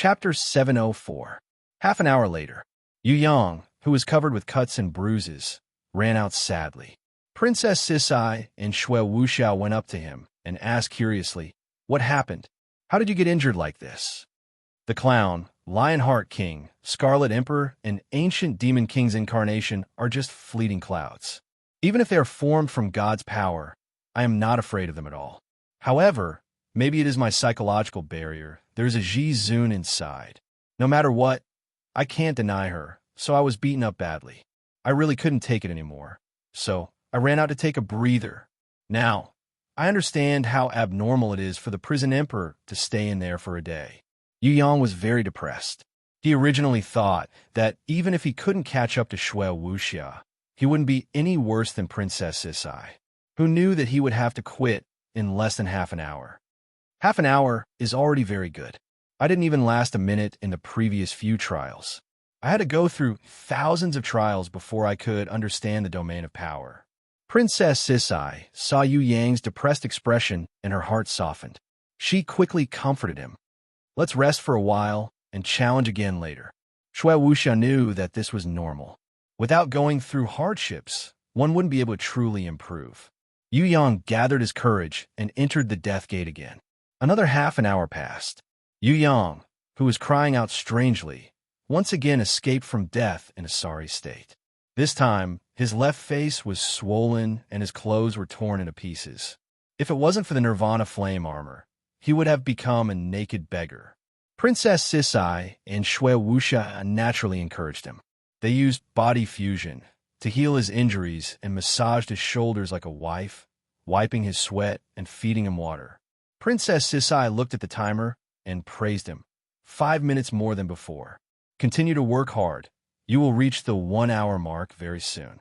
Chapter 704. Half an hour later, Yu Yang, who was covered with cuts and bruises, ran out sadly. Princess Sisai and Shui Wuxiao went up to him and asked curiously, "What happened? How did you get injured like this?" The clown, Lionheart King, Scarlet Emperor, and Ancient Demon King's incarnation are just fleeting clouds. Even if they are formed from God's power, I am not afraid of them at all. However, maybe it is my psychological barrier. There is a Ji Zun inside. No matter what, I can't deny her, so I was beaten up badly. I really couldn't take it anymore, so I ran out to take a breather. Now, I understand how abnormal it is for the prison emperor to stay in there for a day. Yu Yang was very depressed. He originally thought that even if he couldn't catch up to Shui Wuxia, he wouldn't be any worse than Princess Sisai, who knew that he would have to quit in less than half an hour. Half an hour is already very good. I didn't even last a minute in the previous few trials. I had to go through thousands of trials before I could understand the domain of power. Princess Sisai saw Yu Yang's depressed expression and her heart softened. She quickly comforted him. "Let's rest for a while and challenge again later." Shui Wuxia knew that this was normal. Without going through hardships, one wouldn't be able to truly improve. Yu Yang gathered his courage and entered the death gate again. Another half an hour passed. Yu Yang, who was crying out strangely, once again escaped from death in a sorry state. This time, his left face was swollen and his clothes were torn into pieces. If it wasn't for the Nirvana flame armor, he would have become a naked beggar. Princess Sisai and Shui Wuxia naturally encouraged him. They used body fusion to heal his injuries and massaged his shoulders like a wife, wiping his sweat and feeding him water. Princess Sisai looked at the timer and praised him. 5 minutes more than before. Continue to work hard. You will reach the 1 hour mark very soon.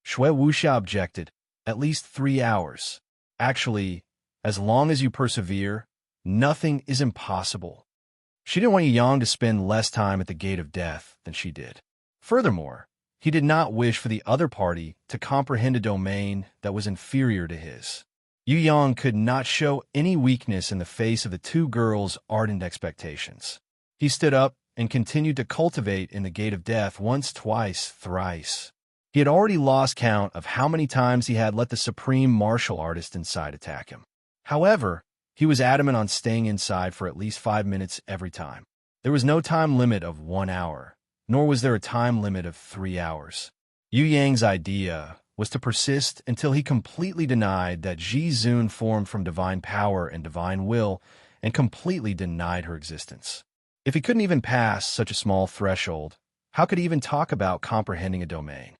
Shui Wuxia objected. At least 3 hours. Actually, as long as you persevere, nothing is impossible. She didn't want Yu Yang to spend less time at the gate of death than she did. Furthermore, he did not wish for the other party to comprehend a domain that was inferior to his. Yu Yang could not show any weakness in the face of the two girls' ardent expectations. He stood up and continued to cultivate in the gate of death once, twice, thrice. He had already lost count of how many times he had let the supreme martial artist inside attack him. However, he was adamant on staying inside for at least 5 minutes every time. There was no time limit of 1 hour, nor was there a time limit of 3 hours. Yu Yang's idea was to persist until he completely denied that Ji Zun formed from divine power and divine will and completely denied her existence. If he couldn't even pass such a small threshold, how could he even talk about comprehending a domain?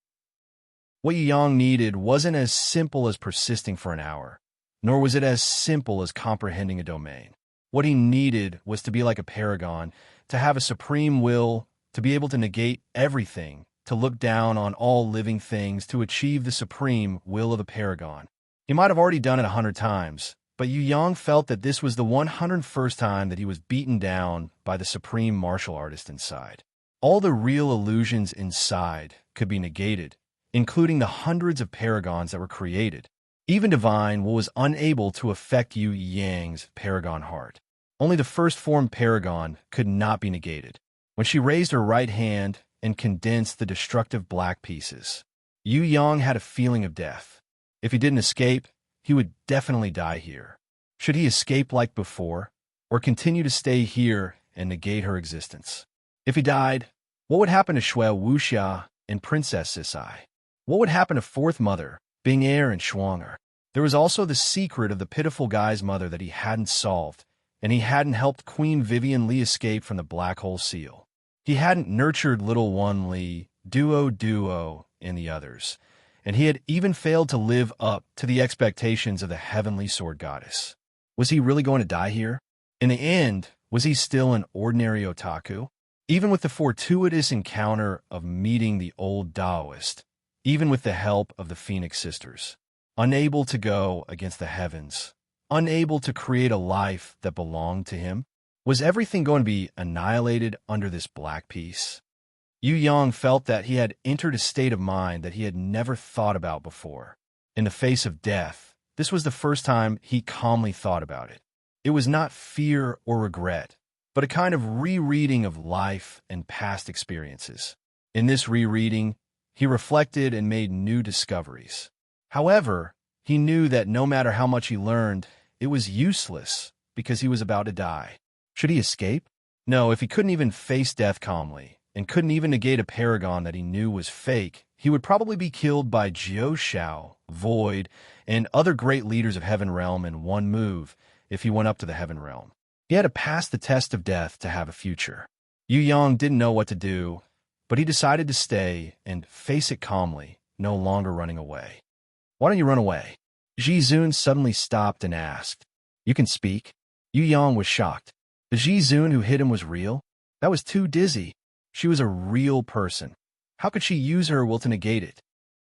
What Yu Yang needed wasn't as simple as persisting for an hour, nor was it as simple as comprehending a domain. What he needed was to be like a paragon, to have a supreme will, to be able to negate everything, to look down on all living things, to achieve the supreme will of the paragon. He might have already done it 100 times, but Yu Yang felt that this was the 101st time that he was beaten down by the supreme martial artist inside. All the real illusions inside could be negated, including the hundreds of paragons that were created. Even divine will was unable to affect Yu Yang's paragon heart. Only the first form paragon could not be negated. When she raised her right hand and condensed the destructive black pieces, Yu Yang had a feeling of death. If he didn't escape, he would definitely die here. Should he escape like before, or continue to stay here and negate her existence? If he died, what would happen to Shui Wuxia and Princess Sisai? What would happen to Fourth Mother, Bing Er, and Shuang'er? There was also the secret of the pitiful guy's mother that he hadn't solved, and he hadn't helped Queen Vivian Li escape from the Black Hole Seal. He hadn't nurtured little Wan Li, Duo, and the others, and he had even failed to live up to the expectations of the Heavenly Sword Goddess. Was he really going to die here? In the end, was he still an ordinary otaku? Even with the fortuitous encounter of meeting the old Taoist, even with the help of the Phoenix Sisters, unable to go against the heavens, unable to create a life that belonged to him, was everything going to be annihilated under this black piece? Yu Yang felt that he had entered a state of mind that he had never thought about before. In the face of death, this was the first time he calmly thought about it. It was not fear or regret. but a kind of rereading of life and past experiences. In this rereading, he reflected and made new discoveries. However, he knew that no matter how much he learned, it was useless because he was about to die. Should he escape? No, if he couldn't even face death calmly, and couldn't even negate a paragon that he knew was fake, he would probably be killed by Jiao Shao, Void, and other great leaders of Heaven Realm in one move if he went up to the Heaven Realm. He had to pass the test of death to have a future. Yu Yang didn't know what to do, but he decided to stay and face it calmly, no longer running away. Why don't you run away? Ji Zun suddenly stopped and asked. You can speak? Yu Yang was shocked. The Ji Zun who hit him was real? That was too dizzy. She was a real person. How could she use her will to negate it?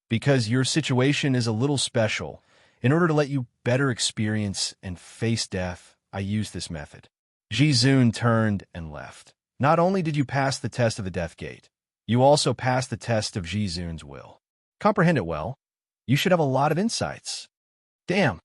Because your situation is a little special. In order to let you better experience and face death, I used this method. Ji Zun turned and left. Not only did you pass the test of the Death Gate, you also passed the test of Ji Zun's will. Comprehend it well. You should have a lot of insights. Damn.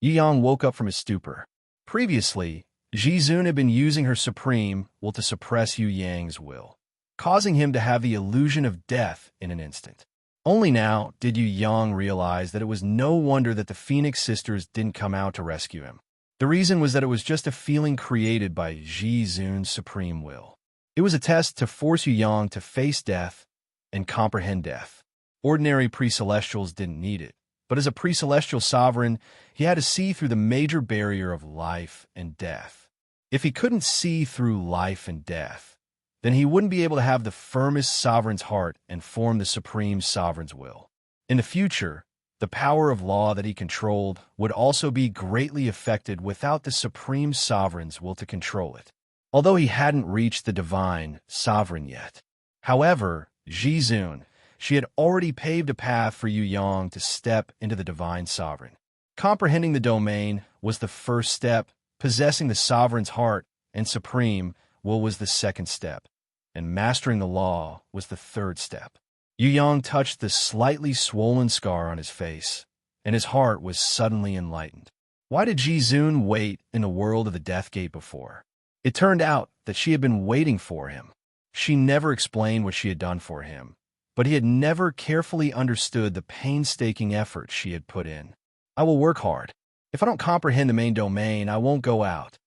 Yu Yang woke up from his stupor. Previously, Ji Zun had been using her supreme will to suppress Yu Yang's will, causing him to have the illusion of death in an instant. Only now did Yu Yang realize that it was no wonder that the Phoenix sisters didn't come out to rescue him. The reason was that it was just a feeling created by Ji Zun's supreme will. It was a test to force Yu Yang to face death and comprehend death. Ordinary pre-celestials didn't need it, but as a pre-celestial sovereign, he had to see through the major barrier of life and death. If he couldn't see through life and death, then he wouldn't be able to have the firmest sovereign's heart and form the supreme sovereign's will. In the future, the power of law that he controlled would also be greatly affected without the supreme sovereign's will to control it, although he hadn't reached the divine sovereign yet. However, Ji Zun, she had already paved a path for Yu Yang to step into the divine sovereign. Comprehending the domain was the first step, possessing the sovereign's heart and supreme will was the second step, and mastering the law was the third step. Yu Yang touched the slightly swollen scar on his face, and his heart was suddenly enlightened. Why did Ji Zun wait in the world of the Death Gate before? It turned out that she had been waiting for him. She never explained what she had done for him, but he had never carefully understood the painstaking effort she had put in. I will work hard. If I don't comprehend the main domain, I won't go out.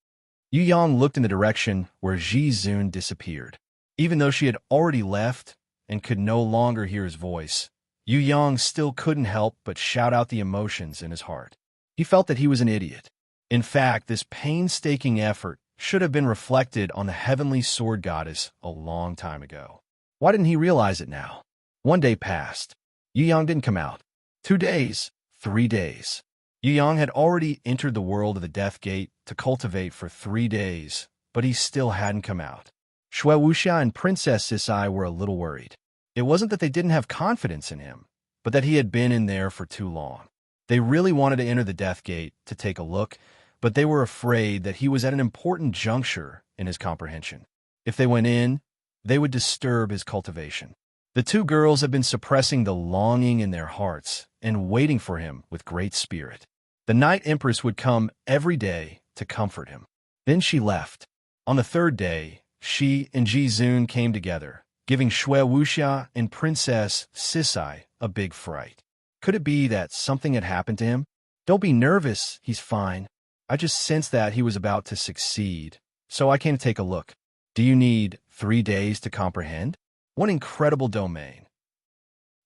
Yu Yang looked in the direction where Ji Zun disappeared. Even though she had already left and could no longer hear his voice, Yu Yang still couldn't help but shout out the emotions in his heart. He felt that he was an idiot. In fact, this painstaking effort should have been reflected on the heavenly sword goddess a long time ago. Why didn't he realize it now? One day passed. Yu Yang didn't come out. 2 days, 3 days. Yu Yang had already entered the world of the Death Gate to cultivate for 3 days, but he still hadn't come out. Shui Wuxia and Princess Sisai were a little worried. It wasn't that they didn't have confidence in him, but that he had been in there for too long. They really wanted to enter the Death Gate to take a look, but they were afraid that he was at an important juncture in his comprehension. If they went in, they would disturb his cultivation. The 2 girls had been suppressing the longing in their hearts and waiting for him with great spirit. The Night Empress would come every day to comfort him. Then she left. On the 3rd day, she and Ji Zun came together, giving Shui Wuxia and Princess Sisai a big fright. Could it be that something had happened to him? Don't be nervous, he's fine. I just sensed that he was about to succeed, so I came to take a look. Do you need 3 days to comprehend? What incredible domain.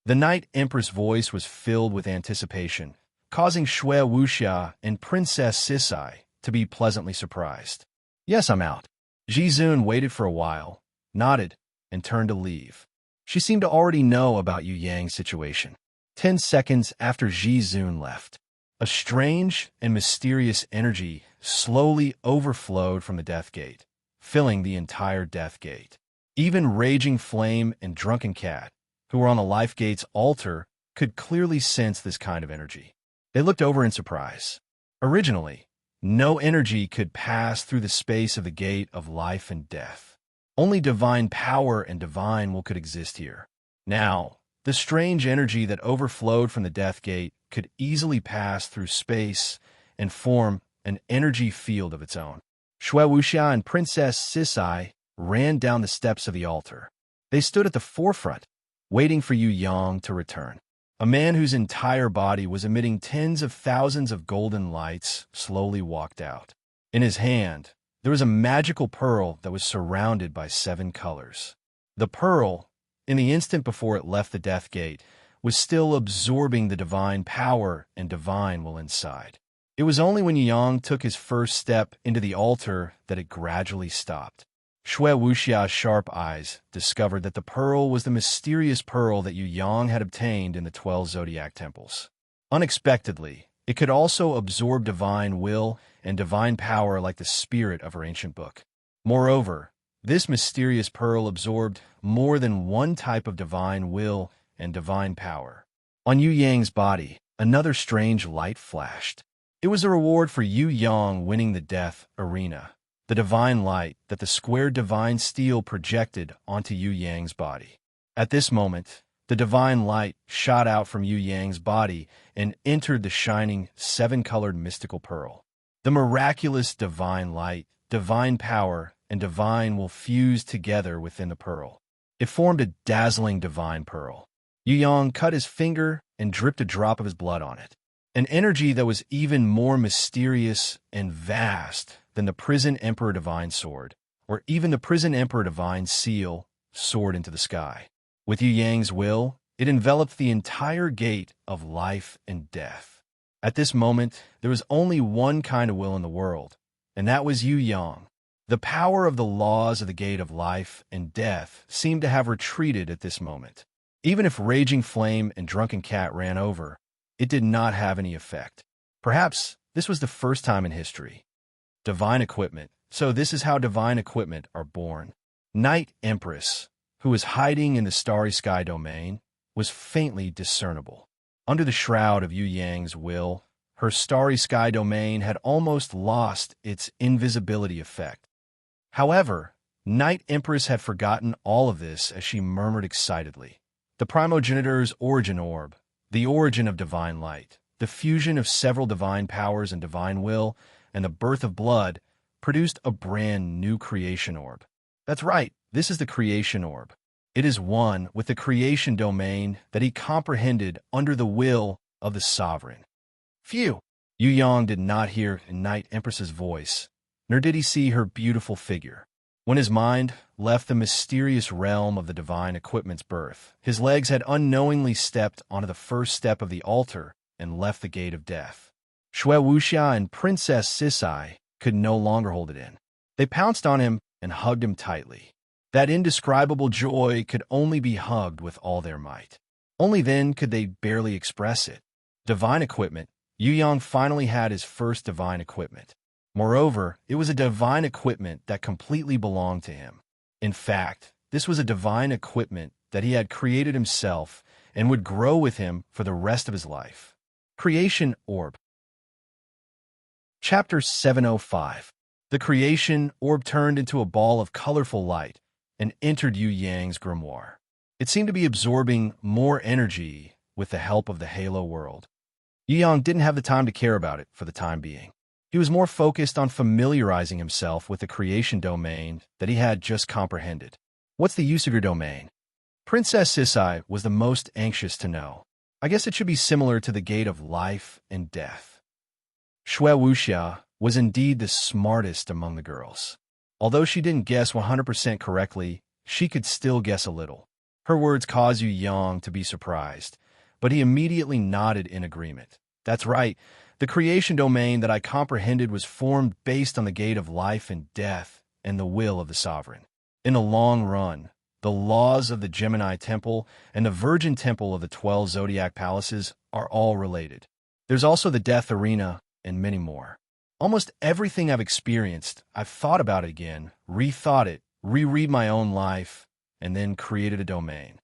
The Night Empress' voice was filled with anticipation, causing Shui Wuxia and Princess Sisai to be pleasantly surprised. Yes, I'm out. Ji Zun waited for a while, nodded, and turned to leave. She seemed to already know about Yu Yang's situation. 10 seconds after Ji Zun left, a strange and mysterious energy slowly overflowed from the Death Gate, filling the entire Death Gate. Even Raging Flame and Drunken Cat, who were on the Life Gate's altar, could clearly sense this kind of energy. They looked over in surprise. Originally, no energy could pass through the space of the Gate of Life and Death. Only divine power and divine will could exist here. Now, the strange energy that overflowed from the Death Gate could easily pass through space and form an energy field of its own. Shui Wuxia and Princess Sisai ran down the steps of the altar. They stood at the forefront, waiting for Yu Yang to return. A man whose entire body was emitting tens of thousands of golden lights slowly walked out. In his hand, there was a magical pearl that was surrounded by 7 colors. The pearl, in the instant before it left the death gate, was still absorbing the divine power and divine will inside. It was only when Yang took his first step into the altar that it gradually stopped. Shui Wuxia's sharp eyes discovered that the pearl was the mysterious pearl that Yu Yang had obtained in the 12 zodiac temples. Unexpectedly, it could also absorb divine will and divine power like the spirit of her ancient book. Moreover, this mysterious pearl absorbed more than one type of divine will and divine power. On Yu Yang's body, another strange light flashed. It was a reward for Yu Yang winning the death arena, the divine light that the square divine steel projected onto Yu Yang's body. At this moment, the divine light shot out from Yu Yang's body and entered the shining 7-colored mystical pearl. The miraculous divine light, divine power, and divine will fused together within the pearl. It formed a dazzling divine pearl. Yu Yang cut his finger and dripped a drop of his blood on it. An energy that was even more mysterious and vast than the Prison Emperor Divine Sword, or even the Prison Emperor Divine Seal, soared into the sky. With Yu Yang's will, it enveloped the entire gate of life and death. At this moment, there was only one kind of will in the world, and that was Yu Yang. The power of the laws of the gate of life and death seemed to have retreated at this moment. Even if Raging Flame and Drunken Cat ran over, it did not have any effect. Perhaps this was the first time in history. Divine equipment. So this is how divine equipment are born. Night Empress, who was hiding in the starry sky domain, was faintly discernible. Under the shroud of Yu Yang's will, her starry sky domain had almost lost its invisibility effect. However, Night Empress had forgotten all of this as she murmured excitedly. The primogenitor's origin orb, the origin of divine light, the fusion of several divine powers and divine will, and the birth of blood, produced a brand new creation orb. That's right, this is the creation orb. It is one with the creation domain that he comprehended under the will of the sovereign. Phew! Yu Yang did not hear Night Empress's voice, nor did he see her beautiful figure. When his mind left the mysterious realm of the divine equipment's birth, his legs had unknowingly stepped onto the first step of the altar and left the gate of death. Shui Wuxia and Princess Sisai could no longer hold it in. They pounced on him and hugged him tightly. That indescribable joy could only be hugged with all their might. Only then could they barely express it. Divine equipment. Yu Yang finally had his first divine equipment. Moreover, it was a divine equipment that completely belonged to him. In fact, this was a divine equipment that he had created himself and would grow with him for the rest of his life. Creation Orb. Chapter 705. The creation orb turned into a ball of colorful light and entered Yu Yang's grimoire. It seemed to be absorbing more energy with the help of the Halo world. Yu Yang didn't have the time to care about it for the time being. He was more focused on familiarizing himself with the creation domain that he had just comprehended. What's the use of your domain? Princess Sisai was the most anxious to know. I guess it should be similar to the gate of life and death. Shui Wuxia was indeed the smartest among the girls. Although she didn't guess 100% correctly, she could still guess a little. Her words caused Yu Yang to be surprised, but he immediately nodded in agreement. That's right. The creation domain that I comprehended was formed based on the gate of life and death and the will of the sovereign. In the long run, the laws of the Gemini Temple and the Virgin Temple of the 12 Zodiac Palaces are all related. There's also the Death Arena and many more. Almost everything I've experienced, I've thought about it again, rethought it, reread my own life, and then created a domain.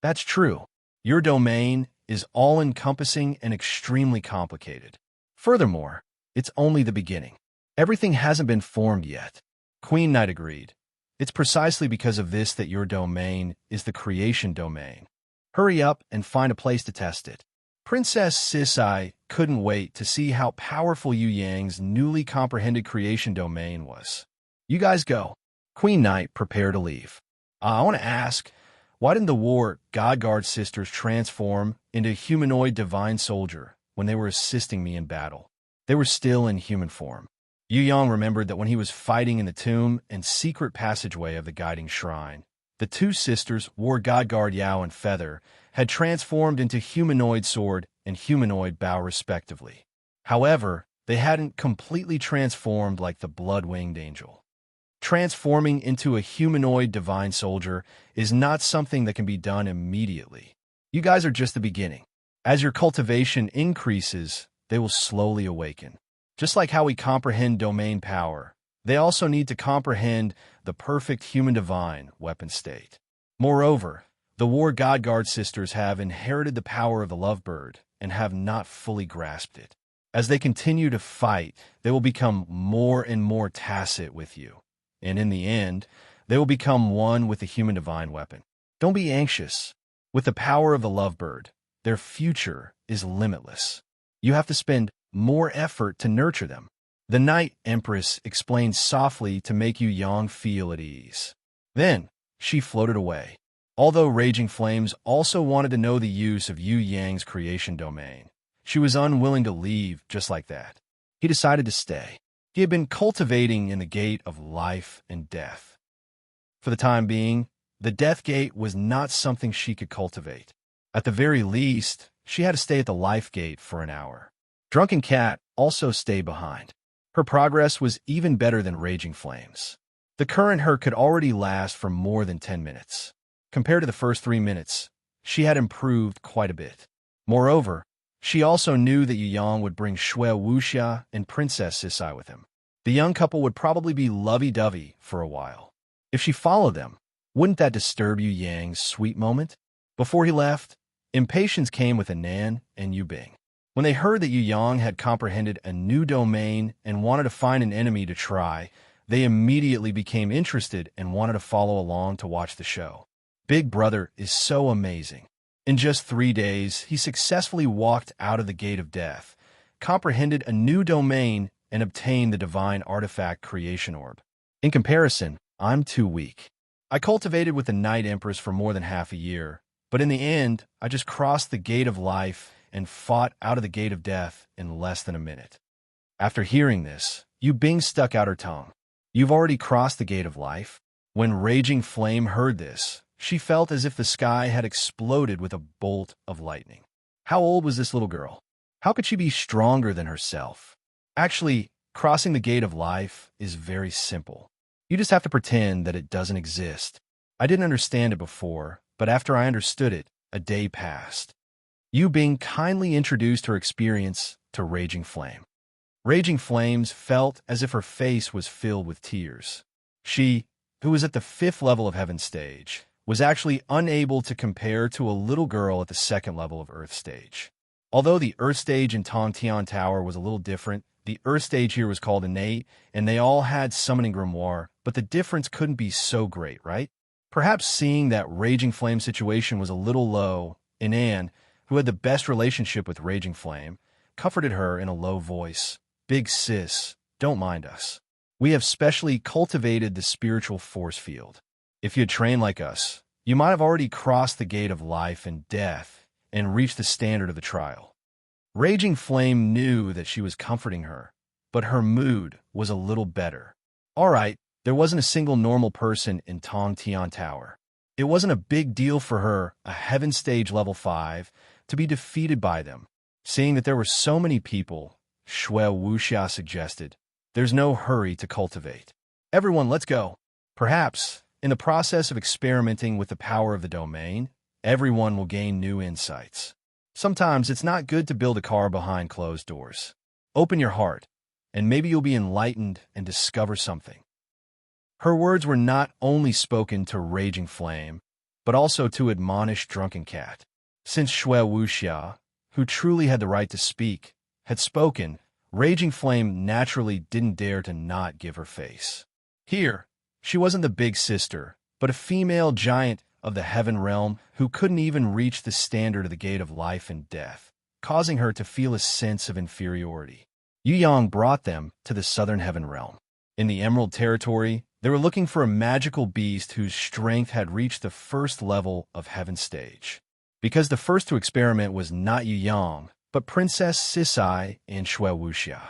That's true. Your domain is all-encompassing and extremely complicated. Furthermore, it's only the beginning. Everything hasn't been formed yet. Queen Knight agreed. It's precisely because of this that your domain is the creation domain. Hurry up and find a place to test it. Princess Sisai couldn't wait to see how powerful Yu Yang's newly comprehended creation domain was. You guys go. Queen Knight prepared to leave. I want to ask, why didn't the War Godguard sisters transform into a humanoid divine soldier when they were assisting me in battle? They were still in human form. Yu Yang remembered that when he was fighting in the tomb and secret passageway of the guiding shrine, the two sisters, War Godguard Yao and Feather, had transformed into humanoid sword and humanoid bow respectively. However, they hadn't completely transformed like the blood-winged angel. Transforming into a humanoid divine soldier is not something that can be done immediately. You guys are just the beginning. As your cultivation increases, they will slowly awaken. Just like how we comprehend domain power, they also need to comprehend the perfect human divine weapon state. Moreover, the War Godguard sisters have inherited the power of the lovebird and have not fully grasped it. As they continue to fight, they will become more and more tacit with you. And in the end, they will become one with the human divine weapon. Don't be anxious. With the power of the lovebird, their future is limitless. You have to spend more effort to nurture them. The Night Empress explained softly to make Yu Yang feel at ease. Then, she floated away. Although Raging Flames also wanted to know the use of Yu Yang's creation domain, she was unwilling to leave just like that. He decided to stay. He had been cultivating in the gate of life and death. For the time being, the death gate was not something she could cultivate. At the very least, she had to stay at the life gate for an hour. Drunken Cat also stayed behind. Her progress was even better than Raging Flames. The current her could already last for more than 10 minutes. Compared to the first 3 minutes, she had improved quite a bit. Moreover, she also knew that Yu Yang would bring Shui Wuxia and Princess Sisai with him. The young couple would probably be lovey-dovey for a while. If she followed them, wouldn't that disturb Yu Yang's sweet moment? Before he left, impatience came with Anan and Yu Bing. When they heard that Yu Yang had comprehended a new domain and wanted to find an enemy to try, they immediately became interested and wanted to follow along to watch the show. Big Brother is so amazing. In just 3 days, he successfully walked out of the Gate of Death, comprehended a new domain, and obtained the Divine Artifact Creation Orb. In comparison, I'm too weak. I cultivated with the Night Empress for more than half a year, but in the end, I just crossed the Gate of Life and fought out of the Gate of Death in less than a minute. After hearing this, Yu Bing stuck out her tongue. You've already crossed the Gate of Life? When Raging Flame heard this, she felt as if the sky had exploded with a bolt of lightning. How old was this little girl? How could she be stronger than herself? Actually, crossing the Gate of Life is very simple. You just have to pretend that it doesn't exist. I didn't understand it before, but after I understood it, a day passed. Yu Bing kindly introduced her experience to Raging Flame. Raging Flames felt as if her face was filled with tears. She, who was at the 5th level of Heaven stage, was actually unable to compare to a little girl at the 2nd level of Earth stage. Although the Earth stage in Tongtian Tower was a little different, the Earth stage here was called Innate, and they all had Summoning Grimoire, but the difference couldn't be so great, right? Perhaps seeing that Raging Flame situation was a little low, Anan, who had the best relationship with Raging Flame, comforted her in a low voice. Big sis, don't mind us. We have specially cultivated the spiritual force field. If you had trained like us, you might have already crossed the Gate of Life and Death and reached the standard of the trial. Raging Flame knew that she was comforting her, but her mood was a little better. All right, there wasn't a single normal person in Tongtian Tower. It wasn't a big deal for her, a Heaven Stage Level 5, to be defeated by them. Seeing that there were so many people, Shui Wuxia suggested, there's no hurry to cultivate. Everyone, let's go. Perhaps, in the process of experimenting with the power of the domain, everyone will gain new insights. Sometimes it's not good to build a car behind closed doors. Open your heart, and maybe you'll be enlightened and discover something. Her words were not only spoken to Raging Flame, but also to admonish Drunken Cat. Since Shui Wuxia, who truly had the right to speak, had spoken, Raging Flame naturally didn't dare to not give her face. Here, she wasn't the big sister, but a female giant of the Heaven Realm who couldn't even reach the standard of the Gate of Life and Death. causing her to feel a sense of inferiority. Yu Yang brought them to the southern heaven realm. In the Emerald Territory, they were looking for a magical beast whose strength had reached the first level of Heaven Stage. Because the first to experiment was not Yu Yang, but Princess Sisai and Shui Wuxia.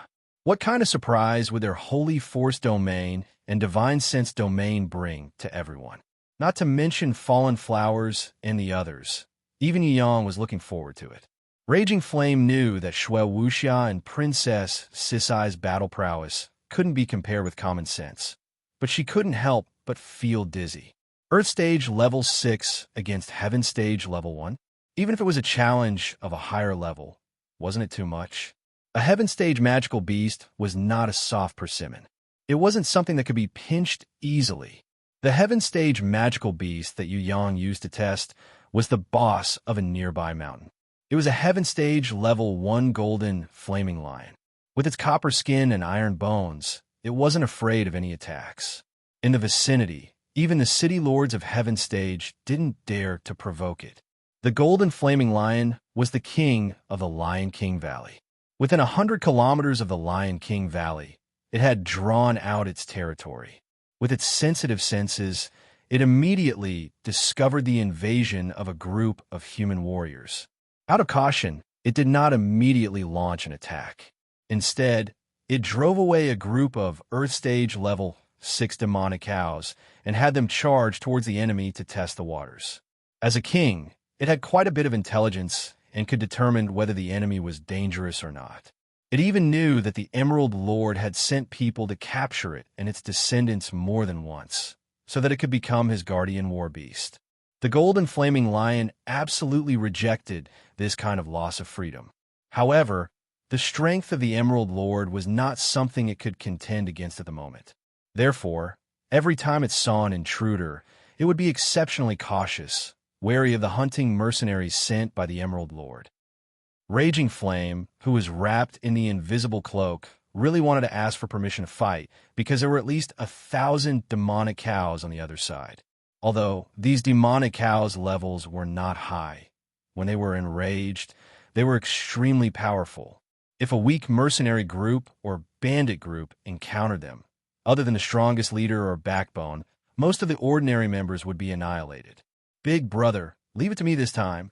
What kind of surprise would their Holy Force Domain and Divine Sense Domain bring to everyone? Not to mention Fallen Flowers and the others. Even Yu Yang was looking forward to it. Raging Flame knew that Shui Wuxia and Princess Sisai's battle prowess couldn't be compared with common sense, but she couldn't help but feel dizzy. Earth Stage Level 6 against Heaven Stage Level 1? Even if it was a challenge of a higher level, wasn't it too much? A Heaven Stage magical beast was not a soft persimmon. It wasn't something that could be pinched easily. The Heaven Stage magical beast that Yu Yang used to test was the boss of a nearby mountain. It was a Heaven Stage Level 1 golden flaming lion. With its copper skin and iron bones, it wasn't afraid of any attacks. In the vicinity, even the city lords of Heaven Stage didn't dare to provoke it. The golden flaming lion was the king of the Lion King Valley. Within 100 kilometers of the Lion King Valley, it had drawn out its territory. With its sensitive senses, it immediately discovered the invasion of a group of human warriors. Out of caution, it did not immediately launch an attack. Instead, it drove away a group of Earth Stage Level 6 demonic cows and had them charge towards the enemy to test the waters. As a king, it had quite a bit of intelligence and could determine whether the enemy was dangerous or not. It even knew that the Emerald Lord had sent people to capture it and its descendants more than once, so that it could become his guardian war beast. The golden flaming lion absolutely rejected this kind of loss of freedom. However, the strength of the Emerald Lord was not something it could contend against at the moment. Therefore, every time it saw an intruder, it would be exceptionally cautious, wary of the hunting mercenaries sent by the Emerald Lord. Raging Flame, who was wrapped in the invisible cloak, really wanted to ask for permission to fight because there were at least 1,000 demonic cows on the other side. Although these demonic cows' levels were not high. When they were enraged, they were extremely powerful. If a weak mercenary group or bandit group encountered them, other than the strongest leader or backbone, most of the ordinary members would be annihilated. Big brother, leave it to me this time.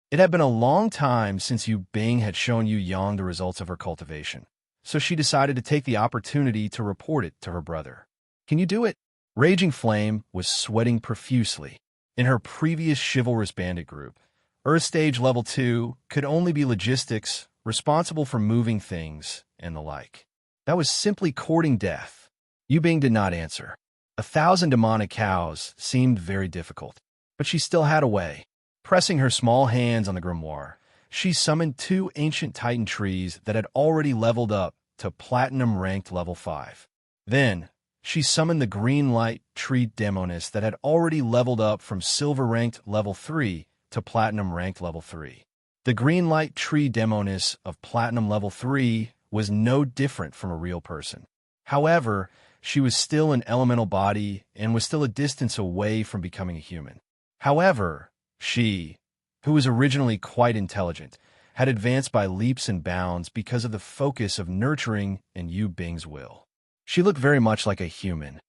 It had been a long time since Yu Bing had shown Yu Yang the results of her cultivation, so she decided to take the opportunity to report it to her brother. Can you do it? Raging Flame was sweating profusely. In her previous chivalrous bandit group, Earth Stage Level 2 could only be logistics, responsible for moving things, and the like. That was simply courting death. Yu Bing did not answer. 1,000 demonic cows seemed very difficult, but she still had a way. Pressing her small hands on the grimoire, she summoned 2 ancient titan trees that had already leveled up to Platinum ranked Level 5. Then, she summoned the green light tree demoness that had already leveled up from Silver ranked Level 3 to Platinum ranked Level 3. The green light tree demoness of Platinum Level 3 was no different from a real person. However, she was still an elemental body and was still a distance away from becoming a human. However, she, who was originally quite intelligent, had advanced by leaps and bounds because of the focus of nurturing and Yu Bing's will. She looked very much like a human.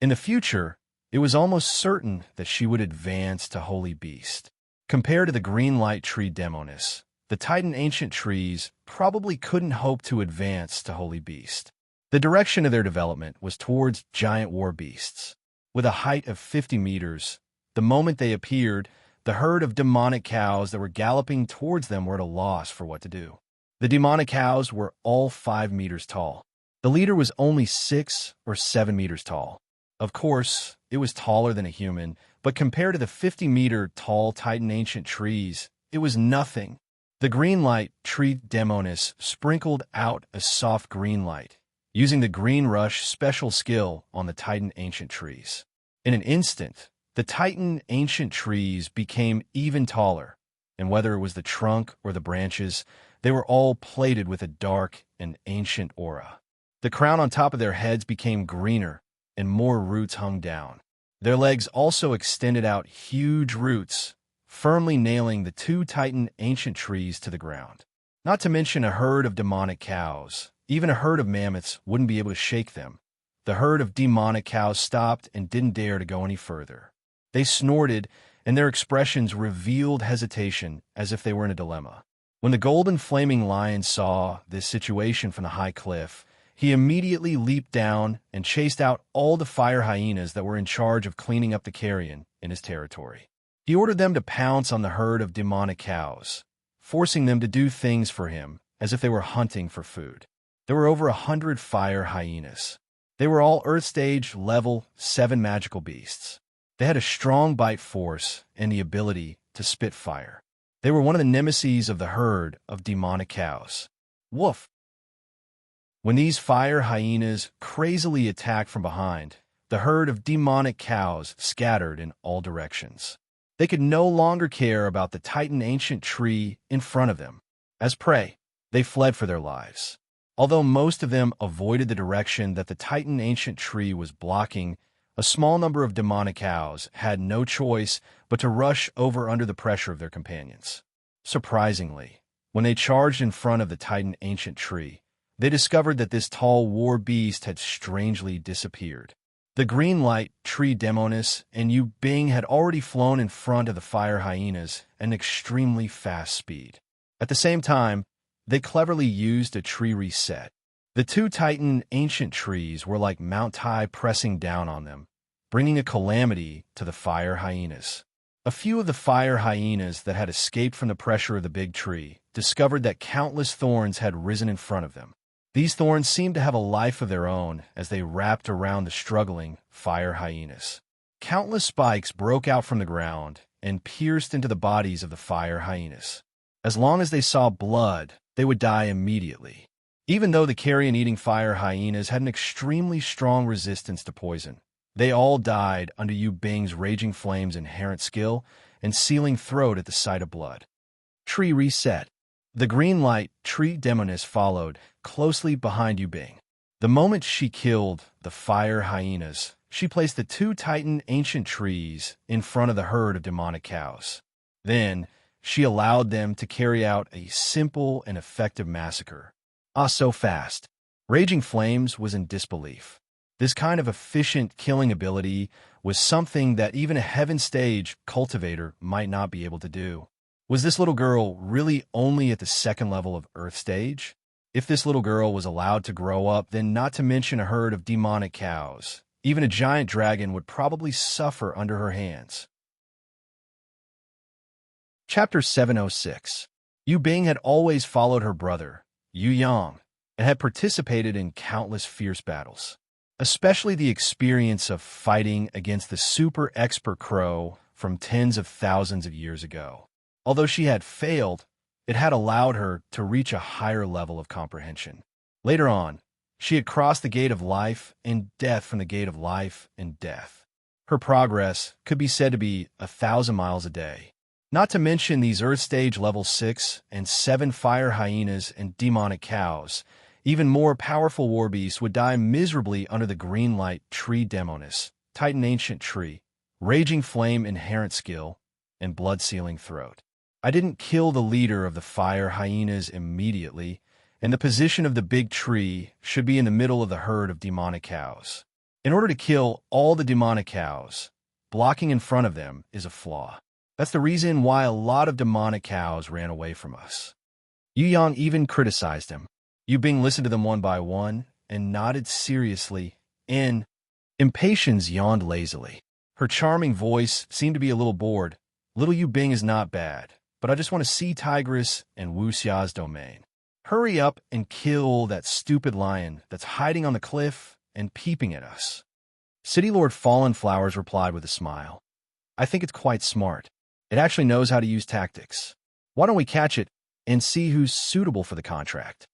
In the future, it was almost certain that she would advance to Holy Beast. Compared to the green light tree demoness, the Titan ancient trees probably couldn't hope to advance to Holy Beast. The direction of their development was towards giant war beasts. With a height of 50 meters, the moment they appeared, the herd of demonic cows that were galloping towards them were at a loss for what to do. The demonic cows were all 5 meters tall. The leader was only 6 or 7 meters tall. Of course, it was taller than a human, but compared to the 50-meter tall Titan ancient trees, it was nothing. The green light tree demoness sprinkled out a soft green light, using the Green Rush special skill on the Titan ancient trees. In an instant, the Titan ancient trees became even taller, and whether it was the trunk or the branches, they were all plated with a dark and ancient aura. The crown on top of their heads became greener, and more roots hung down. Their legs also extended out huge roots, firmly nailing the two titan ancient trees to the ground. Not to mention a herd of demonic cows. Even a herd of mammoths wouldn't be able to shake them. The herd of demonic cows stopped and didn't dare to go any further. They snorted, and their expressions revealed hesitation as if they were in a dilemma. When the golden flaming lion saw this situation from the high cliff, he immediately leaped down and chased out all the fire hyenas that were in charge of cleaning up the carrion in his territory. He ordered them to pounce on the herd of demonic cows, forcing them to do things for him as if they were hunting for food. There were over 100 fire hyenas. They were all Earth Stage Level 7 magical beasts. They had a strong bite force and the ability to spit fire. They were one of the nemesis of the herd of demonic cows. Woof! When these fire hyenas crazily attacked from behind, the herd of demonic cows scattered in all directions. They could no longer care about the titan ancient tree in front of them. As prey, they fled for their lives. Although most of them avoided the direction that the titan ancient tree was blocking, a small number of demonic cows had no choice but to rush over under the pressure of their companions. Surprisingly, when they charged in front of the titan ancient tree, they discovered that this tall war beast had strangely disappeared. The green light tree demoness and Yu Bing had already flown in front of the fire hyenas at an extremely fast speed. At the same time, they cleverly used a tree reset. The two titan ancient trees were like Mount Tai pressing down on them, bringing a calamity to the fire hyenas. A few of the fire hyenas that had escaped from the pressure of the big tree discovered that countless thorns had risen in front of them. These thorns seemed to have a life of their own as they wrapped around the struggling fire hyenas. Countless spikes broke out from the ground and pierced into the bodies of the fire hyenas. As long as they saw blood, they would die immediately. Even though the carrion-eating fire hyenas had an extremely strong resistance to poison, they all died under Yu Bing's raging flame's inherent skill and sealing throat at the sight of blood. Tree reset. The green light tree demoness followed closely behind Yu Bing. The moment she killed the fire hyenas, she placed the two titan ancient trees in front of the herd of demonic cows. Then, she allowed them to carry out a simple and effective massacre. So fast. Raging Flames was in disbelief. This kind of efficient killing ability was something that even a Heaven Stage cultivator might not be able to do. Was this little girl really only at the second level of Earth Stage? If this little girl was allowed to grow up, then not to mention a herd of demonic cows, even a giant dragon would probably suffer under her hands. Chapter 706. Yu Bing had always followed her brother, Yu Yang, and had participated in countless fierce battles. Especially the experience of fighting against the super expert crow from tens of thousands of years ago. Although she had failed, it had allowed her to reach a higher level of comprehension. Later on, she had crossed the gate of life and death from the gate of life and death. Her progress could be said to be 1,000 miles a day. Not to mention these Earth Stage Level 6 and 7 fire hyenas and demonic cows. Even more powerful war beasts would die miserably under the green light tree demoness, titan ancient tree, raging flame inherent skill, and blood-sealing throat. I didn't kill the leader of the fire hyenas immediately, and the position of the big tree should be in the middle of the herd of demonic cows. In order to kill all the demonic cows, blocking in front of them is a flaw. That's the reason why a lot of demonic cows ran away from us. Yu Yang even criticized him. Yu Bing listened to them one by one and nodded seriously. Impatience yawned lazily. Her charming voice seemed to be a little bored. Little Yu Bing is not bad, but I just want to see Tigress and Wu Xia's domain. Hurry up and kill that stupid lion that's hiding on the cliff and peeping at us. City Lord Fallen Flowers replied with a smile. I think it's quite smart. It actually knows how to use tactics. Why don't we catch it and see who's suitable for the contract?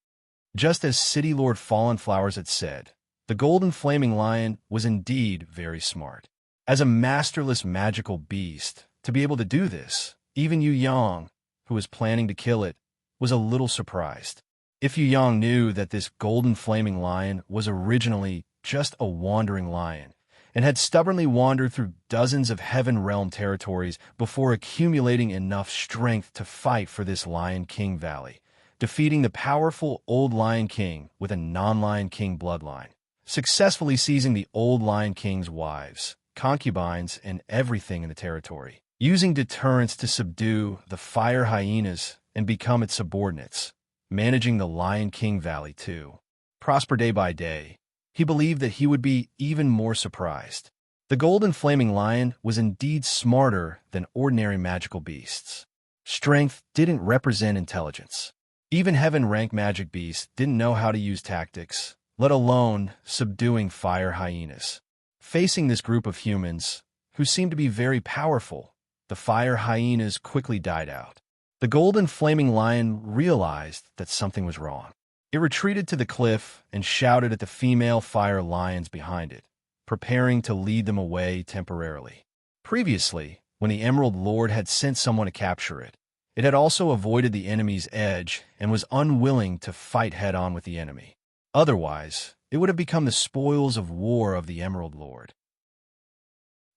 Just as City Lord Fallen Flowers had said, the golden flaming lion was indeed very smart. As a masterless magical beast, to be able to do this, even Yu Yang, who was planning to kill it, was a little surprised. If Yu Yang knew that this golden flaming lion was originally just a wandering lion, and had stubbornly wandered through dozens of Heaven Realm territories before accumulating enough strength to fight for this Lion King Valley, defeating the powerful Old Lion King with a non-Lion King bloodline, successfully seizing the Old Lion King's wives, concubines, and everything in the territory, using deterrence to subdue the fire hyenas and become its subordinates, managing the Lion King Valley too. Prosper day by day, he believed that he would be even more surprised. The golden flaming lion was indeed smarter than ordinary magical beasts. Strength didn't represent intelligence. Even heaven-rank magic beasts didn't know how to use tactics, let alone subduing fire hyenas. Facing this group of humans, who seemed to be very powerful, the fire hyenas quickly died out. The golden flaming lion realized that something was wrong. It retreated to the cliff and shouted at the female fire lions behind it, preparing to lead them away temporarily. Previously, when the Emerald Lord had sent someone to capture it, it had also avoided the enemy's edge and was unwilling to fight head-on with the enemy. Otherwise, it would have become the spoils of war of the Emerald Lord.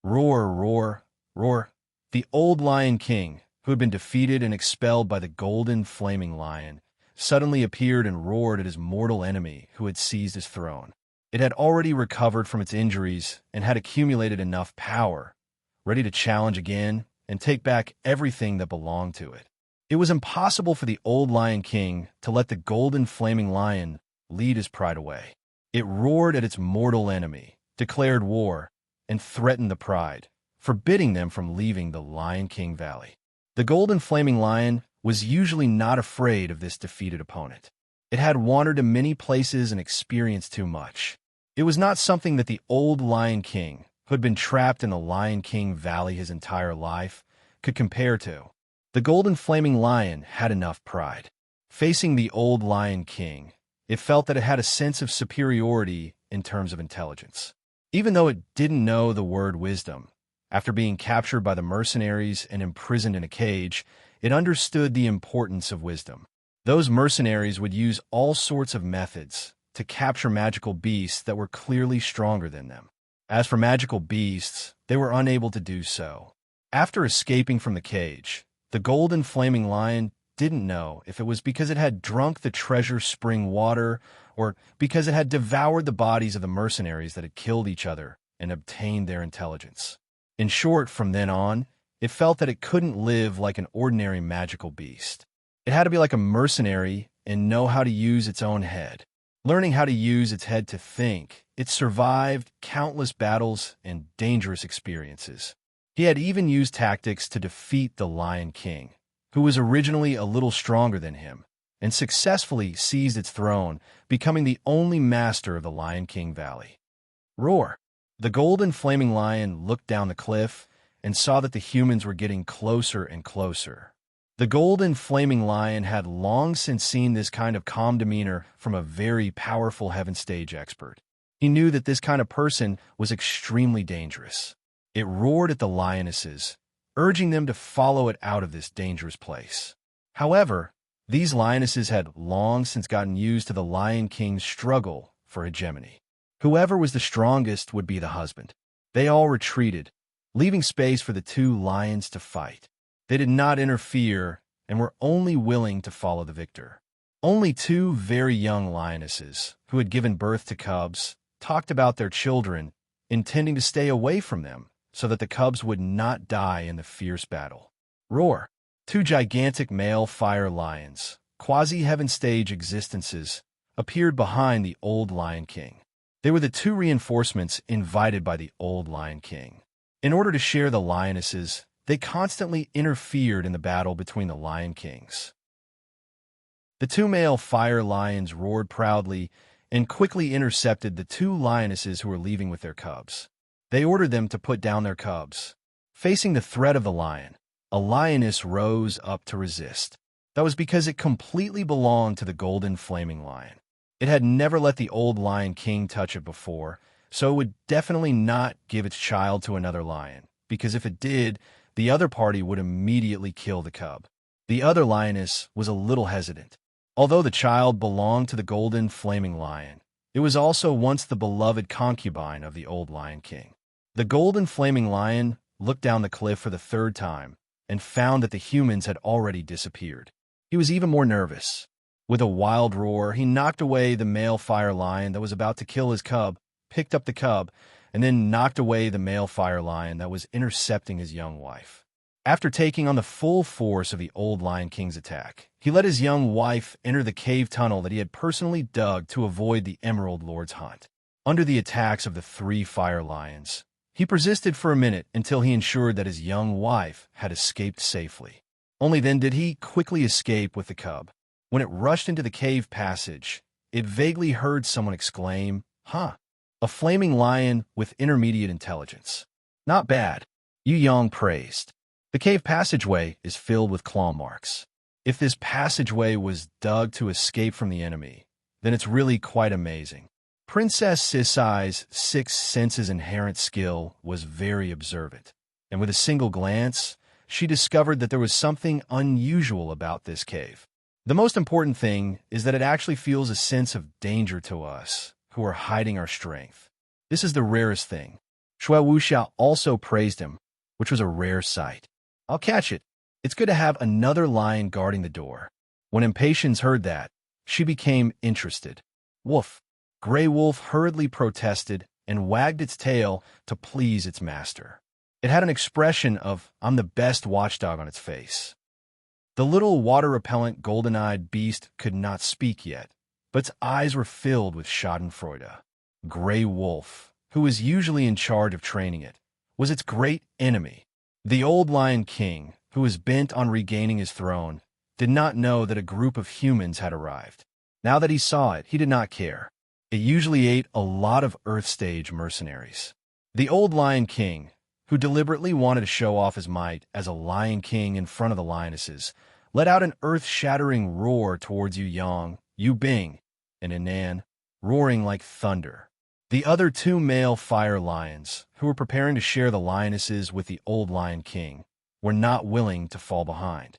Roar, roar, roar. The old Lion King, who had been defeated and expelled by the golden flaming lion, suddenly appeared and roared at his mortal enemy who had seized his throne. It had already recovered from its injuries and had accumulated enough power, ready to challenge again and take back everything that belonged to it. It was impossible for the old Lion King to let the golden flaming lion lead his pride away. It roared at its mortal enemy, declared war, and threatened the pride, forbidding them from leaving the Lion King Valley. The golden flaming lion was usually not afraid of this defeated opponent. It had wandered to many places and experienced too much. It was not something that the old Lion King, who had been trapped in the Lion King Valley his entire life, could compare to. The golden flaming lion had enough pride. Facing the old Lion King, it felt that it had a sense of superiority in terms of intelligence. Even though it didn't know the word wisdom, after being captured by the mercenaries and imprisoned in a cage, it understood the importance of wisdom. Those mercenaries would use all sorts of methods to capture magical beasts that were clearly stronger than them. As for magical beasts, they were unable to do so. After escaping from the cage, the golden flaming lion didn't know if it was because it had drunk the treasure spring water or because it had devoured the bodies of the mercenaries that had killed each other and obtained their intelligence. In short, from then on, it felt that it couldn't live like an ordinary magical beast. It had to be like a mercenary and know how to use its own head. Learning how to use its head to think, it survived countless battles and dangerous experiences. He had even used tactics to defeat the Lion King, who was originally a little stronger than him, and successfully seized its throne, becoming the only master of the Lion King Valley. Roar! The golden flaming lion looked down the cliff and saw that the humans were getting closer and closer. The golden flaming lion had long since seen this kind of calm demeanor from a very powerful heaven stage expert. He knew that this kind of person was extremely dangerous. It roared at the lionesses, urging them to follow it out of this dangerous place. However, these lionesses had long since gotten used to the Lion King's struggle for hegemony. Whoever was the strongest would be the husband. They all retreated, leaving space for the two lions to fight. They did not interfere and were only willing to follow the victor. Only two very young lionesses, who had given birth to cubs, talked about their children, intending to stay away from them so that the cubs would not die in the fierce battle. Roar! Two gigantic male fire lions, quasi-heaven stage existences, appeared behind the old Lion King. They were the two reinforcements invited by the old Lion King. In order to share the lionesses, they constantly interfered in the battle between the Lion Kings. The two male fire lions roared proudly and quickly intercepted the two lionesses who were leaving with their cubs. They ordered them to put down their cubs. Facing the threat of the lion, a lioness rose up to resist. That was because it completely belonged to the golden flaming lion. It had never let the old Lion King touch it before, so it would definitely not give its child to another lion, because if it did, the other party would immediately kill the cub. The other lioness was a little hesitant. Although the child belonged to the golden flaming lion, it was also once the beloved concubine of the old Lion King. The golden flaming lion looked down the cliff for the third time and found that the humans had already disappeared. He was even more nervous. With a wild roar, he knocked away the male fire lion that was about to kill his cub, picked up the cub, and then knocked away the male fire lion that was intercepting his young wife. After taking on the full force of the old Lion King's attack, he let his young wife enter the cave tunnel that he had personally dug to avoid the Emerald Lord's hunt. Under the attacks of the 3 fire lions, he persisted for a minute until he ensured that his young wife had escaped safely. Only then did he quickly escape with the cub. When it rushed into the cave passage, it vaguely heard someone exclaim, "Huh, a flaming lion with intermediate intelligence. Not bad," Yu Yong praised. The cave passageway is filled with claw marks. If this passageway was dug to escape from the enemy, then it's really quite amazing. Princess Sisai's 6 senses inherent skill was very observant, and with a single glance, she discovered that there was something unusual about this cave. The most important thing is that it actually feels a sense of danger to us, who are hiding our strength. This is the rarest thing. Shui Wuxiao also praised him, which was a rare sight. "I'll catch it. It's good to have another lion guarding the door." When Impatience heard that, she became interested. "Woof!" Gray Wolf hurriedly protested and wagged its tail to please its master. It had an expression of "I'm the best watchdog" on its face. The little water-repellent golden-eyed beast could not speak yet, but its eyes were filled with schadenfreude. Gray Wolf, who was usually in charge of training it, was its great enemy. The old Lion King, who was bent on regaining his throne, did not know that a group of humans had arrived. Now that he saw it, he did not care. It usually ate a lot of Earth-stage mercenaries. The old Lion King, who deliberately wanted to show off his might as a Lion King in front of the lionesses, let out an earth-shattering roar towards Yu Yong, Yu Bing, and Inan, roaring like thunder. The other 2 male fire lions, who were preparing to share the lionesses with the old Lion King, were not willing to fall behind.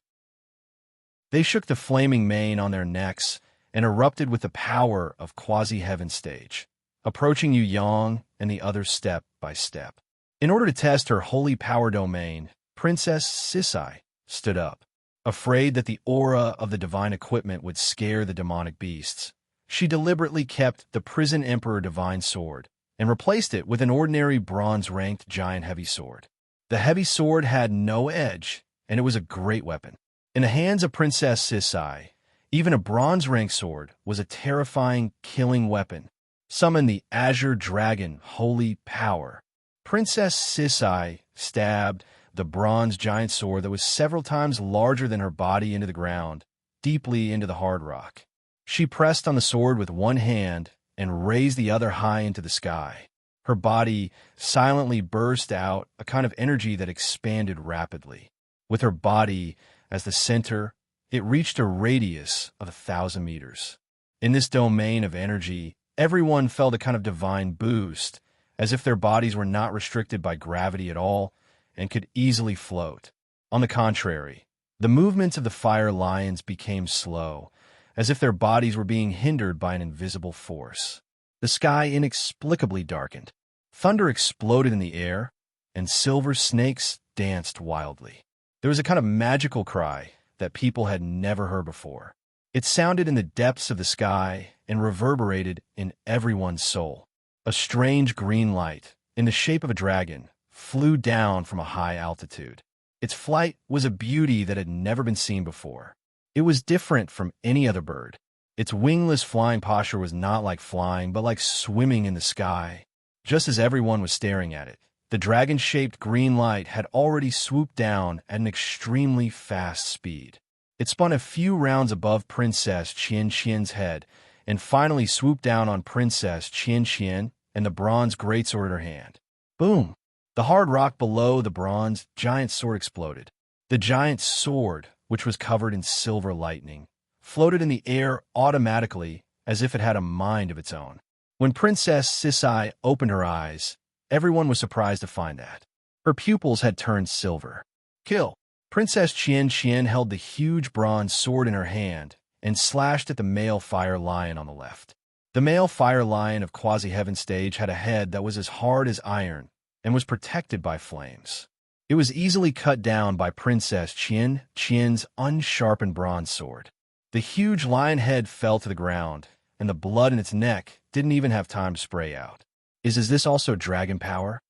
They shook the flaming mane on their necks and erupted with the power of quasi-heaven stage, approaching Yu Yong and the others step by step. In order to test her holy power domain, Princess Sisai stood up. Afraid that the aura of the divine equipment would scare the demonic beasts, she deliberately kept the Prison Emperor Divine Sword and replaced it with an ordinary bronze-ranked giant heavy sword. The heavy sword had no edge, and it was a great weapon. In the hands of Princess Sisai, even a bronze-ranked sword was a terrifying, killing weapon. Summon the Azure Dragon Holy Power. Princess Sisai stabbed the bronze giant sword that was several times larger than her body into the ground, deeply into the hard rock. She pressed on the sword with one hand and raised the other high into the sky. Her body silently burst out a kind of energy that expanded rapidly. With her body as the center, it reached a radius of 1,000 meters. In this domain of energy, everyone felt a kind of divine boost, as if their bodies were not restricted by gravity at all and could easily float. On the contrary, the movements of the fire lions became slow, as if their bodies were being hindered by an invisible force. The sky inexplicably darkened. Thunder exploded in the air, and silver snakes danced wildly. There was a kind of magical cry that people had never heard before. It sounded in the depths of the sky and reverberated in everyone's soul. A strange green light, in the shape of a dragon, flew down from a high altitude. Its flight was a beauty that had never been seen before. It was different from any other bird. Its wingless flying posture was not like flying, but like swimming in the sky. Just as everyone was staring at it, the dragon-shaped green light had already swooped down at an extremely fast speed. It spun a few rounds above Princess Qian Qian's head and finally swooped down on Princess Qian Qian and the bronze greatsword in her hand. Boom! The hard rock below the bronze giant sword exploded. The giant sword, which was covered in silver lightning, floated in the air automatically as if it had a mind of its own. When Princess Sisai opened her eyes, everyone was surprised to find that her pupils had turned silver. Kill! Princess Qian Qian held the huge bronze sword in her hand and slashed at the male fire lion on the left. The male fire lion of quasi-heaven stage had a head that was as hard as iron and was protected by flames. It was easily cut down by Princess Qian's unsharpened bronze sword. The huge lion head fell to the ground, and the blood in its neck didn't even have time to spray out. Is this also dragon power?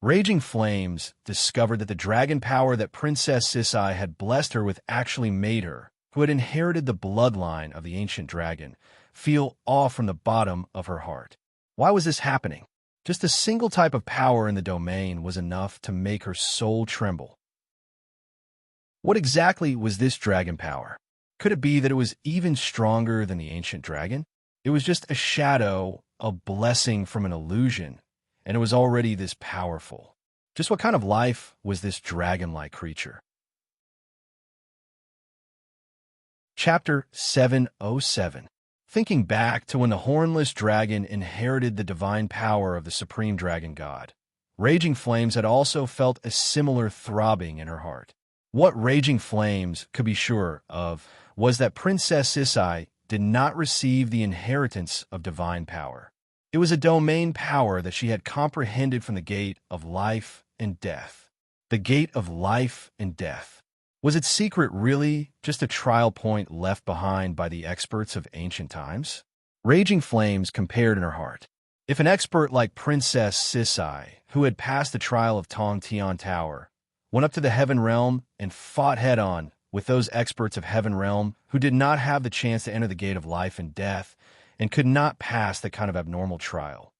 Raging Flames discovered that the dragon power that Princess Sisai had blessed her with actually made her, who had inherited the bloodline of the ancient dragon, feel awe from the bottom of her heart. Why was this happening? Just a single type of power in the domain was enough to make her soul tremble. What exactly was this dragon power? Could it be that it was even stronger than the ancient dragon? It was just a shadow, a blessing from an illusion, and it was already this powerful. Just what kind of life was this dragon-like creature? Chapter 707. Thinking back to when the hornless dragon inherited the divine power of the supreme dragon god, Raging Flames had also felt a similar throbbing in her heart. What Raging Flames could be sure of was that Princess Sisai did not receive the inheritance of divine power. It was a domain power that she had comprehended from the gate of life and death. The gate of life and death. Was its secret really just a trial point left behind by the experts of ancient times? Raging Flames compared in her heart. If an expert like Princess Sisai, who had passed the trial of Tong Tian Tower, went up to the Heaven Realm and fought head-on with those experts of Heaven Realm who did not have the chance to enter the gate of life and death and could not pass that kind of abnormal trial,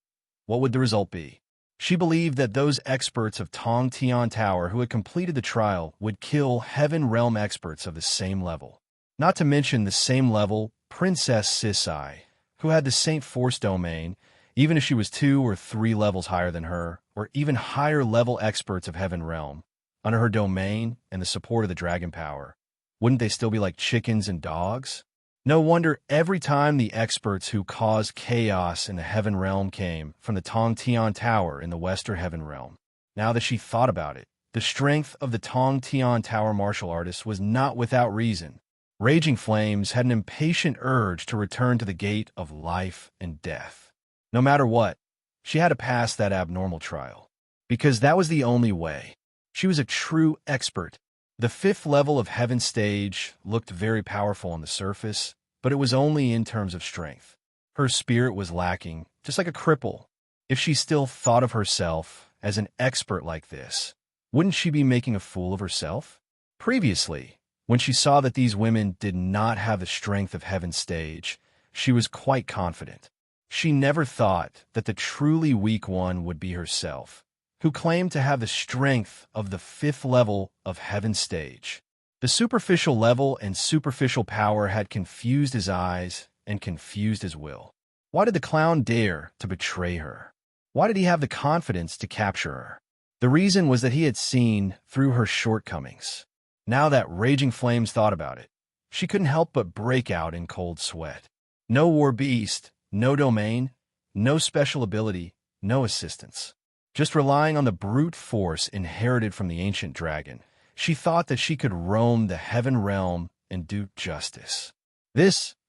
what would the result be? She believed that those experts of Tong Tian Tower who had completed the trial would kill Heaven Realm experts of the same level. Not to mention the same level Princess Sisai, who had the Saint Force domain, even if she was 2 or 3 levels higher than her, or even higher level experts of Heaven Realm, under her domain and the support of the dragon power. Wouldn't they still be like chickens and dogs? No wonder every time the experts who caused chaos in the Heaven Realm came from the Tong Tian Tower in the Western Heaven Realm. Now that she thought about it, the strength of the Tong Tian Tower martial artists was not without reason. Raging Flames had an impatient urge to return to the gate of life and death. No matter what, she had to pass that abnormal trial. Because that was the only way. She was a true expert. The 5th level of Heaven Stage looked very powerful on the surface, but it was only in terms of strength. Her spirit was lacking, just like a cripple. If she still thought of herself as an expert like this, wouldn't she be making a fool of herself? Previously, when she saw that these women did not have the strength of Heaven Stage, she was quite confident. She never thought that the truly weak one would be herself, who claimed to have the strength of the 5th level of Heaven Stage. The superficial level and superficial power had confused his eyes and confused his will. Why did the clown dare to betray her? Why did he have the confidence to capture her? The reason was that he had seen through her shortcomings. Now that Raging Flames thought about it, she couldn't help but break out in cold sweat. No war beast, no domain, no special ability, no assistance. Just relying on the brute force inherited from the ancient dragon, she thought that she could roam the Heaven Realm and do justice.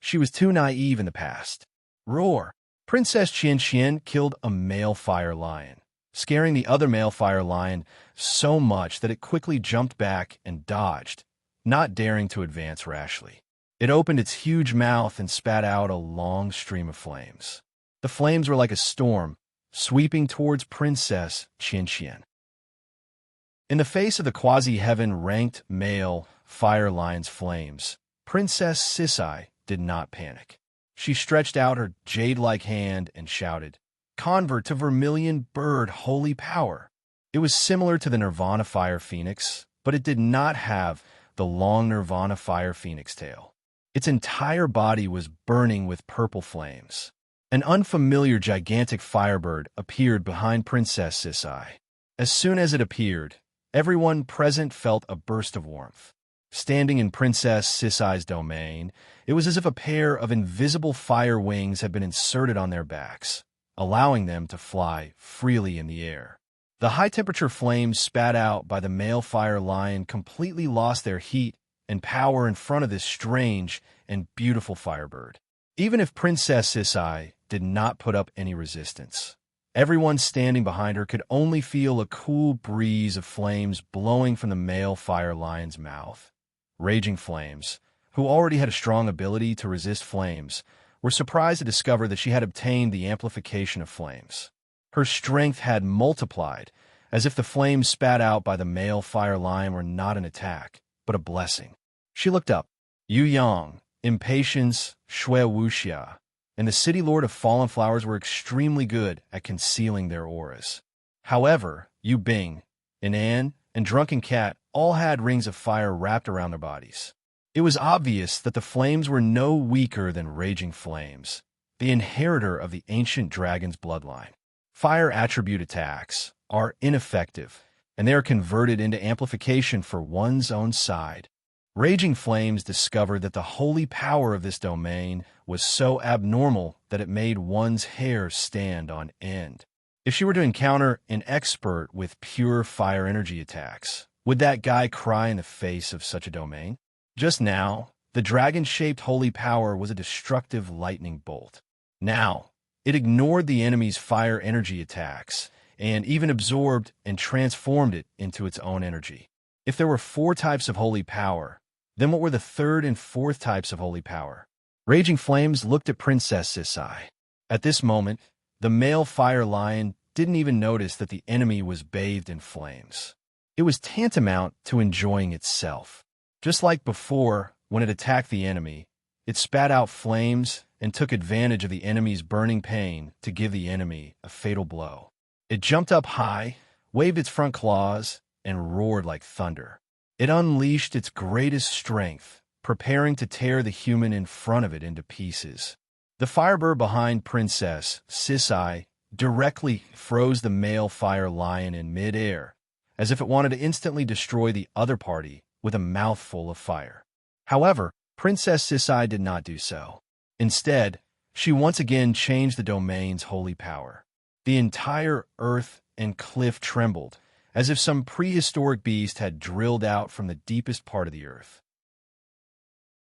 She was too naive in the past. Roar! Princess Qian killed a male fire lion, scaring the other male fire lion so much that it quickly jumped back and dodged, not daring to advance rashly. It opened its huge mouth and spat out a long stream of flames. The flames were like a storm, sweeping towards Princess Qian. In the face of the quasi-heaven ranked male fire lion's flames, Princess Sisai did not panic. She stretched out her jade-like hand and shouted, "Convert to Vermilion Bird Holy Power." It was similar to the Nirvana Fire Phoenix, but it did not have the long Nirvana Fire Phoenix tail. Its entire body was burning with purple flames. An unfamiliar gigantic firebird appeared behind Princess Sisai. As soon as it appeared, everyone present felt a burst of warmth. Standing in Princess Sisai's domain, it was as if a pair of invisible fire wings had been inserted on their backs, allowing them to fly freely in the air. The high-temperature flames spat out by the male fire lion completely lost their heat and power in front of this strange and beautiful firebird. Even if Princess Sisai did not put up any resistance, Everyone standing behind her could only feel a cool breeze of flames blowing from the male fire lion's mouth. Raging Flames, who already had a strong ability to resist flames, were surprised to discover that she had obtained the amplification of flames. Her strength had multiplied, as if the flames spat out by the male fire lion were not an attack, but a blessing. She looked up. Yu Yang, Impatience, Shui Wuxia, and the City Lord of Fallen Flowers were extremely good at concealing their auras. However, Yu Bing, Inan, and Drunken Cat all had rings of fire wrapped around their bodies. It was obvious that the flames were no weaker than Raging Flames, the inheritor of the ancient dragon's bloodline. Fire attribute attacks are ineffective, and they are converted into amplification for one's own side. Raging Flames discovered that the holy power of this domain was so abnormal that it made one's hair stand on end. If she were to encounter an expert with pure fire energy attacks, would that guy cry in the face of such a domain? Just now, the dragon-shaped holy power was a destructive lightning bolt. Now, it ignored the enemy's fire energy attacks and even absorbed and transformed it into its own energy. If there were 4 types of holy power, then what were the 3rd and 4th types of holy power? Raging Flames looked at Princess Sisai. At this moment, the male fire lion didn't even notice that the enemy was bathed in flames. It was tantamount to enjoying itself. Just like before, when it attacked the enemy, it spat out flames and took advantage of the enemy's burning pain to give the enemy a fatal blow. It jumped up high, waved its front claws, and roared like thunder. It unleashed its greatest strength, preparing to tear the human in front of it into pieces. The firebird behind Princess Sisai directly froze the male fire lion in mid-air, as if it wanted to instantly destroy the other party with a mouthful of fire. However, Princess Sisai did not do so. Instead, she once again changed the domain's holy power. The entire earth and cliff trembled, as if some prehistoric beast had drilled out from the deepest part of the earth.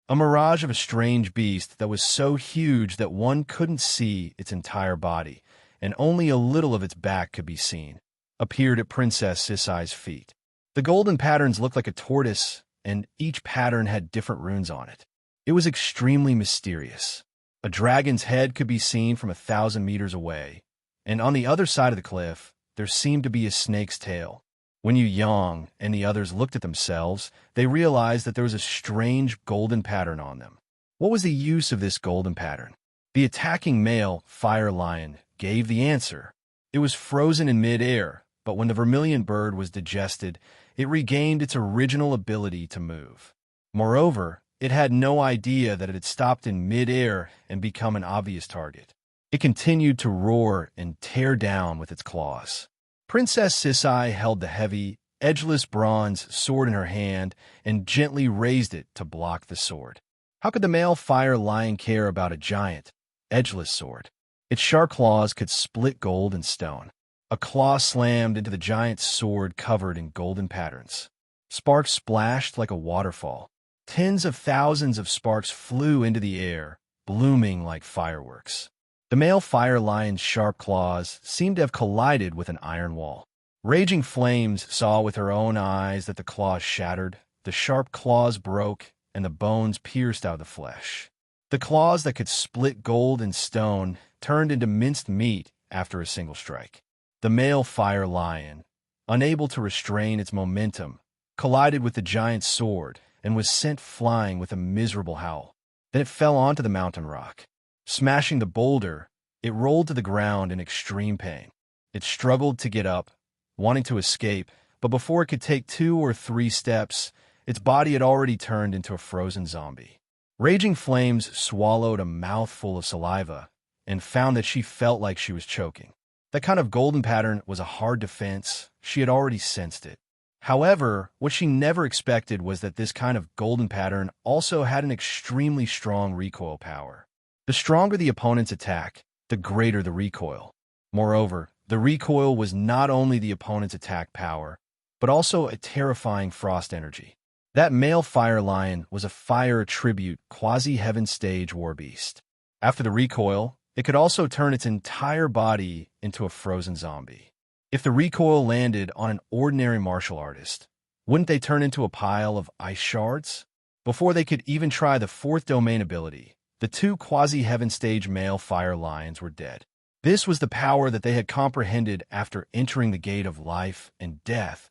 A mirage of a strange beast that was so huge that one couldn't see its entire body, and only a little of its back could be seen, appeared at Princess Sisai's feet. The golden patterns looked like a tortoise, and each pattern had different runes on it. It was extremely mysterious. A dragon's head could be seen from 1,000 meters away, and on the other side of the cliff, there seemed to be a snake's tail. When Yu Yang and the others looked at themselves, they realized that there was a strange golden pattern on them. What was the use of this golden pattern? The attacking male fire lion gave the answer. It was frozen in mid-air, but when the vermilion bird was digested, it regained its original ability to move. Moreover, it had no idea that it had stopped in mid-air and become an obvious target. It continued to roar and tear down with its claws. Princess Sisai held the heavy, edgeless bronze sword in her hand and gently raised it to block the sword. How could the male fire lion care about a giant, edgeless sword? Its sharp claws could split gold and stone. A claw slammed into the giant's sword covered in golden patterns. Sparks splashed like a waterfall. Tens of thousands of sparks flew into the air, blooming like fireworks. The male fire lion's sharp claws seemed to have collided with an iron wall. Raging Flames saw with her own eyes that the claws shattered, the sharp claws broke, and the bones pierced out of the flesh. The claws that could split gold and stone turned into minced meat after a single strike. The male fire lion, unable to restrain its momentum, collided with the giant's sword and was sent flying with a miserable howl. Then it fell onto the mountain rock. Smashing the boulder, it rolled to the ground in extreme pain. It struggled to get up, wanting to escape, but before it could take 2 or 3 steps, its body had already turned into a frozen zombie. Raging Flames swallowed a mouthful of saliva and found that she felt like she was choking. That kind of golden pattern was a hard defense. She had already sensed it. However, what she never expected was that this kind of golden pattern also had an extremely strong recoil power. The stronger the opponent's attack, the greater the recoil. Moreover, the recoil was not only the opponent's attack power, but also a terrifying frost energy. That male fire lion was a fire tribute quasi-heaven stage war beast. After the recoil, It could also turn its entire body into a frozen zombie. If the recoil landed on an ordinary martial artist, wouldn't they turn into a pile of ice shards? Before they could even try the fourth domain ability, the two quasi-heaven stage male fire lions were dead. This was the power that they had comprehended after entering the gate of life and death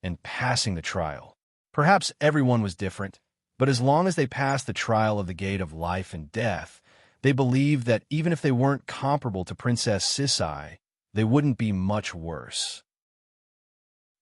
and passing the trial. Perhaps everyone was different, but as long as they passed the trial of the gate of life and death, they believed that even if they weren't comparable to Princess Sisai, they wouldn't be much worse.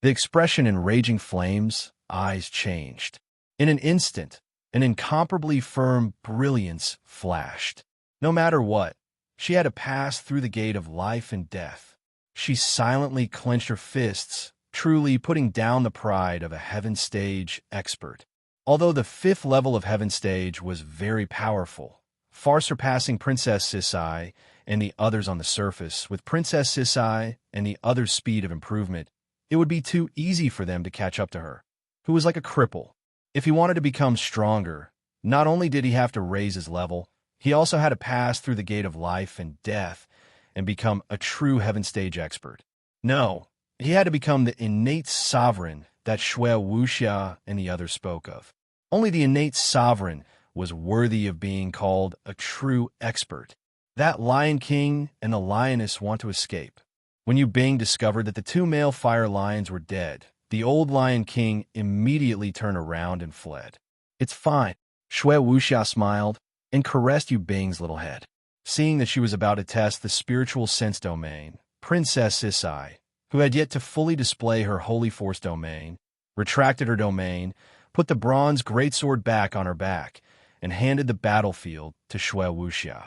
The expression in Raging Flame's eyes changed. In an instant, an incomparably firm brilliance flashed. No matter what, she had to pass through the gate of life and death. She silently clenched her fists, truly putting down the pride of a Heaven Stage expert. Although the fifth level of Heaven Stage was very powerful, far surpassing Princess Sisai and the others on the surface, with Princess Sisai and the others' speed of improvement, it would be too easy for them to catch up to her, who was like a cripple. If he wanted to become stronger, not only did he have to raise his level, he also had to pass through the gate of life and death and become a true Heaven Stage expert. No, he had to become the innate sovereign that Shui Wuxia and the others spoke of. Only the innate sovereign was worthy of being called a true expert. That Lion King and the Lioness want to escape. When Yu Bing discovered that the two male fire lions were dead, the old Lion King immediately turned around and fled. "It's fine," Shui Wuxia smiled and caressed Yu Bing's little head. Seeing that she was about to test the spiritual sense domain, Princess Sisai, who had yet to fully display her holy force domain, retracted her domain, put the bronze greatsword back on her back, and handed the battlefield to Shui Wuxia.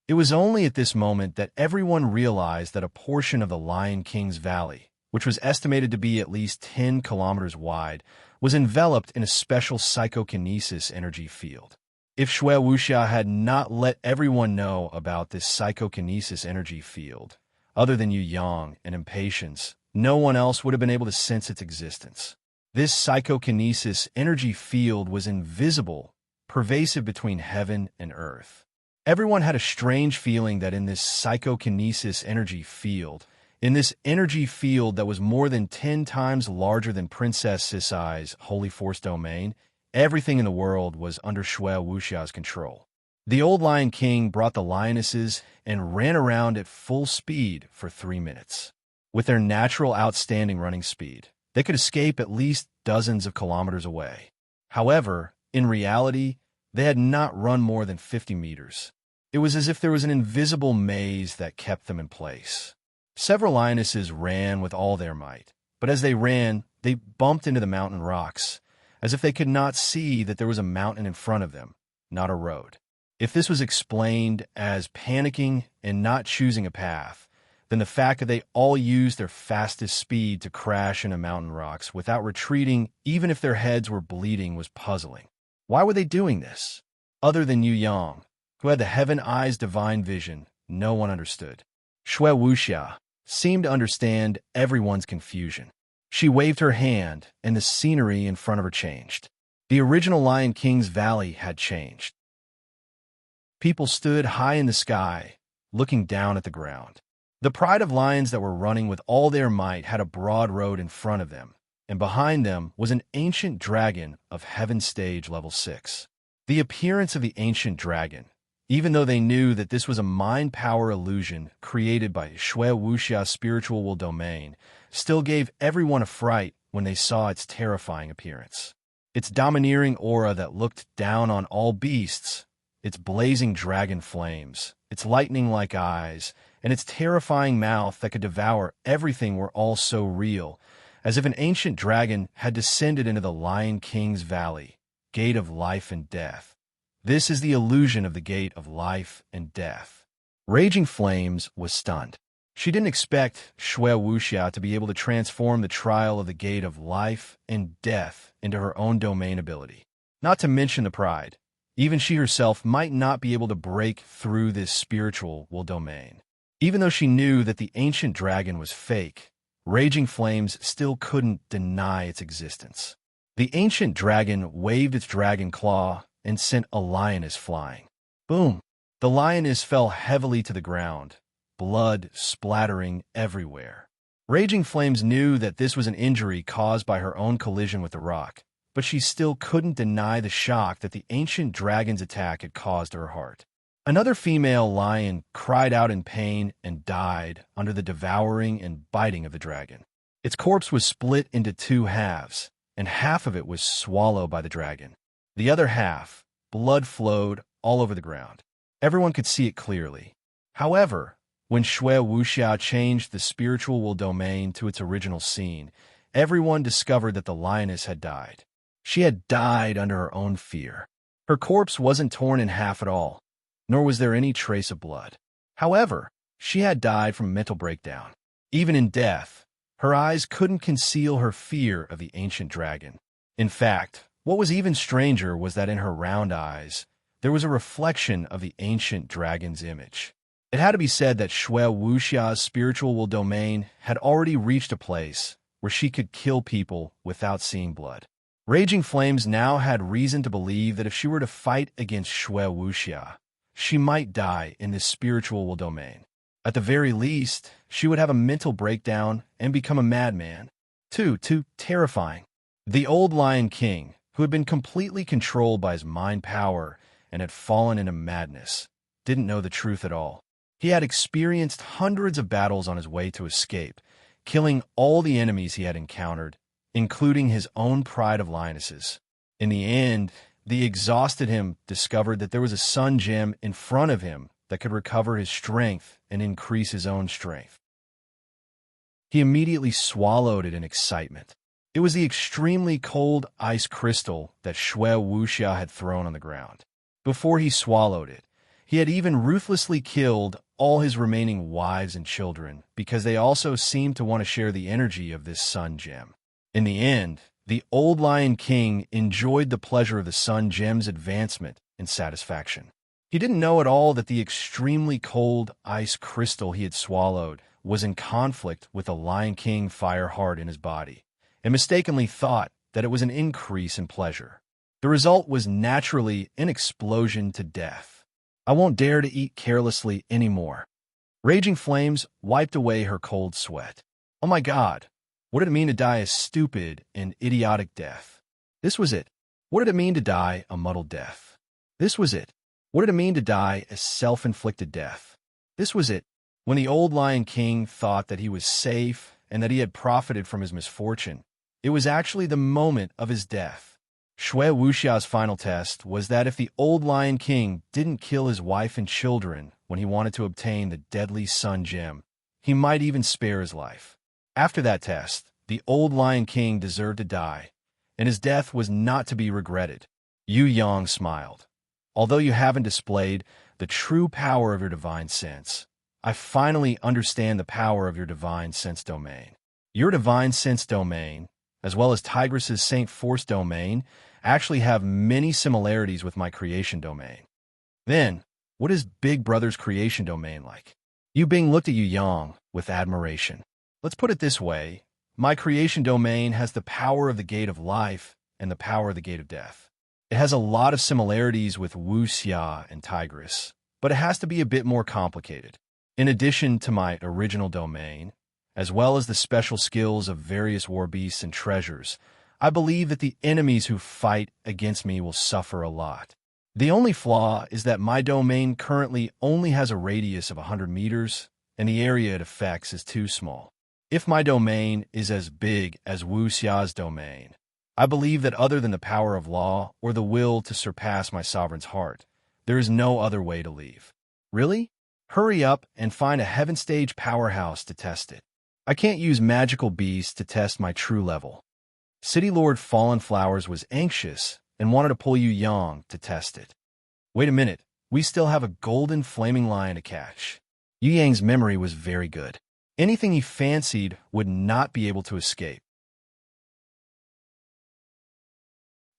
It was only at this moment that everyone realized that a portion of the Lion King's valley, which was estimated to be at least 10 kilometers wide, was enveloped in a special psychokinesis energy field. If Shui Wuxia had not let everyone know about this psychokinesis energy field, other than Yu Yang and Impatience, no one else would have been able to sense its existence. This psychokinesis energy field was invisible, pervasive between heaven and earth. Everyone had a strange feeling that in this psychokinesis energy field, in this energy field that was more than 10 times larger than Princess Sisai's holy force domain, everything in the world was under Shui Wuxia's control. The old Lion King brought the lionesses and ran around at full speed for 3 minutes. With their natural outstanding running speed, they could escape at least dozens of kilometers away. However, in reality, they had not run more than 50 meters. It was as if there was an invisible maze that kept them in place. Several lionesses ran with all their might, but as they ran, they bumped into the mountain rocks, as if they could not see that there was a mountain in front of them, not a road. If this was explained as panicking and not choosing a path, then the fact that they all used their fastest speed to crash into mountain rocks without retreating, even if their heads were bleeding, was puzzling. Why were they doing this? Other than Yu Yang, who had the Heaven Eye's divine vision, no one understood. Shui Wuxia seemed to understand everyone's confusion. She waved her hand, and the scenery in front of her changed. The original Lion King's valley had changed. People stood high in the sky, looking down at the ground. The pride of lions that were running with all their might had a broad road in front of them, and behind them was an ancient dragon of Heaven Stage Level 6. The appearance of the ancient dragon, even though they knew that this was a mind power illusion created by Shui Wuxia's spiritual will domain, still gave everyone a fright when they saw its terrifying appearance. Its domineering aura that looked down on all beasts, its blazing dragon flames, its lightning-like eyes, and its terrifying mouth that could devour everything were all so real, as if an ancient dragon had descended into the Lion King's valley, gate of life and death. This is the illusion of the gate of life and death. Raging Flames was stunned. She didn't expect Shui Wuxia to be able to transform the trial of the gate of life and death into her own domain ability. Not to mention the pride. Even she herself might not be able to break through this spiritual will domain. Even though she knew that the ancient dragon was fake, Raging Flames still couldn't deny its existence. The ancient dragon waved its dragon claw and sent a lioness flying. Boom! The lioness fell heavily to the ground, blood splattering everywhere. Raging Flames knew that this was an injury caused by her own collision with the rock, but she still couldn't deny the shock that the ancient dragon's attack had caused her heart. Another female lion cried out in pain and died under the devouring and biting of the dragon. Its corpse was split into two halves, and half of it was swallowed by the dragon. The other half, blood flowed all over the ground. Everyone could see it clearly. However, when Shui Wuxiao changed the spiritual will domain to its original scene, everyone discovered that the lioness had died. She had died under her own fear. Her corpse wasn't torn in half at all, nor was there any trace of blood. However, she had died from mental breakdown. Even in death, her eyes couldn't conceal her fear of the ancient dragon. In fact, what was even stranger was that in her round eyes, there was a reflection of the ancient dragon's image. It had to be said that Shui Wuxia's spiritual will domain had already reached a place where she could kill people without seeing blood. Raging Flames now had reason to believe that if she were to fight against Shui Wuxia, she might die in this spiritual will domain. At the very least, she would have a mental breakdown and become a madman. Too terrifying. The old Lion King, who had been completely controlled by his mind power and had fallen into madness, didn't know the truth at all. He had experienced hundreds of battles on his way to escape, killing all the enemies he had encountered, including his own pride of lionesses. In the end, the exhausted him discovered that there was a sun gem in front of him that could recover his strength and increase his own strength. He immediately swallowed it in excitement. It was the extremely cold ice crystal that Shui Wuxia had thrown on the ground. Before he swallowed it, he had even ruthlessly killed all his remaining wives and children because they also seemed to want to share the energy of this sun gem. In the end, the old Lion King enjoyed the pleasure of the sun gem's advancement and satisfaction. He didn't know at all that the extremely cold ice crystal he had swallowed was in conflict with the Lion King fire heart in his body, and mistakenly thought that it was an increase in pleasure. The result was naturally an explosion to death. I won't dare to eat carelessly anymore. Raging Flames wiped away her cold sweat. Oh my God, what did it mean to die a stupid and idiotic death? This was it. What did it mean to die a muddled death? This was it. What did it mean to die a self-inflicted death? This was it. When the old Lion King thought that he was safe and that he had profited from his misfortune, it was actually the moment of his death. Shui Wuxia's final test was that if the old Lion King didn't kill his wife and children when he wanted to obtain the deadly sun gem, he might even spare his life. After that test, the old Lion King deserved to die, and his death was not to be regretted. Yu Yang smiled. Although you haven't displayed the true power of your divine sense, I finally understand the power of your divine sense domain. Your divine sense domain, as well as Tigress's Saint Force domain, actually have many similarities with my creation domain. Then, what is Big Brother's creation domain like? Yu Bing looked at Yu Yang with admiration. Let's put it this way. My creation domain has the power of the gate of life and the power of the gate of death. It has a lot of similarities with Wuxia and Tigress, but it has to be a bit more complicated. In addition to my original domain, as well as the special skills of various war beasts and treasures, I believe that the enemies who fight against me will suffer a lot. The only flaw is that my domain currently only has a radius of 100 meters, and the area it affects is too small. If my domain is as big as Wuxia's domain, I believe that other than the power of law or the will to surpass my sovereign's heart, there is no other way to leave. Really? Hurry up and find a heaven stage powerhouse to test it. I can't use magical beasts to test my true level. City Lord Fallen Flowers was anxious and wanted to pull Yu Yang to test it. Wait a minute, we still have a golden flaming lion to catch. Yu Yang's memory was very good. Anything he fancied would not be able to escape.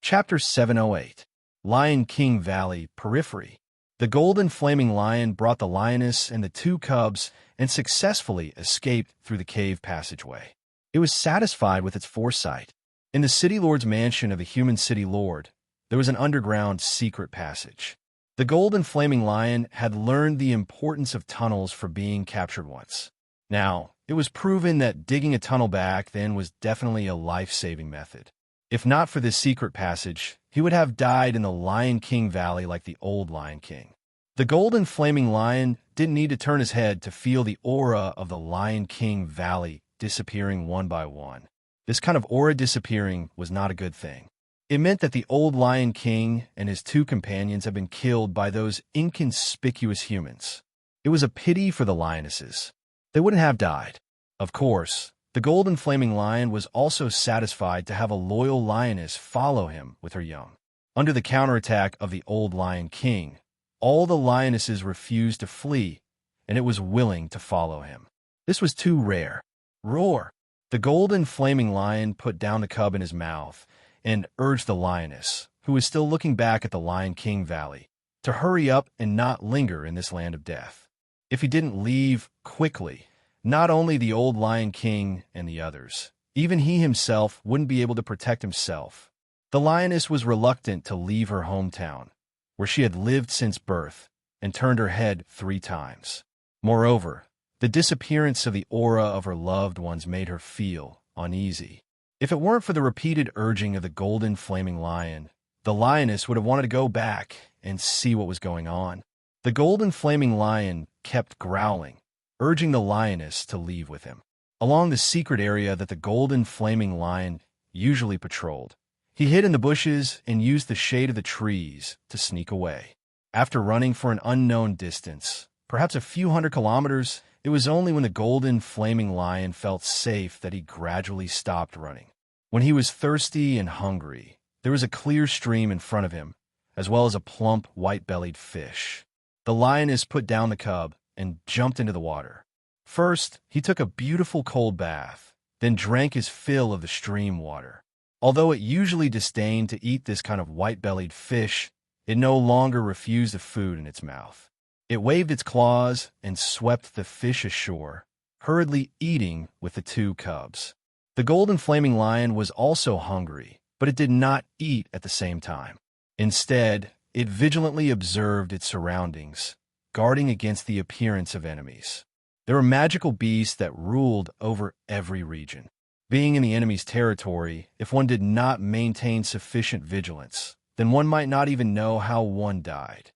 Chapter 708. Lion King Valley, Periphery. The golden flaming lion brought the lioness and the two cubs and successfully escaped through the cave passageway. It was satisfied with its foresight. In the City Lord's mansion of the human City Lord, there was an underground secret passage. The golden flaming lion had learned the importance of tunnels for being captured once. Now, it was proven that digging a tunnel back then was definitely a life-saving method. If not for this secret passage, he would have died in the Lion King Valley like the old Lion King. The golden flaming lion didn't need to turn his head to feel the aura of the Lion King Valley disappearing one by one. This kind of aura disappearing was not a good thing. It meant that the old Lion King and his two companions had been killed by those inconspicuous humans. It was a pity for the lionesses. They wouldn't have died. Of course, the golden flaming lion was also satisfied to have a loyal lioness follow him with her young. Under the counterattack of the old Lion King, all the lionesses refused to flee, and it was willing to follow him. This was too rare. Roar! The golden flaming lion put down the cub in his mouth and urged the lioness, who was still looking back at the Lion King Valley, to hurry up and not linger in this land of death. If he didn't leave quickly, not only the old Lion King and the others, even he himself wouldn't be able to protect himself. The lioness was reluctant to leave her hometown, where she had lived since birth, and turned her head 3 times. Moreover, the disappearance of the aura of her loved ones made her feel uneasy. If it weren't for the repeated urging of the golden flaming lion, the lioness would have wanted to go back and see what was going on. The golden flaming lion kept growling, urging the lioness to leave with him. Along the secret area that the golden flaming lion usually patrolled, he hid in the bushes and used the shade of the trees to sneak away. After running for an unknown distance, perhaps a few hundred kilometers, it was only when the golden flaming lion felt safe that he gradually stopped running. When he was thirsty and hungry, there was a clear stream in front of him, as well as a plump, white-bellied fish. The lioness put down the cub and jumped into the water. First, he took a beautiful cold bath, then drank his fill of the stream water. Although it usually disdained to eat this kind of white-bellied fish, it no longer refused the food in its mouth. It waved its claws and swept the fish ashore, hurriedly eating with the 2 cubs. The golden flaming lion was also hungry, but it did not eat at the same time. Instead, it vigilantly observed its surroundings, guarding against the appearance of enemies. There were magical beasts that ruled over every region. Being in the enemy's territory, if one did not maintain sufficient vigilance, then one might not even know how one died.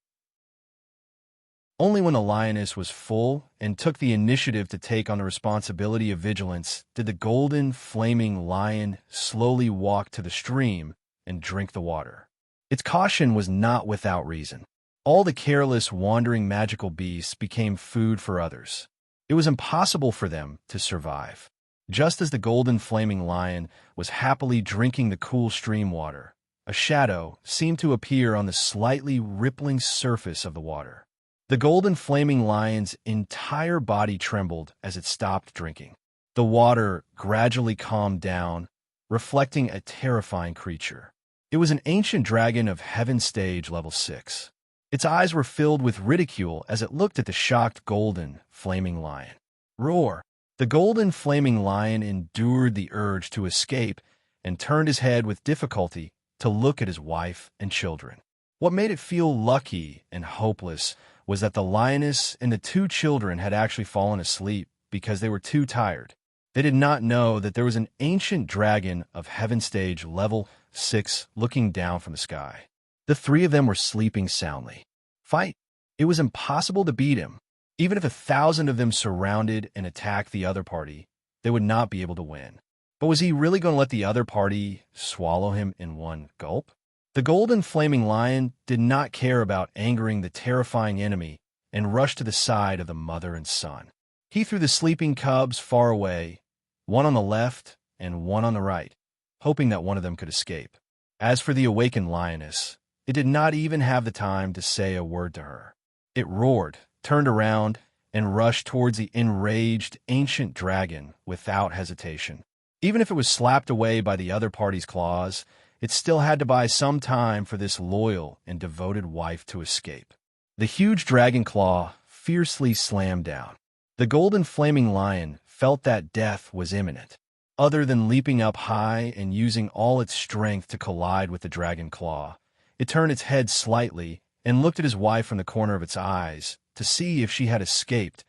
Only when the lioness was full and took the initiative to take on the responsibility of vigilance did the golden flaming lion slowly walk to the stream and drink the water. Its caution was not without reason. All the careless, wandering magical beasts became food for others. It was impossible for them to survive. Just as the golden flaming lion was happily drinking the cool stream water, a shadow seemed to appear on the slightly rippling surface of the water. The golden flaming lion's entire body trembled as it stopped drinking. The water gradually calmed down, reflecting a terrifying creature. It was an ancient dragon of Heaven Stage Level 6. Its eyes were filled with ridicule as it looked at the shocked golden flaming lion. Roar! The golden flaming lion endured the urge to escape and turned his head with difficulty to look at his wife and children. What made it feel lucky and hopeless was that the lioness and the 2 children had actually fallen asleep because they were too tired. They did not know that there was an ancient dragon of Heaven Stage Level 6 looking down from the sky. The 3 of them were sleeping soundly. Fight! It was impossible to beat him. Even if 1,000 of them surrounded and attacked the other party, they would not be able to win. But was he really going to let the other party swallow him in one gulp? The golden flaming lion did not care about angering the terrifying enemy and rushed to the side of the mother and son. He threw the sleeping cubs far away, one on the left and one on the right, hoping that one of them could escape. As for the awakened lioness, it did not even have the time to say a word to her. It roared, turned around, and rushed towards the enraged ancient dragon without hesitation. Even if it was slapped away by the other party's claws, it still had to buy some time for this loyal and devoted wife to escape. The huge dragon claw fiercely slammed down. The golden flaming lion felt that death was imminent. Other than leaping up high and using all its strength to collide with the dragon claw, it turned its head slightly and looked at his wife from the corner of its eyes to see if she had escaped.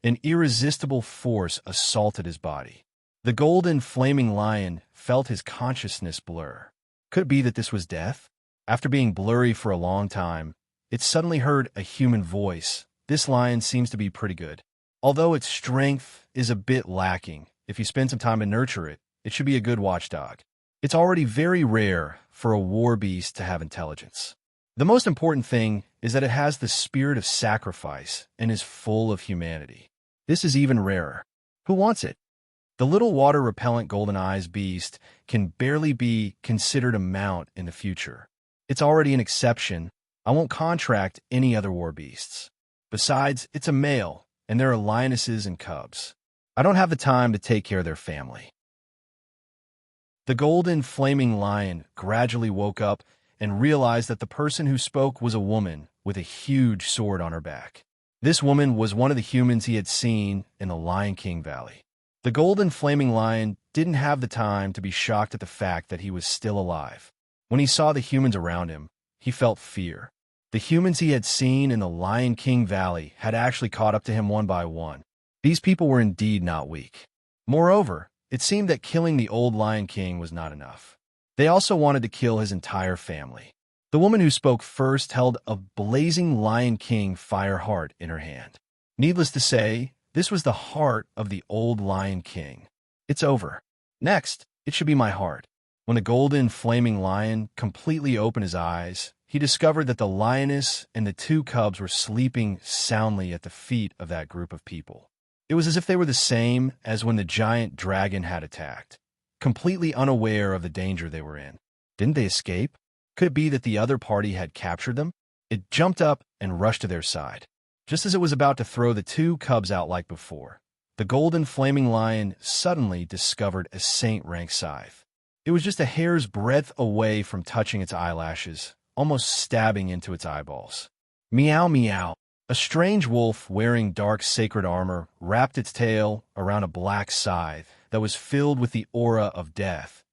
An irresistible force assaulted his body. The golden flaming lion felt his consciousness blur. Could it be that this was death? After being blurry for a long time, it suddenly heard a human voice. This lion seems to be pretty good. Although its strength is a bit lacking, if you spend some time to nurture it, it should be a good watchdog. It's already very rare for a war beast to have intelligence. The most important thing is that it has the spirit of sacrifice and is full of humanity. This is even rarer. Who wants it? The little water-repellent golden eyes beast can barely be considered a mount in the future. It's already an exception. I won't contract any other war beasts. Besides, it's a male, and there are lionesses and cubs. I don't have the time to take care of their family. The golden flaming lion gradually woke up and realized that the person who spoke was a woman with a huge sword on her back. This woman was one of the humans he had seen in the Lion King Valley. The golden flaming lion didn't have the time to be shocked at the fact that he was still alive. When he saw the humans around him, he felt fear. The humans he had seen in the Lion King Valley had actually caught up to him one by one. These people were indeed not weak. Moreover, it seemed that killing the old Lion King was not enough. They also wanted to kill his entire family. The woman who spoke first held a blazing Lion King fire heart in her hand. Needless to say, this was the heart of the old Lion King. It's over. Next, it should be my heart. When the golden flaming lion completely opened his eyes, he discovered that the lioness and the two cubs were sleeping soundly at the feet of that group of people. It was as if they were the same as when the giant dragon had attacked, completely unaware of the danger they were in. Didn't they escape? Could it be that the other party had captured them? It jumped up and rushed to their side. Just as it was about to throw the two cubs out like before, the golden flaming lion suddenly discovered a saint-rank scythe. It was just a hair's breadth away from touching its eyelashes, almost stabbing into its eyeballs. Meow meow. A strange wolf wearing dark sacred armor wrapped its tail around a black scythe that was filled with the aura of death,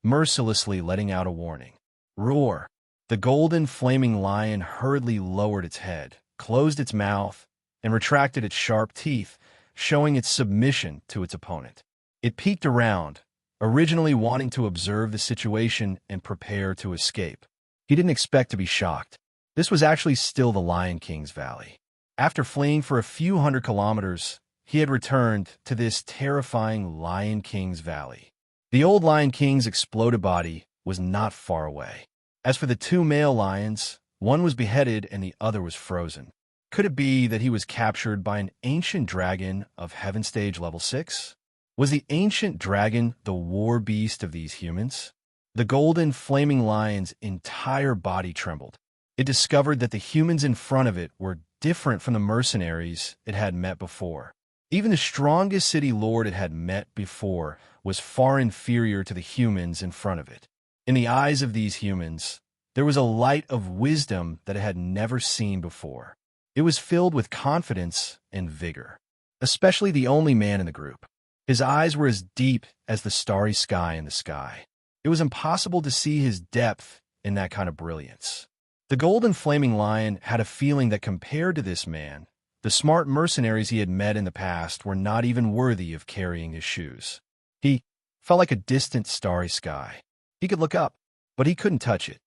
mercilessly letting out a warning. Roar! The golden flaming lion hurriedly lowered its head, closed its mouth, and retracted its sharp teeth, showing its submission to its opponent. It peeked around, originally wanting to observe the situation and prepare to escape. He didn't expect to be shocked. This was actually still the Lion King's valley. After fleeing for a few hundred kilometers, he had returned to this terrifying Lion King's valley. The old Lion King's exploded body was not far away. As for the two male lions, one was beheaded and the other was frozen. Could it be that he was captured by an ancient dragon of Heaven Stage Level 6? Was the ancient dragon the war beast of these humans? The golden flaming lion's entire body trembled. It discovered that the humans in front of it were different from the mercenaries it had met before. Even the strongest city lord it had met before was far inferior to the humans in front of it. In the eyes of these humans, there was a light of wisdom that it had never seen before. It was filled with confidence and vigor, especially the only man in the group. His eyes were as deep as the starry sky in the sky. It was impossible to see his depth in that kind of brilliance. The golden flaming lion had a feeling that compared to this man, the smart mercenaries he had met in the past were not even worthy of carrying his shoes. He felt like a distant starry sky. He could look up, but he couldn't touch it.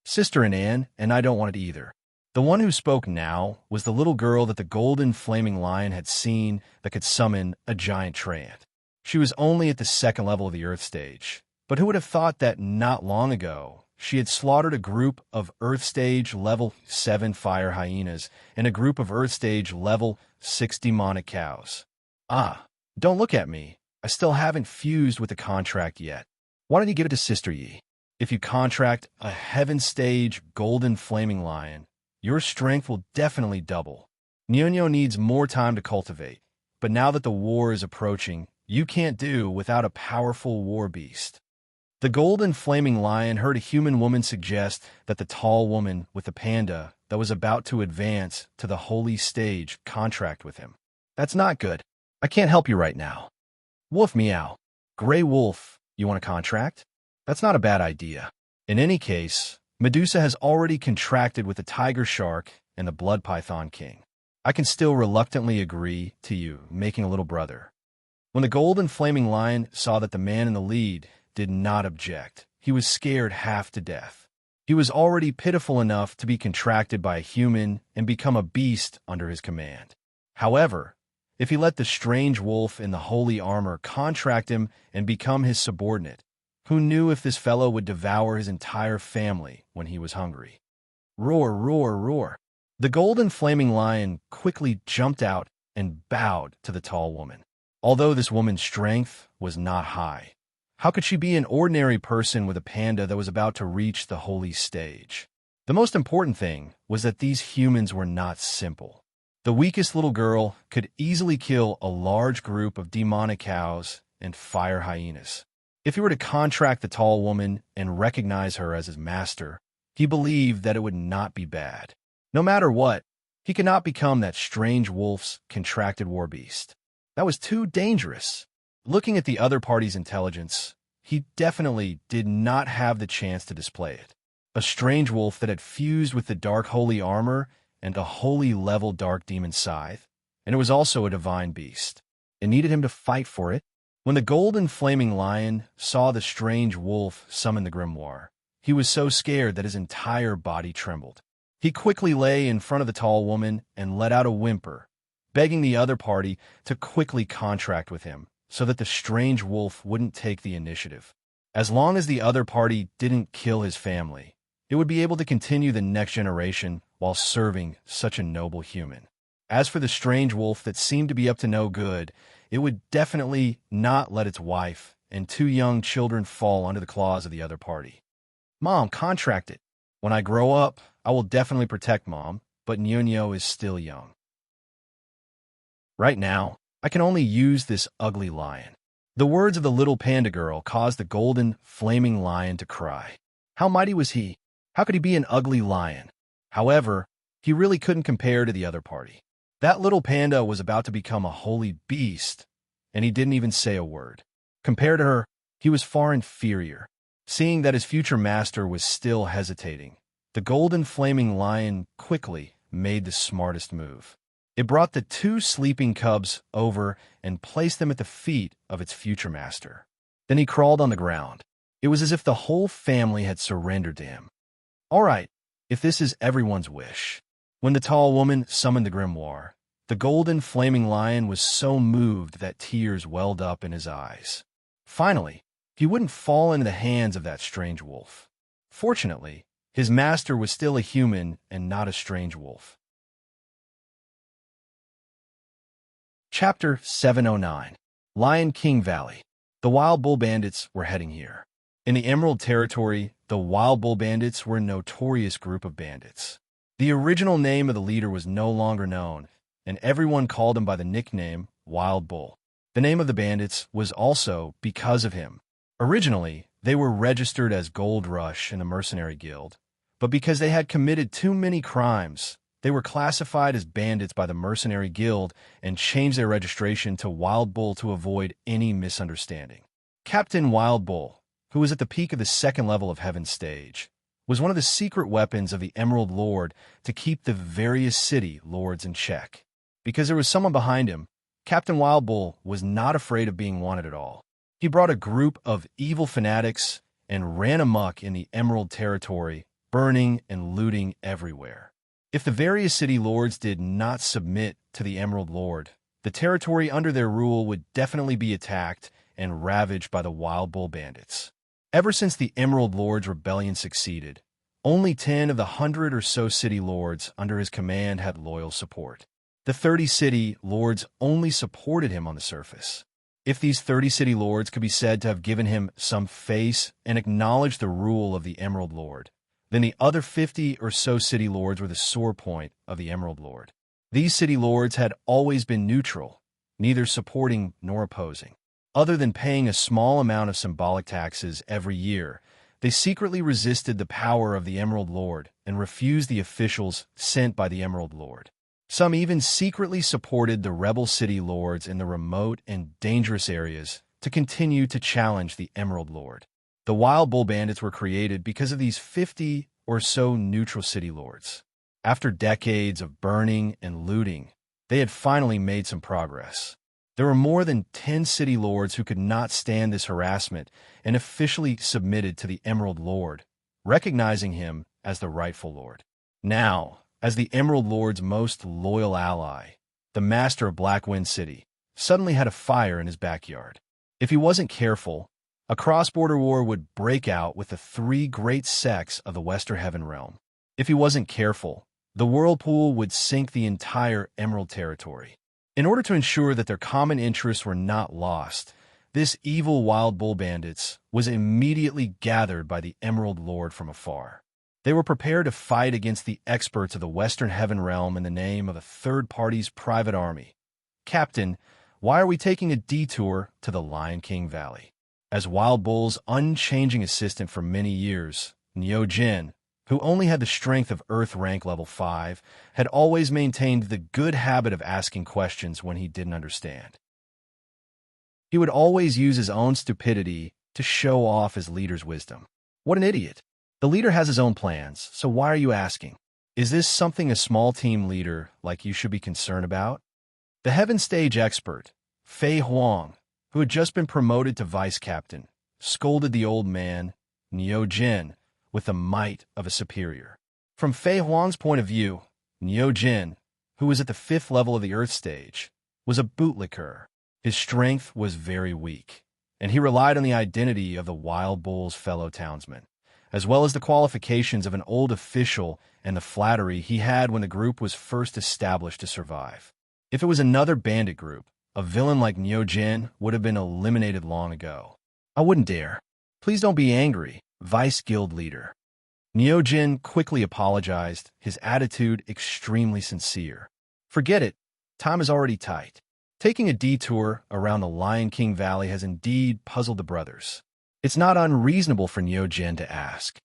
Sister and Anne, and I don't want it either. The one who spoke now was the little girl that the golden flaming lion had seen that could summon a giant treant. She was only at the second level of the Earth stage, but who would have thought that not long ago she had slaughtered a group of Earth stage level 7 fire hyenas and a group of Earth stage level 6 demonic cows. Ah, don't look at me. I still haven't fused with the contract yet. Why don't you give it to Sister Yi? If you contract a Heaven stage golden flaming lion, your strength will definitely double. Nyonyo needs more time to cultivate, but now that the war is approaching, you can't do without a powerful war beast. The golden flaming lion heard a human woman suggest that the tall woman with the panda that was about to advance to the holy stage contract with him. That's not good. I can't help you right now. Wolf meow. Gray wolf, you want a contract? That's not a bad idea. In any case, Medusa has already contracted with the tiger shark and the blood python king. I can still reluctantly agree to you making a little brother. When the golden flaming lion saw that the man in the lead did not object, he was scared half to death. He was already pitiful enough to be contracted by a human and become a beast under his command. However, if he let the strange wolf in the holy armor contract him and become his subordinate, who knew if this fellow would devour his entire family when he was hungry? Roar, roar, roar. The golden flaming lion quickly jumped out and bowed to the tall woman. Although this woman's strength was not high, how could she be an ordinary person with a panda that was about to reach the holy stage? The most important thing was that these humans were not simple. The weakest little girl could easily kill a large group of demonic cows and fire hyenas. If he were to contract the tall woman and recognize her as his master, he believed that it would not be bad. No matter what, he could not become that strange wolf's contracted war beast. That was too dangerous. Looking at the other party's intelligence, he definitely did not have the chance to display it. A strange wolf that had fused with the dark holy armor and a holy level dark demon scythe, and it was also a divine beast. It needed him to fight for it. When the golden flaming lion saw the strange wolf summon the grimoire, he was so scared that his entire body trembled. He quickly lay in front of the tall woman and let out a whimper, begging the other party to quickly contract with him so that the strange wolf wouldn't take the initiative. As long as the other party didn't kill his family, it would be able to continue the next generation while serving such a noble human. As for the strange wolf that seemed to be up to no good, it would definitely not let its wife and 2 young children fall under the claws of the other party. Mom, contract it. When I grow up, I will definitely protect Mom, but Nyonyo is still young. Right now, I can only use this ugly lion. The words of the little panda girl caused the golden, flaming lion to cry. How mighty was he? How could he be an ugly lion? However, he really couldn't compare to the other party. That little panda was about to become a holy beast, and he didn't even say a word. Compared to her, he was far inferior. Seeing that his future master was still hesitating, the golden flaming lion quickly made the smartest move. It brought the 2 sleeping cubs over and placed them at the feet of its future master. Then he crawled on the ground. It was as if the whole family had surrendered to him. All right, if this is everyone's wish. When the tall woman summoned the grimoire, the golden flaming lion was so moved that tears welled up in his eyes. Finally, he wouldn't fall into the hands of that strange wolf. Fortunately, his master was still a human and not a strange wolf. Chapter 709. Lion King Valley. The Wild Bull Bandits were heading here. In the Emerald Territory, the Wild Bull Bandits were a notorious group of bandits. The original name of the leader was no longer known, and everyone called him by the nickname Wild Bull. The name of the bandits was also because of him. Originally, they were registered as Gold Rush in the Mercenary Guild, but because they had committed too many crimes, they were classified as bandits by the Mercenary Guild and changed their registration to Wild Bull to avoid any misunderstanding. Captain Wild Bull, who was at the peak of the 2nd level of Heaven's stage, was one of the secret weapons of the Emerald Lord to keep the various city lords in check. Because there was someone behind him, Captain Wild Bull was not afraid of being wanted at all. He brought a group of evil fanatics and ran amok in the Emerald Territory, burning and looting everywhere. If the various city lords did not submit to the Emerald Lord, the territory under their rule would definitely be attacked and ravaged by the Wild Bull Bandits. Ever since the Emerald Lord's rebellion succeeded, only 10 of the 100 or so city lords under his command had loyal support. The 30 city lords only supported him on the surface. If these 30 city lords could be said to have given him some face and acknowledged the rule of the Emerald Lord, then the other 50 or so city lords were the sore point of the Emerald Lord. These city lords had always been neutral, neither supporting nor opposing. Other than paying a small amount of symbolic taxes every year, they secretly resisted the power of the Emerald Lord and refused the officials sent by the Emerald Lord. Some even secretly supported the rebel city lords in the remote and dangerous areas to continue to challenge the Emerald Lord. The Wild Bull Bandits were created because of these 50 or so neutral city lords. After decades of burning and looting, they had finally made some progress. There were more than 10 city lords who could not stand this harassment and officially submitted to the Emerald Lord, recognizing him as the rightful lord. Now, as the Emerald Lord's most loyal ally, the master of Blackwind City suddenly had a fire in his backyard. If he wasn't careful, a cross-border war would break out with the three great sects of the Western Heaven realm. If he wasn't careful, the whirlpool would sink the entire Emerald territory. In order to ensure that their common interests were not lost, this evil wild bull bandits was immediately gathered by the Emerald Lord from afar. They were prepared to fight against the experts of the Western Heaven realm in the name of a third party's private army. Captain, why are we taking a detour to the Lion King Valley? As Wild Bull's unchanging assistant for many years, Nyo Jin, who only had the strength of Earth rank level 5, had always maintained the good habit of asking questions when he didn't understand. He would always use his own stupidity to show off his leader's wisdom. What an idiot! The leader has his own plans, so why are you asking? Is this something a small team leader like you should be concerned about? The Heaven Stage expert, Fei Huang, who had just been promoted to vice captain, scolded the old man, Nyo Jin, with the might of a superior. From Fei Huang's point of view, Nyo Jin, who was at the 5th level of the Earth Stage, was a bootlicker. His strength was very weak, and he relied on the identity of the Wild Bull's fellow townsmen, as well as the qualifications of an old official and the flattery he had when the group was first established to survive. If it was another bandit group, a villain like Nyo Jin would have been eliminated long ago. I wouldn't dare. Please don't be angry, Vice Guild Leader. Nyo Jin quickly apologized, his attitude extremely sincere. Forget it. Time is already tight. Taking a detour around the Lion King Valley has indeed puzzled the brothers. It's not unreasonable for Nyo Jin to ask.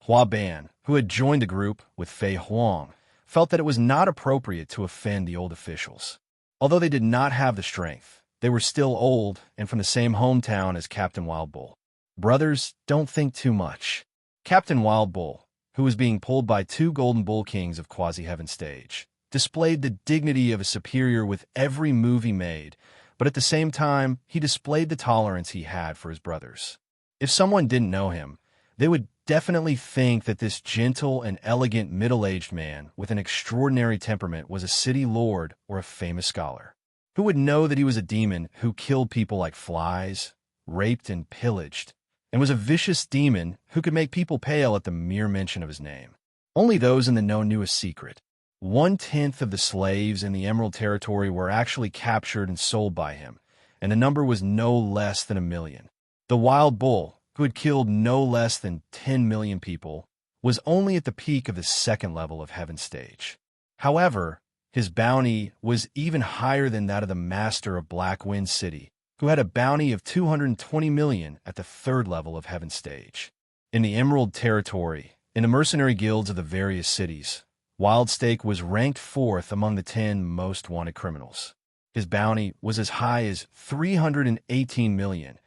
Hua Ban, who had joined the group with Fei Huang, felt that it was not appropriate to offend the old officials. Although they did not have the strength, they were still old and from the same hometown as Captain Wild Bull. Brothers, don't think too much. Captain Wild Bull, who was being pulled by 2 golden bull kings of Quasi-Heaven Stage, displayed the dignity of a superior with every move he made, but at the same time, he displayed the tolerance he had for his brothers. If someone didn't know him, they would definitely think that this gentle and elegant middle-aged man with an extraordinary temperament was a city lord or a famous scholar. Who would know that he was a demon who killed people like flies, raped and pillaged, and was a vicious demon who could make people pale at the mere mention of his name? Only those in the know knew a secret. 1/10 of the slaves in the Emerald Territory were actually captured and sold by him, and the number was no less than 1 million. The Wild Bull, who had killed no less than 10 million people, was only at the peak of the 2nd level of Heaven Stage. However, his bounty was even higher than that of the master of Blackwind City, who had a bounty of 220 million at the 3rd level of Heaven Stage. In the Emerald Territory, in the mercenary guilds of the various cities, Wildstake was ranked 4th among the 10 most wanted criminals. His bounty was as high as 318 million,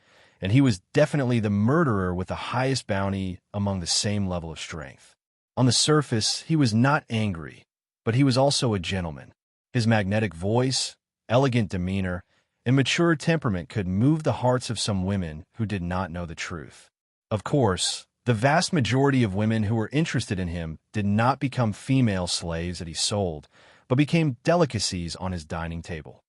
and he was definitely the murderer with the highest bounty among the same level of strength. On the surface, he was not angry, but he was also a gentleman. His magnetic voice, elegant demeanor, and mature temperament could move the hearts of some women who did not know the truth. Of course, the vast majority of women who were interested in him did not become female slaves that he sold, but became delicacies on his dining table.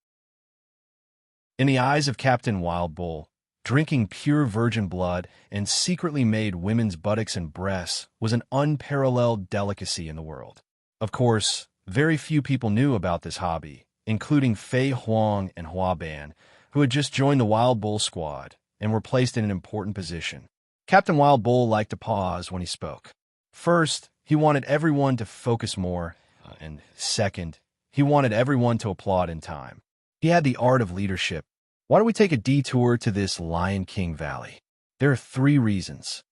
In the eyes of Captain Wild Bull, drinking pure virgin blood and secretly made women's buttocks and breasts was an unparalleled delicacy in the world. Of course, very few people knew about this hobby, including Fei Huang and Hua Ban, who had just joined the Wild Bull squad and were placed in an important position. Captain Wild Bull liked to pause when he spoke. First, he wanted everyone to focus more, and second, he wanted everyone to applaud in time. He had the art of leadership. Why don't we take a detour to this Lion King Valley? There are 3 reasons.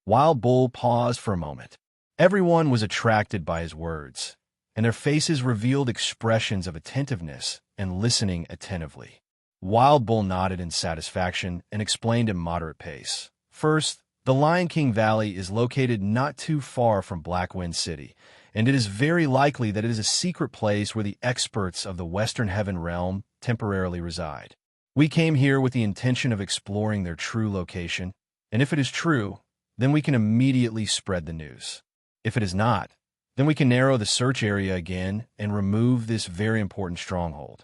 Wild Bull paused for a moment. Everyone was attracted by his words, and their faces revealed expressions of attentiveness and listening attentively. Wild Bull nodded in satisfaction and explained at moderate pace. First, The Lion King Valley is located not too far from Blackwind City, and it is very likely that it is a secret place where the experts of the Western Heaven Realm temporarily reside. We came here with the intention of exploring their true location, and if it is true, then we can immediately spread the news. If it is not, then we can narrow the search area again and remove this very important stronghold.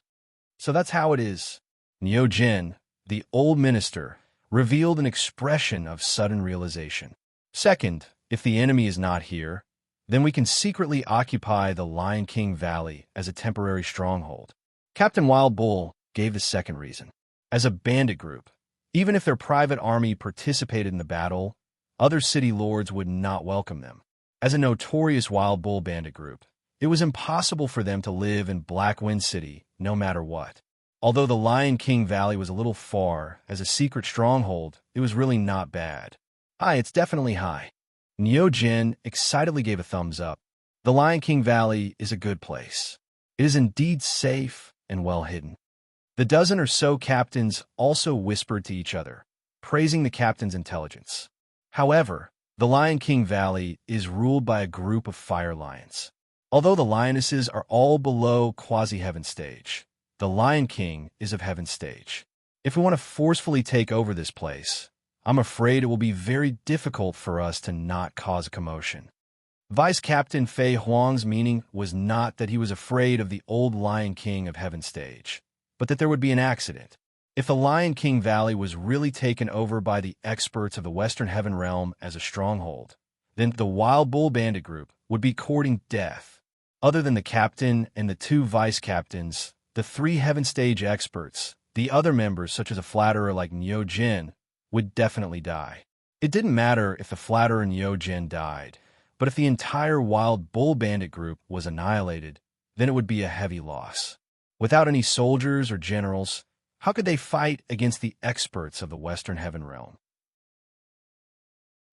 So that's how it is. Nyo Jin, the old minister, revealed an expression of sudden realization. Second, if the enemy is not here, then we can secretly occupy the Lion King Valley as a temporary stronghold. Captain Wild Bull gave the second reason. As a bandit group, even if their private army participated in the battle, other city lords would not welcome them. As a notorious Wild Bull bandit group, it was impossible for them to live in Blackwind City no matter what. Although the Lion King Valley was a little far, as a secret stronghold, it was really not bad. Hi, it's definitely high. Nyo Jin excitedly gave a thumbs up. The Lion King Valley is a good place. It is indeed safe and well hidden. The dozen or so captains also whispered to each other, praising the captain's intelligence. However, the Lion King Valley is ruled by a group of fire lions. Although the lionesses are all below quasi-heaven stage, the Lion King is of heaven stage. If we want to forcefully take over this place, I'm afraid it will be very difficult for us to not cause a commotion. Vice Captain Fei Huang's meaning was not that he was afraid of the old Lion King of heaven stage, but that there would be an accident. If the Lion King Valley was really taken over by the experts of the Western Heaven Realm as a stronghold, then the Wild Bull Bandit group would be courting death. Other than the captain and the two vice captains, the three Heaven Stage experts, the other members such as a flatterer like Nyo Jin, would definitely die. It didn't matter if the flatterer Nyo Jin died, but if the entire Wild Bull Bandit group was annihilated, then it would be a heavy loss. Without any soldiers or generals, how could they fight against the experts of the Western Heaven Realm?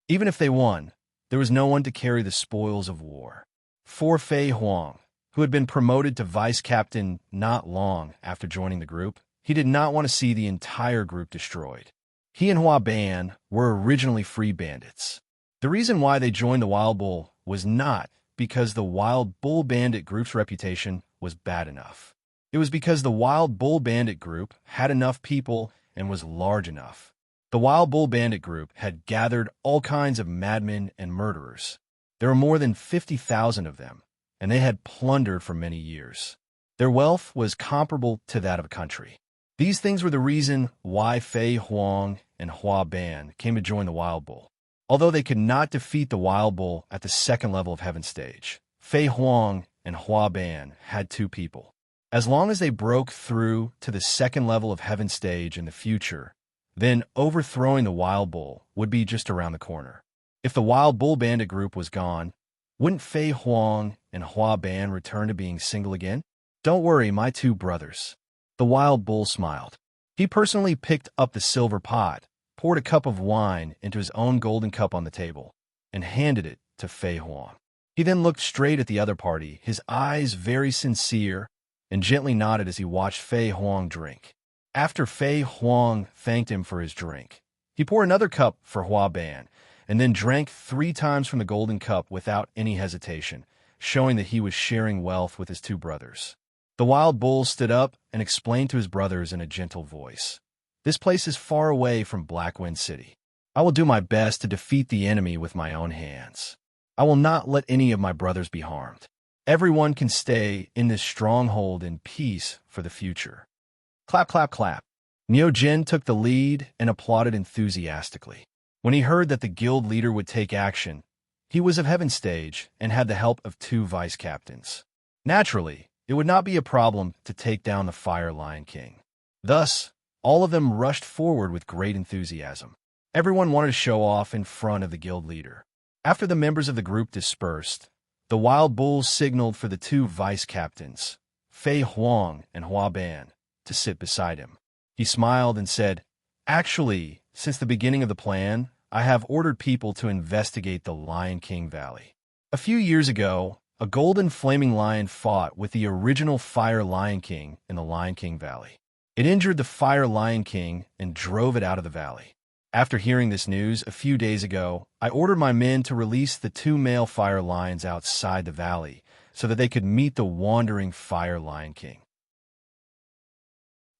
Even if they won, there was no one to carry the spoils of war. For Fei Huang, who had been promoted to vice captain not long after joining the group, he did not want to see the entire group destroyed. He and Hua Ban were originally free bandits. The reason why they joined the Wild Bull was not because the Wild Bull Bandit group's reputation was bad enough. It was because the Wild Bull Bandit group had enough people and was large enough. The Wild Bull Bandit group had gathered all kinds of madmen and murderers. There were more than 50,000 of them, and they had plundered for many years. Their wealth was comparable to that of a country. These things were the reason why Fei Huang and Hua Ban came to join the Wild Bull. Although they could not defeat the Wild Bull at the second level of Heaven Stage, Fei Huang and Hua Ban had two people. As long as they broke through to the second level of Heaven Stage in the future, then overthrowing the Wild Bull would be just around the corner. If the Wild Bull Bandit group was gone, wouldn't Fei Huang and Hua Ban return to being single again? Don't worry, my two brothers. The Wild Bull smiled. He personally picked up the silver pot, poured a cup of wine into his own golden cup on the table, and handed it to Fei Huang. He then looked straight at the other party, his eyes very sincere, and gently nodded as he watched Fei Huang drink. After Fei Huang thanked him for his drink, he poured another cup for Hua Ban, and then drank 3 times from the golden cup without any hesitation, showing that he was sharing wealth with his two brothers. The Wild Bull stood up and explained to his brothers in a gentle voice, "This place is far away from Blackwind City. I will do my best to defeat the enemy with my own hands. I will not let any of my brothers be harmed. Everyone can stay in this stronghold in peace for the future." Clap, clap, clap. Nyo Jin took the lead and applauded enthusiastically. When he heard that the guild leader would take action, he was of Heaven Stage and had the help of 2 vice captains. Naturally, it would not be a problem to take down the Fire Lion King. Thus, all of them rushed forward with great enthusiasm. Everyone wanted to show off in front of the guild leader. After the members of the group dispersed, the Wild Bulls signaled for the 2 vice captains, Fei Huang and Hua Ban, to sit beside him. He smiled and said, "Actually, since the beginning of the plan, I have ordered people to investigate the Lion King Valley. A few years ago, a golden flaming lion fought with the original Fire Lion King in the Lion King Valley. It injured the Fire Lion King and drove it out of the valley. After hearing this news a few days ago, I ordered my men to release the 2 male fire lions outside the valley so that they could meet the wandering fire lion king.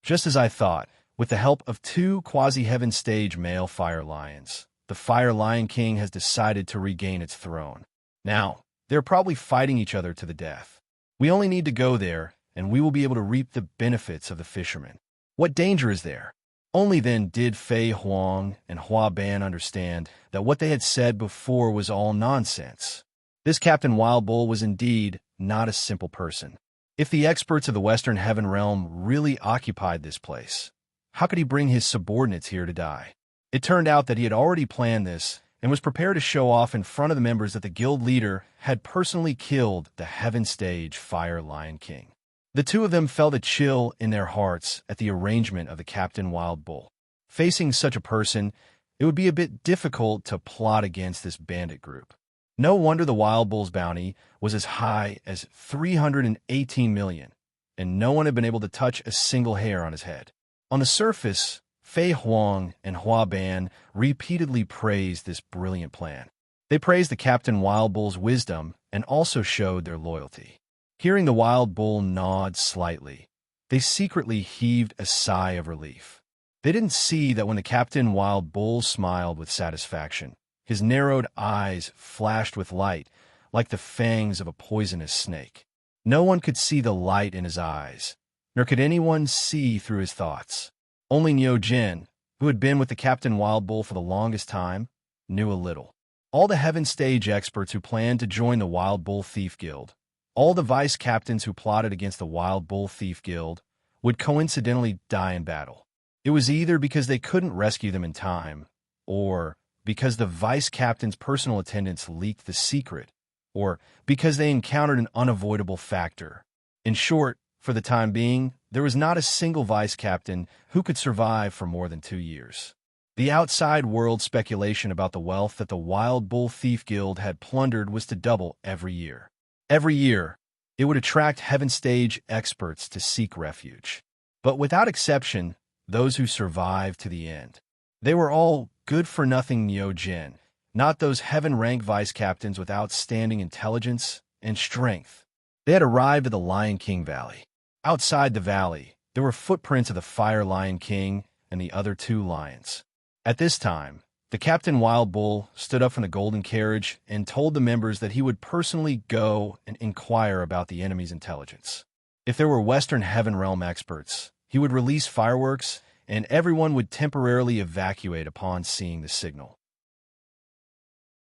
Just as I thought, with the help of 2 quasi-heaven stage male fire lions, the fire lion king has decided to regain its throne. Now, they're probably fighting each other to the death. We only need to go there, and we will be able to reap the benefits of the fishermen. What danger is there? Only then did Fei Huang and Hua Ban understand that what they had said before was all nonsense. This Captain Wild Bull was indeed not a simple person. If the experts of the Western Heaven Realm really occupied this place, how could he bring his subordinates here to die? It turned out that he had already planned this and was prepared to show off in front of the members that the guild leader had personally killed the Heaven Stage Fire Lion King. The 2 of them felt a chill in their hearts at the arrangement of the Captain Wild Bull. Facing such a person, it would be a bit difficult to plot against this bandit group. No wonder the Wild Bull's bounty was as high as 318 million, and no one had been able to touch a single hair on his head. On the surface, Fei Huang and Hua Ban repeatedly praised this brilliant plan. They praised the Captain Wild Bull's wisdom and also showed their loyalty. Hearing the Wild Bull nod slightly, they secretly heaved a sigh of relief. They didn't see that when the Captain Wild Bull smiled with satisfaction, his narrowed eyes flashed with light like the fangs of a poisonous snake. No one could see the light in his eyes, nor could anyone see through his thoughts. Only Niu Jin, who had been with the Captain Wild Bull for the longest time, knew a little. All the Heaven Stage experts who planned to join the Wild Bull Thief Guild, all the vice captains who plotted against the Wild Bull Thief Guild, would coincidentally die in battle. It was either because they couldn't rescue them in time, or because the vice captain's personal attendants leaked the secret, or because they encountered an unavoidable factor. In short, for the time being, there was not a single vice captain who could survive for more than 2 years. The outside world speculation about the wealth that the Wild Bull Thief Guild had plundered was to double every year. Every year, it would attract Heaven Stage experts to seek refuge. But without exception, those who survived to the end. They were all good-for-nothing Niu Jin, not those heaven-rank vice captains with outstanding intelligence and strength. They had arrived at the Lion King Valley. Outside the valley, there were footprints of the Fire Lion King and the other 2 lions. At this time, the Captain Wild Bull stood up from the golden carriage and told the members that he would personally go and inquire about the enemy's intelligence. If there were Western Heaven Realm experts, he would release fireworks and everyone would temporarily evacuate upon seeing the signal.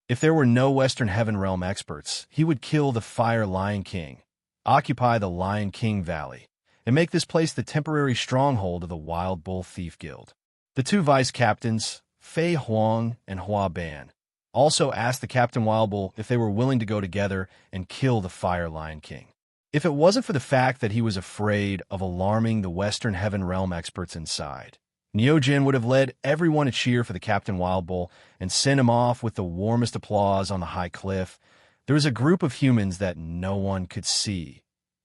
If there were no Western Heaven Realm experts, he would kill the Fire Lion King, occupy the Lion King Valley, and make this place the temporary stronghold of the Wild Bull Thief Guild. The 2 vice captains, Fei Huang and Hua Ban, also asked the Captain Wild Bull if they were willing to go together and kill the Fire Lion King. If it wasn't for the fact that he was afraid of alarming the Western Heaven Realm experts inside, Niu Jin would have led everyone to cheer for the Captain Wild Bull and sent him off with the warmest applause on the high cliff. There was a group of humans that no one could see,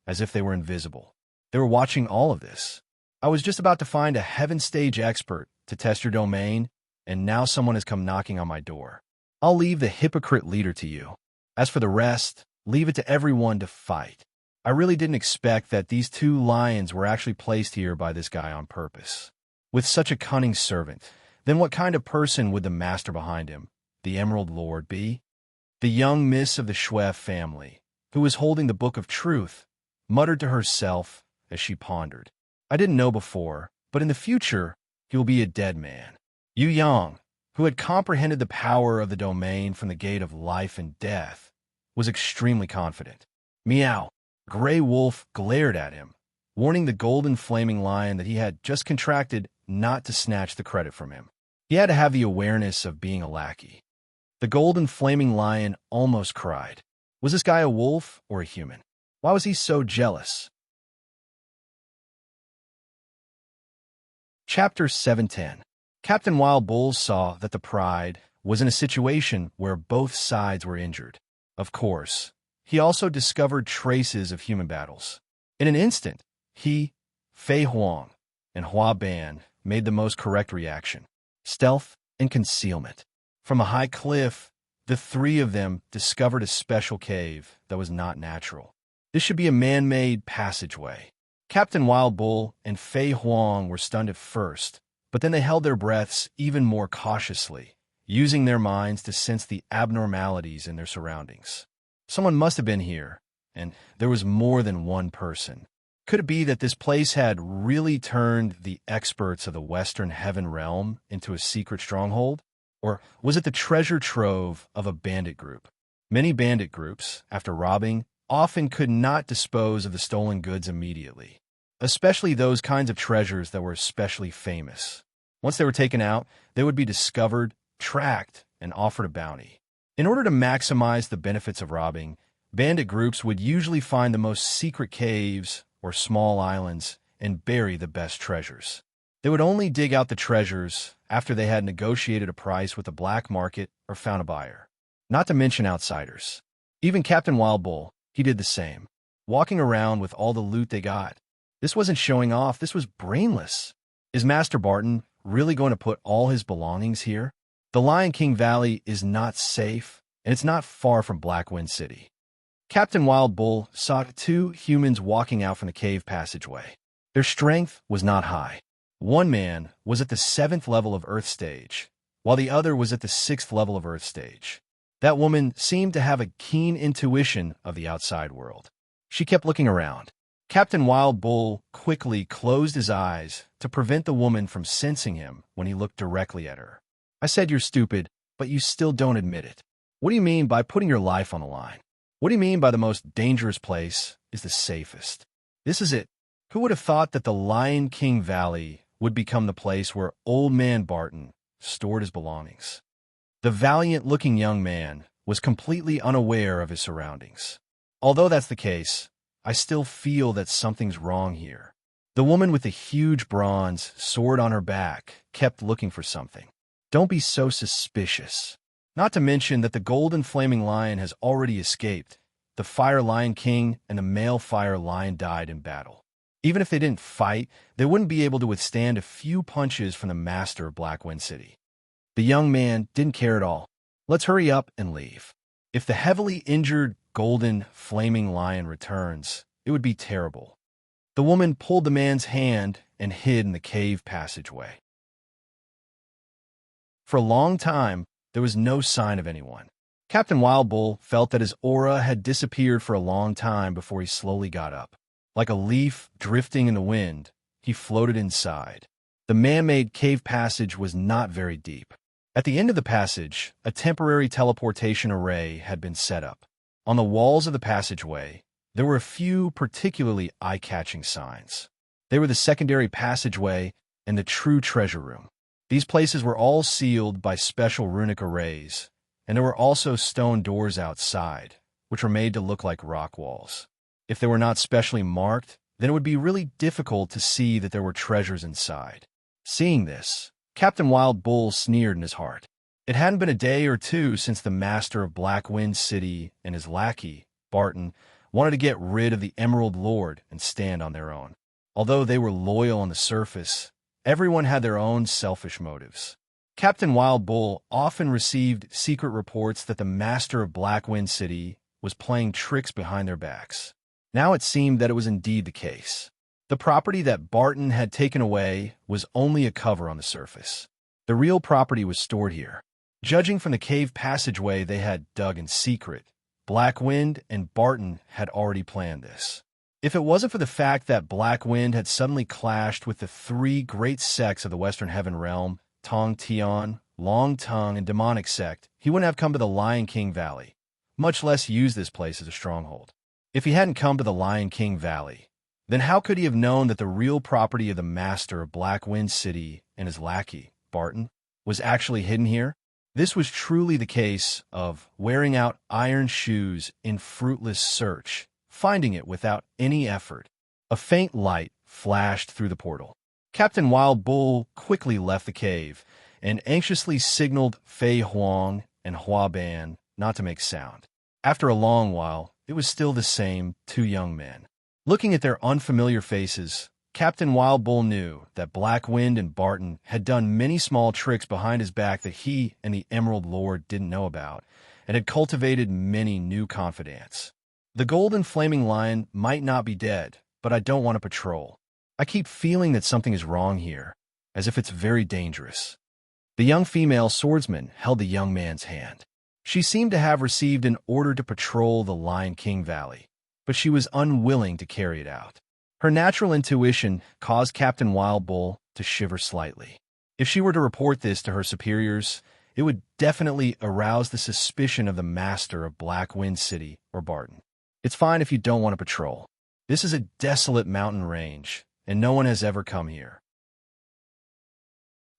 as if they were invisible. They were watching all of this. I was just about to find a Heaven Stage expert to test your domain, and now someone has come knocking on my door. I'll leave the hypocrite leader to you. As for the rest, leave it to everyone to fight. I really didn't expect that these 2 lions were actually placed here by this guy on purpose. With such a cunning servant, then what kind of person would the master behind him, the Emerald Lord, be? The young miss of the Shui family, who was holding the Book of Truth, muttered to herself as she pondered. I didn't know before, but in the future, he will be a dead man. Yu Yang, who had comprehended the power of the domain from the gate of life and death, was extremely confident. Meow. Gray Wolf glared at him, warning the golden flaming lion that he had just contracted not to snatch the credit from him. He had to have the awareness of being a lackey. The golden flaming lion almost cried. Was this guy a wolf or a human? Why was he so jealous? Chapter 710. Captain Wild Bull saw that the Pride was in a situation where both sides were injured. Of course, he also discovered traces of human battles. In an instant, he, Fei Huang, and Hua Ban made the most correct reaction. Stealth and concealment. From a high cliff, the three of them discovered a special cave that was not natural. This should be a man-made passageway. Captain Wild Bull and Fei Huang were stunned at first, but then they held their breaths even more cautiously, using their minds to sense the abnormalities in their surroundings. Someone must have been here, and there was more than one person. Could it be that this place had really turned the experts of the Western Heaven Realm into a secret stronghold? Or was it the treasure trove of a bandit group? Many bandit groups, after robbing, often could not dispose of the stolen goods immediately, especially those kinds of treasures that were especially famous. Once they were taken out, they would be discovered, tracked, and offered a bounty. In order to maximize the benefits of robbing, bandit groups would usually find the most secret caves or small islands and bury the best treasures. They would only dig out the treasures after they had negotiated a price with the black market or found a buyer. Not to mention outsiders. Even Captain Wild Bull, he did the same, walking around with all the loot they got. This wasn't showing off, this was brainless. Is Master Barton really going to put all his belongings here? The Lion King Valley is not safe, and it's not far from Black Wind City. Captain Wild Bull saw two humans walking out from the cave passageway. Their strength was not high. One man was at the 7th level of Earth Stage, while the other was at the 6th level of Earth Stage. That woman seemed to have a keen intuition of the outside world. She kept looking around. Captain Wild Bull quickly closed his eyes to prevent the woman from sensing him when he looked directly at her. I said you're stupid, but you still don't admit it. What do you mean by putting your life on the line? What do you mean by the most dangerous place is the safest? This is it. Who would have thought that the Lion King Valley would become the place where Old Man Barton stored his belongings? The valiant-looking young man was completely unaware of his surroundings. Although that's the case, I still feel that something's wrong here. The woman with the huge bronze sword on her back kept looking for something. Don't be so suspicious. Not to mention that the golden flaming lion has already escaped. The Fire Lion King and the male Fire Lion died in battle. Even if they didn't fight, they wouldn't be able to withstand a few punches from the master of Black Wind City. The young man didn't care at all. Let's hurry up and leave. If the heavily injured golden flaming lion returns, it would be terrible. The woman pulled the man's hand and hid in the cave passageway. For a long time, there was no sign of anyone. Captain Wild Bull felt that his aura had disappeared for a long time before he slowly got up. Like a leaf drifting in the wind, he floated inside. The man-made cave passage was not very deep. At the end of the passage, a temporary teleportation array had been set up. On the walls of the passageway, there were a few particularly eye-catching signs. They were the secondary passageway and the true treasure room. These places were all sealed by special runic arrays, and there were also stone doors outside, which were made to look like rock walls. If they were not specially marked, then it would be really difficult to see that there were treasures inside. Seeing this, Captain Wild Bull sneered in his heart. It hadn't been a day or two since the master of Black Wind City and his lackey, Barton, wanted to get rid of the Emerald Lord and stand on their own. Although they were loyal on the surface, everyone had their own selfish motives. Captain Wild Bull often received secret reports that the master of Black Wind City was playing tricks behind their backs. Now it seemed that it was indeed the case. The property that Barton had taken away was only a cover on the surface. The real property was stored here. Judging from the cave passageway they had dug in secret, Black Wind and Barton had already planned this. If it wasn't for the fact that Black Wind had suddenly clashed with the three great sects of the Western Heaven Realm, Tong Tian, Long Tongue, and Demonic Sect, he wouldn't have come to the Lion King Valley, much less use this place as a stronghold. If he hadn't come to the Lion King Valley, then how could he have known that the real property of the master of Black Wind City and his lackey, Barton, was actually hidden here? This was truly the case of wearing out iron shoes in fruitless search, finding it without any effort. A faint light flashed through the portal. Captain Wild Bull quickly left the cave and anxiously signaled Fei Huang and Hua Ban not to make sound. After a long while, it was still the same two young men. Looking at their unfamiliar faces, Captain Wild Bull knew that Black Wind and Barton had done many small tricks behind his back that he and the Emerald Lord didn't know about, and had cultivated many new confidants. The golden flaming lion might not be dead, but I don't want to patrol. I keep feeling that something is wrong here, as if it's very dangerous. The young female swordsman held the young man's hand. She seemed to have received an order to patrol the Lion King Valley, but she was unwilling to carry it out. Her natural intuition caused Captain Wild Bull to shiver slightly. If she were to report this to her superiors, it would definitely arouse the suspicion of the master of Black Wind City or Barton. It's fine if you don't want to patrol. This is a desolate mountain range, and no one has ever come here.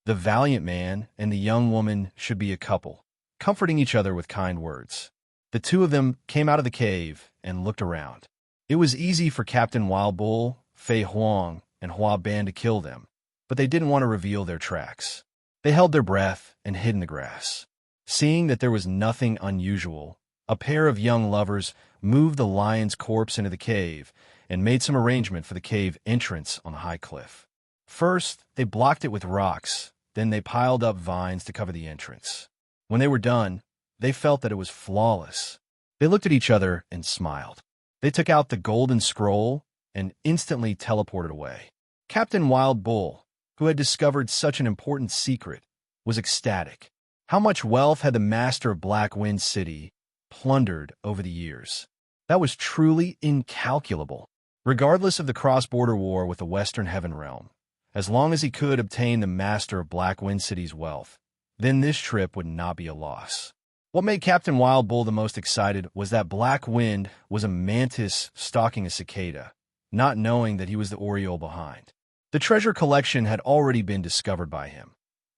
The valiant man and the young woman should be a couple, comforting each other with kind words. The two of them came out of the cave and looked around. It was easy for Captain Wild Bull, Fei Huang, and Hua Ban to kill them, but they didn't want to reveal their tracks. They held their breath and hid in the grass. Seeing that there was nothing unusual, a pair of young lovers moved the lion's corpse into the cave and made some arrangement for the cave entrance on the high cliff. First, they blocked it with rocks, then they piled up vines to cover the entrance. When they were done, they felt that it was flawless. They looked at each other and smiled. They took out the golden scroll and instantly teleported away. Captain Wild Bull, who had discovered such an important secret, was ecstatic. How much wealth had the master of Black Wind City plundered over the years? That was truly incalculable. Regardless of the cross-border war with the Western Heaven Realm, as long as he could obtain the master of Black Wind City's wealth, then this trip would not be a loss. What made Captain Wild Bull the most excited was that Black Wind was a mantis stalking a cicada, not knowing that he was the Oriole behind. The treasure collection had already been discovered by him,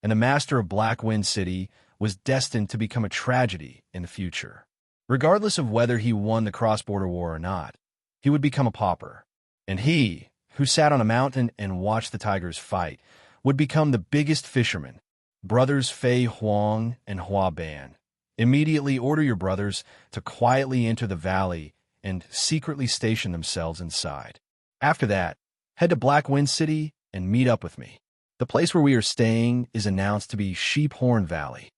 and the master of Black Wind City was destined to become a tragedy in the future. Regardless of whether he won the cross-border war or not, he would become a pauper, and he, who sat on a mountain and watched the tigers fight, would become the biggest fisherman. Brothers Fei Huang and Hua Ban, immediately order your brothers to quietly enter the valley and secretly station themselves inside. After that, head to Black Wind City and meet up with me. The place where we are staying is announced to be Sheephorn Valley.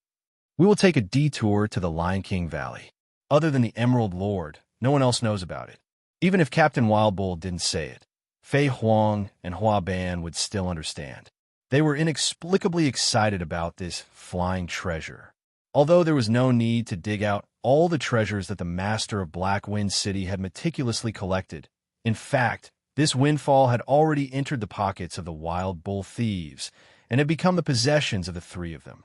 We will take a detour to the Lion King Valley. Other than the Emerald Lord, no one else knows about it. Even if Captain Wild Bull didn't say it, Fei Huang and Hua Ban would still understand. They were inexplicably excited about this flying treasure. Although there was no need to dig out all the treasures that the master of Black Wind City had meticulously collected. In fact, this windfall had already entered the pockets of the Wild Bull thieves and had become the possessions of the three of them.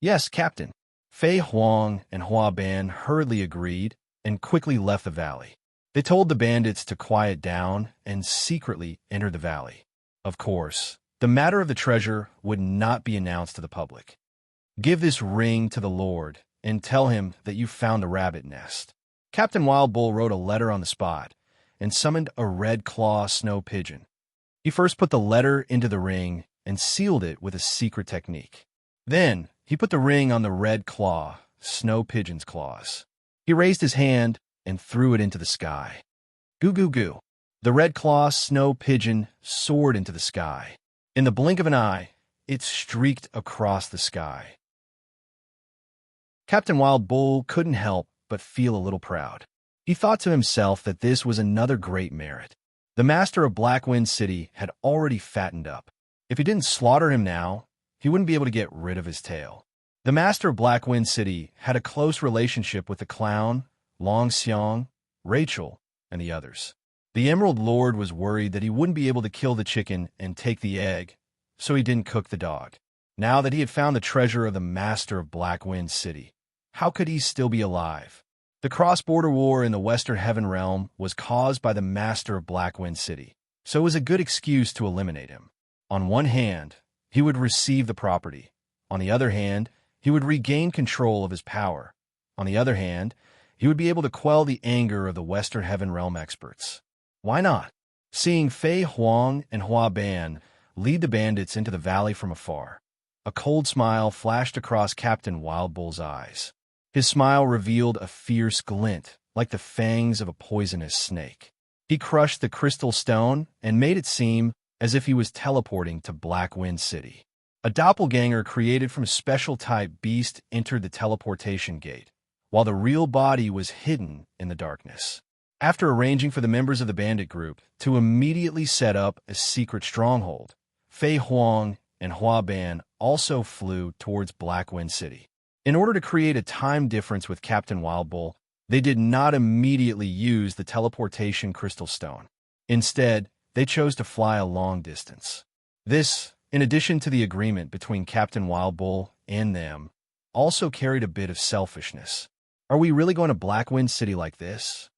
Yes, Captain. Fei Huang and Hua Ban hurriedly agreed and quickly left the valley. They told the bandits to quiet down and secretly enter the valley. Of course, the matter of the treasure would not be announced to the public. Give this ring to the Lord and tell him that you found a rabbit nest. Captain Wild Bull wrote a letter on the spot and summoned a red claw snow pigeon. He first put the letter into the ring and sealed it with a secret technique. Then he put the ring on the red claw, snow pigeon's claws. He raised his hand and threw it into the sky. Goo goo goo. The red claw snow pigeon soared into the sky. In the blink of an eye, it streaked across the sky. Captain Wild Bull couldn't help but feel a little proud. He thought to himself that this was another great merit. The master of Black Wind City had already fattened up. If he didn't slaughter him now, he wouldn't be able to get rid of his tail. The master of Black Wind City had a close relationship with the clown, Long Xiong, Rachel, and the others. The Emerald Lord was worried that he wouldn't be able to kill the chicken and take the egg, so he didn't cook the dog. Now that he had found the treasure of the master of Black Wind City, how could he still be alive? The cross-border war in the Western Heaven Realm was caused by the master of Black Wind City, so it was a good excuse to eliminate him. On one hand, he would receive the property. On the other hand, he would regain control of his power. On the other hand, he would be able to quell the anger of the Western Heaven Realm experts. Why not? Seeing Fei Huang and Hua Ban lead the bandits into the valley from afar, a cold smile flashed across Captain Wild Bull's eyes. His smile revealed a fierce glint, like the fangs of a poisonous snake. He crushed the crystal stone and made it seem as if he was teleporting to Black Wind City. A doppelganger created from a special type beast entered the teleportation gate, while the real body was hidden in the darkness. After arranging for the members of the bandit group to immediately set up a secret stronghold, Fei Huang and Hua Ban also flew towards Black Wind City. In order to create a time difference with Captain Wild Bull, they did not immediately use the teleportation crystal stone. Instead, they chose to fly a long distance. This, in addition to the agreement between Captain Wild Bull and them, also carried a bit of selfishness. Are we really going to Black Wind City like this?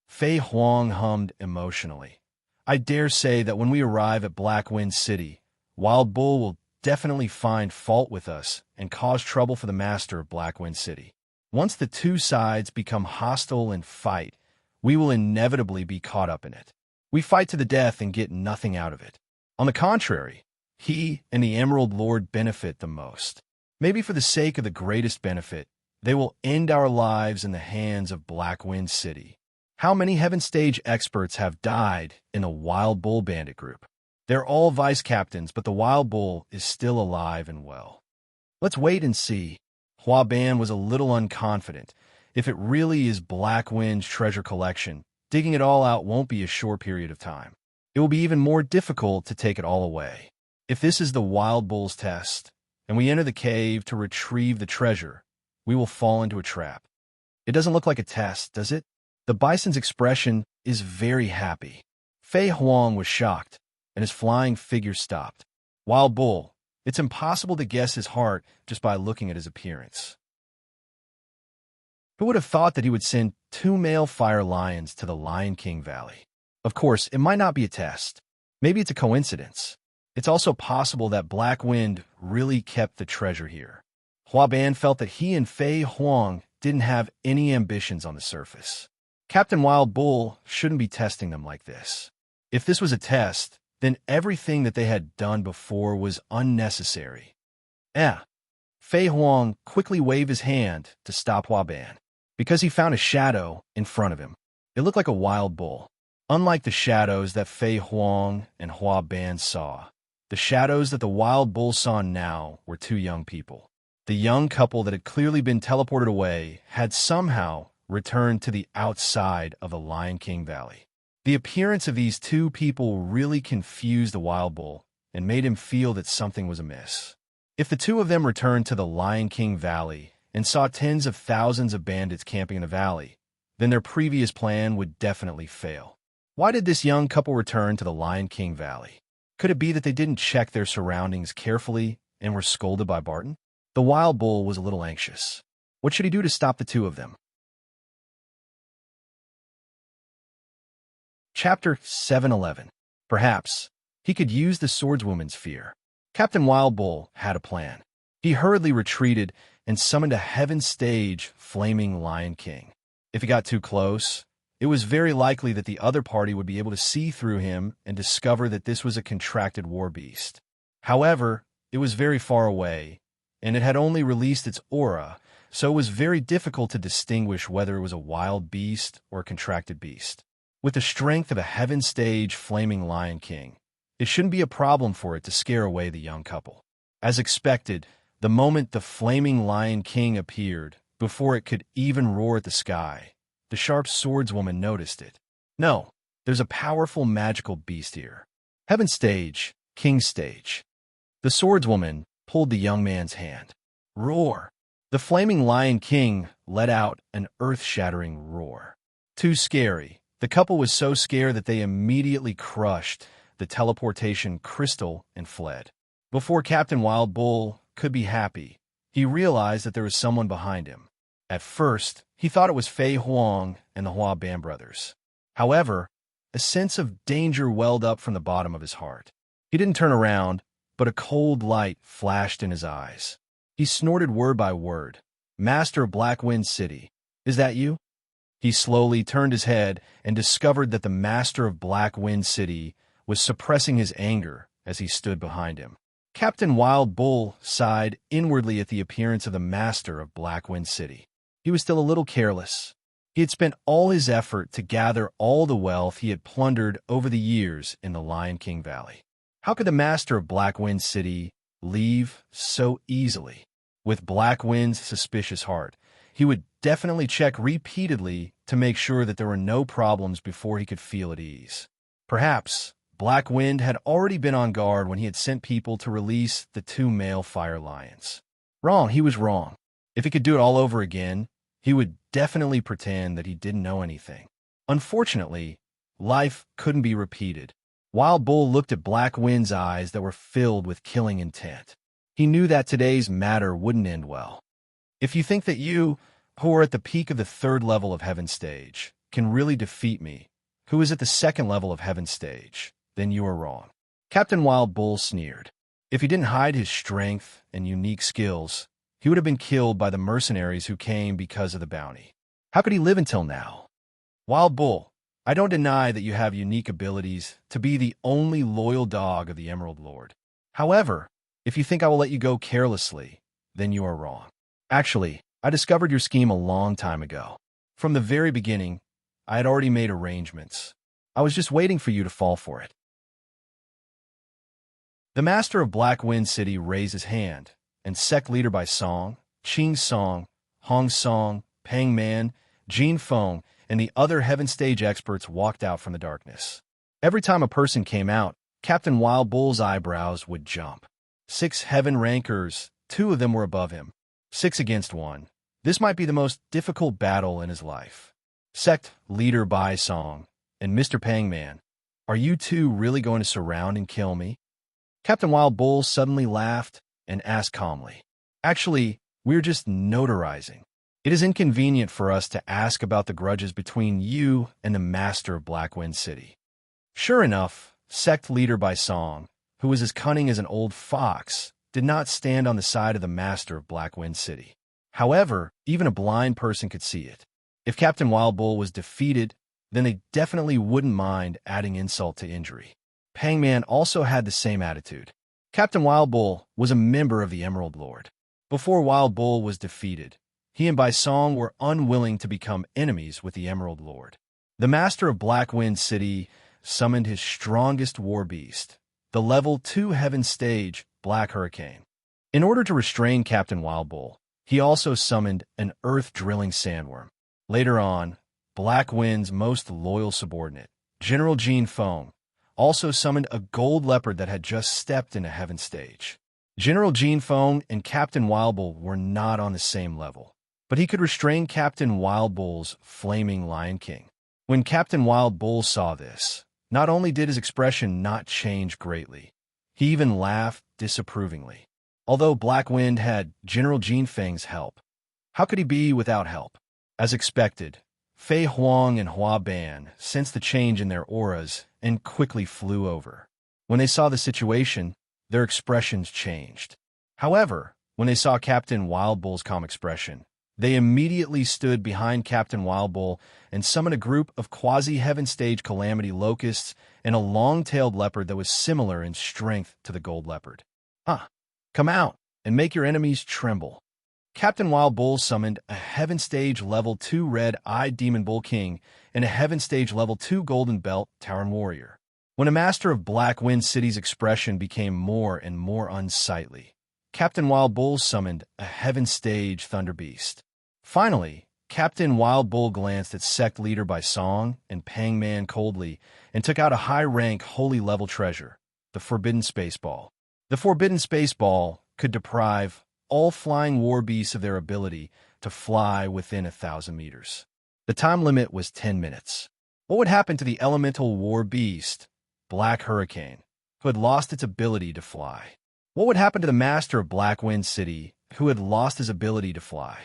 Fei Huang hummed emotionally. I dare say that when we arrive at Black Wind City, Wild Bull will definitely find fault with us and cause trouble for the master of Black Wind City. Once the two sides become hostile and fight, we will inevitably be caught up in it. We fight to the death and get nothing out of it. On the contrary, he and the Emerald Lord benefit the most. Maybe for the sake of the greatest benefit, they will end our lives in the hands of Black Wind City. How many Heaven Stage experts have died in the Wild Bull Bandit group? They're all vice captains, but the Wild Bull is still alive and well. Let's wait and see. Hua Ban was a little unconfident. If it really is Black Wind's treasure collection, digging it all out won't be a short period of time. It will be even more difficult to take it all away. If this is the Wild Bull's test, and we enter the cave to retrieve the treasure, we will fall into a trap. It doesn't look like a test, does it? The bison's expression is very happy. Fei Huang was shocked, and his flying figure stopped. Wild Bull, it's impossible to guess his heart just by looking at his appearance. Who would have thought that he would send 2 male fire lions to the Lion King Valley? Of course, it might not be a test. Maybe it's a coincidence. It's also possible that Black Wind really kept the treasure here. Hua Ban felt that he and Fei Huang didn't have any ambitions on the surface. Captain Wild Bull shouldn't be testing them like this. If this was a test, then everything that they had done before was unnecessary. Fei Huang quickly waved his hand to stop Hua Ban, because he found a shadow in front of him. It looked like a wild bull. Unlike the shadows that Fei Huang and Hua Ban saw, the shadows that the wild bull saw now were 2 young people. The young couple that had clearly been teleported away had somehow returned to the outside of the Lion King Valley. The appearance of these 2 people really confused the wild bull and made him feel that something was amiss. If the 2 of them returned to the Lion King Valley and saw tens of thousands of bandits camping in the valley, then their previous plan would definitely fail. Why did this young couple return to the Lion King Valley? Could it be that they didn't check their surroundings carefully and were scolded by Barton? The wild bull was a little anxious. What should he do to stop the 2 of them? Chapter 711. Perhaps he could use the swordswoman's fear. Captain Wild Bull had a plan. He hurriedly retreated and summoned a Heaven Stage flaming Lion King. If he got too close, it was very likely that the other party would be able to see through him and discover that this was a contracted war beast. However, it was very far away, and it had only released its aura, so it was very difficult to distinguish whether it was a wild beast or a contracted beast. With the strength of a Heaven Stage flaming Lion King, it shouldn't be a problem for it to scare away the young couple. As expected, the moment the flaming Lion King appeared, before it could even roar at the sky, the sharp swordswoman noticed it. No, there's a powerful magical beast here. Heaven Stage, King Stage. The swordswoman pulled the young man's hand. Roar! The flaming Lion King let out an earth-shattering roar. Too scary. The couple was so scared that they immediately crushed the teleportation crystal and fled. Before Captain Wild Bull could be happy, he realized that there was someone behind him. At first, he thought it was Fei Huang and the Hua Ban brothers. However, a sense of danger welled up from the bottom of his heart. He didn't turn around, but a cold light flashed in his eyes. He snorted word by word. Master of Black Wind City, is that you? He slowly turned his head and discovered that the master of Black Wind City was suppressing his anger as he stood behind him. Captain Wild Bull sighed inwardly at the appearance of the master of Black Wind City. He was still a little careless. He had spent all his effort to gather all the wealth he had plundered over the years in the Lion King Valley. How could the master of Black Wind City leave so easily? With Black Wind's suspicious heart, he would definitely check repeatedly to make sure that there were no problems before he could feel at ease. Perhaps Black Wind had already been on guard when he had sent people to release the 2 male fire lions. Wrong, he was wrong. If he could do it all over again, he would definitely pretend that he didn't know anything. Unfortunately, life couldn't be repeated. Wild Bull looked at Black Wind's eyes that were filled with killing intent. He knew that today's matter wouldn't end well. If you think that you, who are at the peak of the 3rd level of Heaven Stage, can really defeat me, who is at the 2nd level of Heaven Stage, then you are wrong. Captain Wild Bull sneered. If he didn't hide his strength and unique skills, he would have been killed by the mercenaries who came because of the bounty. How could he live until now? Wild Bull, I don't deny that you have unique abilities to be the only loyal dog of the Emerald Lord. However, if you think I will let you go carelessly, then you are wrong. Actually, I discovered your scheme a long time ago. From the very beginning, I had already made arrangements. I was just waiting for you to fall for it. The master of Black Wind City raised his hand, and sect leader by Song, Qing Song, Hong Song, Peng Man, Jin Feng, and the other Heaven Stage experts walked out from the darkness. Every time a person came out, Captain Wild Bull's eyebrows would jump. 6 Heaven Rankers, 2 of them were above him. 6 against 1. This might be the most difficult battle in his life. Sect leader Bai Song and Mr. Pang Man, are you 2 really going to surround and kill me? Captain Wild Bull suddenly laughed and asked calmly. Actually, we're just notarizing. It is inconvenient for us to ask about the grudges between you and the master of Black Wind City. Sure enough, sect leader Bai Song, who was as cunning as an old fox, did not stand on the side of the master of Black Wind City. However, even a blind person could see it. If Captain Wild Bull was defeated, then they definitely wouldn't mind adding insult to injury. Pang Man also had the same attitude. Captain Wild Bull was a member of the Emerald Lord. Before Wild Bull was defeated, he and Bai Song were unwilling to become enemies with the Emerald Lord. The master of Black Wind City summoned his strongest war beast, the level 2 Heaven Stage Black Hurricane. In order to restrain Captain Wild Bull, he also summoned an earth-drilling sandworm. Later on, Black Wind's most loyal subordinate, General Jin Feng, also summoned a gold leopard that had just stepped into Heaven Stage. General Jin Feng and Captain Wild Bull were not on the same level, but he could restrain Captain Wild Bull's flaming Lion King. When Captain Wild Bull saw this, not only did his expression not change greatly, he even laughed disapprovingly. Although Black Wind had General Jin Feng's help, how could he be without help? As expected, Fei Huang and Hua Ban sensed the change in their auras and quickly flew over. When they saw the situation, their expressions changed. However, when they saw Captain Wild Bull's calm expression, they immediately stood behind Captain Wild Bull and summoned a group of quasi-Heaven Stage Calamity Locusts and a long-tailed leopard that was similar in strength to the gold leopard. Come out and make your enemies tremble. Captain Wild Bull summoned a Heaven Stage Level 2 Red-Eyed Demon Bull King and a Heaven Stage Level 2 Golden Belt Tauren Warrior. When a master of Black Wind City's expression became more and more unsightly, Captain Wild Bull summoned a Heaven Stage Thunder Beast. Finally, Captain Wild Bull glanced at sect leader Bai Song and Pang Man coldly and took out a high-rank holy level treasure, the Forbidden Space Ball. The Forbidden Space Ball could deprive all flying war beasts of their ability to fly within 1,000 meters. The time limit was 10 minutes. What would happen to the elemental war beast, Black Hurricane, who had lost its ability to fly? What would happen to the master of Black Wind City, who had lost his ability to fly?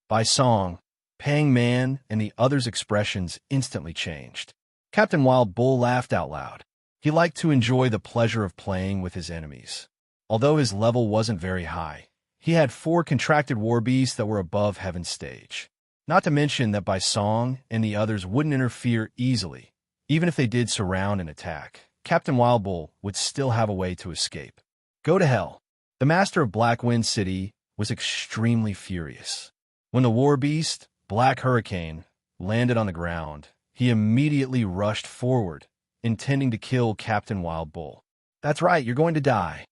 By Song, Pang Man, and the others' expressions instantly changed. Captain Wild Bull laughed out loud. He liked to enjoy the pleasure of playing with his enemies. Although his level wasn't very high, he had 4 contracted war beasts that were above Heaven Stage. Not to mention that Bai Song and the others wouldn't interfere easily. Even if they did surround and attack, Captain Wild Bull would still have a way to escape. Go to hell. The master of Black Wind City was extremely furious. When the war beast, Black Hurricane, landed on the ground, he immediately rushed forward intending to kill Captain Wild Bull. "That's right, you're going to die."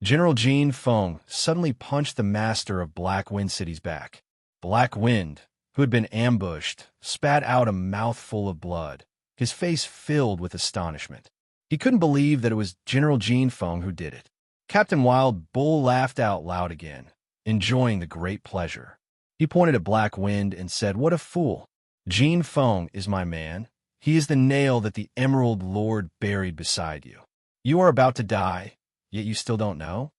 General Jean Feng suddenly punched the master of Black Wind City's back. Black Wind, who had been ambushed, spat out a mouthful of blood, his face filled with astonishment. He couldn't believe that it was General Jean Feng who did it. Captain Wild Bull laughed out loud again, enjoying the great pleasure. He pointed at Black Wind and said, "What a fool! Jean Feng is my man. He is the nail that the Emerald Lord buried beside you. You are about to die, yet you still don't know?"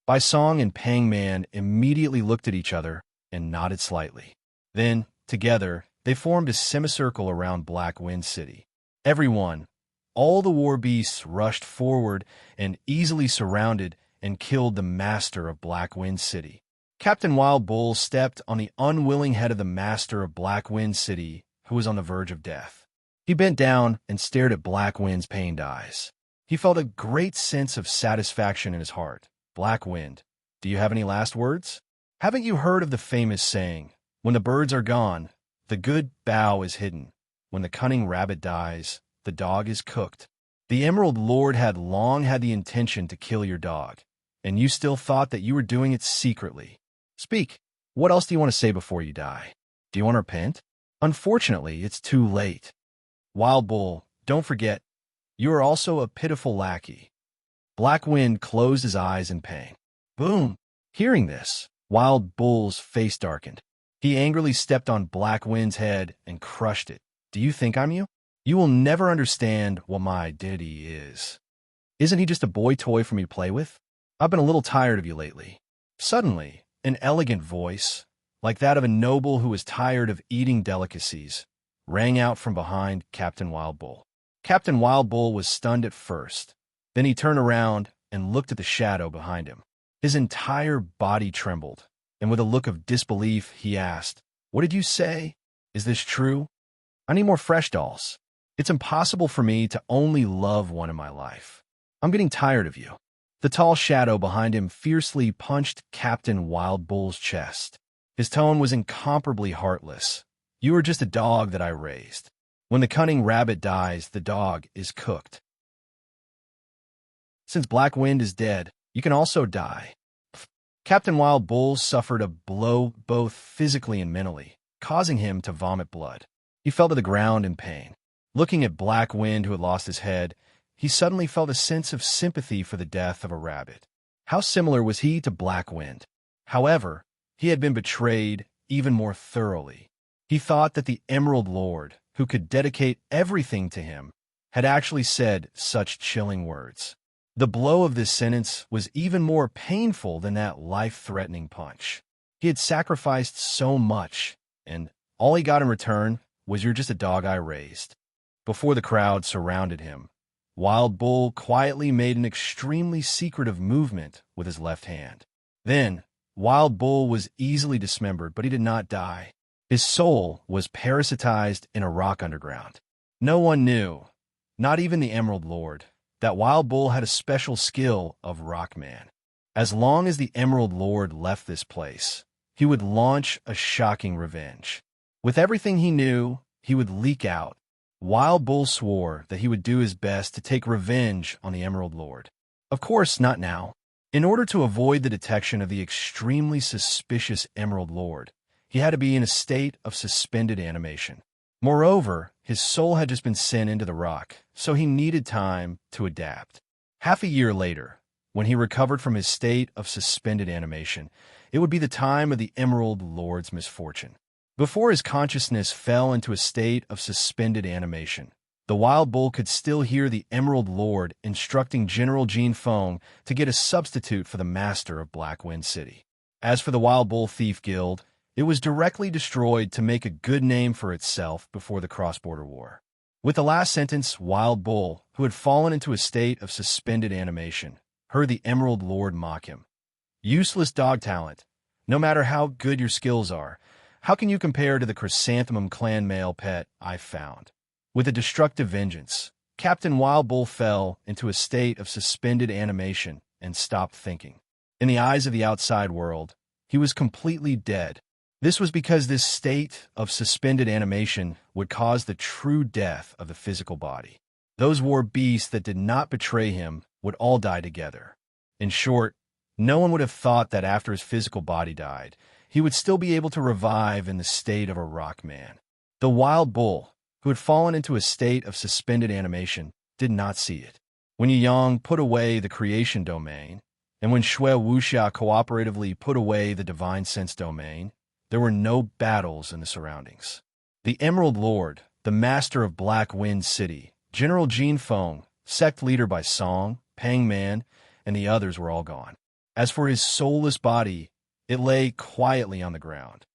Bai Song and Pang Man immediately looked at each other and nodded slightly. Then, together, they formed a semicircle around Black Wind City. Everyone, all the war beasts, rushed forward and easily surrounded and killed the master of Black Wind City. Captain Wild Bull stepped on the unwilling head of the master of Black Wind City, who was on the verge of death. He bent down and stared at Black Wind's pained eyes. He felt a great sense of satisfaction in his heart. "Black Wind, do you have any last words? Haven't you heard of the famous saying, 'When the birds are gone, the good bough is hidden. When the cunning rabbit dies, the dog is cooked'? The Emerald Lord had long had the intention to kill your dog, and you still thought that you were doing it secretly. Speak. What else do you want to say before you die? Do you want to repent? Unfortunately, it's too late. Wild Bull, don't forget, you are also a pitiful lackey." Black Wind closed his eyes in pain. Boom! Hearing this, Wild Bull's face darkened. He angrily stepped on Black Wind's head and crushed it. "Do you think I'm you? You will never understand what my identity is. Isn't he just a boy toy for me to play with? I've been a little tired of you lately." Suddenly, an elegant voice, like that of a noble who was tired of eating delicacies, rang out from behind Captain Wild Bull. Captain Wild Bull was stunned at first. Then he turned around and looked at the shadow behind him. His entire body trembled, and with a look of disbelief, he asked, "What did you say? Is this true? I need more fresh dolls. It's impossible for me to only love one in my life. I'm getting tired of you." The tall shadow behind him fiercely punched Captain Wild Bull's chest. His tone was incomparably heartless. "You are just a dog that I raised. When the cunning rabbit dies, the dog is cooked. Since Black Wind is dead, you can also die." Captain Wild Bull suffered a blow both physically and mentally, causing him to vomit blood. He fell to the ground in pain. Looking at Black Wind, who had lost his head, he suddenly felt a sense of sympathy for the death of a rabbit. How similar was he to Black Wind? However, he had been betrayed even more thoroughly. He thought that the Emerald Lord, who could dedicate everything to him, had actually said such chilling words. The blow of this sentence was even more painful than that life-threatening punch. He had sacrificed so much, and all he got in return was, "You're just a dog I raised." Before the crowd surrounded him, Wild Bull quietly made an extremely secretive movement with his left hand. Then, Wild Bull was easily dismembered, but he did not die. His soul was parasitized in a rock underground. No one knew, not even the Emerald Lord, that Wild Bull had a special skill of Rockman. As long as the Emerald Lord left this place, he would launch a shocking revenge. With everything he knew, he would leak out. Wild Bull swore that he would do his best to take revenge on the Emerald Lord. Of course, not now. In order to avoid the detection of the extremely suspicious Emerald Lord, he had to be in a state of suspended animation. Moreover, his soul had just been sent into the rock, so he needed time to adapt. Half a year later, when he recovered from his state of suspended animation, it would be the time of the Emerald Lord's misfortune. Before his consciousness fell into a state of suspended animation, the Wild Bull could still hear the Emerald Lord instructing General Jean Feng to get a substitute for the master of Black Wind City. As for the Wild Bull Thief Guild, it was directly destroyed to make a good name for itself before the cross-border war. With the last sentence, Wild Bull, who had fallen into a state of suspended animation, heard the Emerald Lord mock him. "Useless dog talent. No matter how good your skills are, how can you compare to the chrysanthemum clan male pet I found?" With a destructive vengeance, Captain Wild Bull fell into a state of suspended animation and stopped thinking. In the eyes of the outside world, he was completely dead. This was because this state of suspended animation would cause the true death of the physical body. Those war beasts that did not betray him would all die together. In short, no one would have thought that after his physical body died, he would still be able to revive in the state of a rock man. The wild bull, who had fallen into a state of suspended animation, did not see it. When Yu Yang put away the creation domain, and when Shui Wuxia cooperatively put away the divine sense domain, there were no battles in the surroundings. The Emerald Lord, the master of Black Wind City, General Jin Feng, sect leader by Song, Pang Man, and the others were all gone. As for his soulless body, it lay quietly on the ground.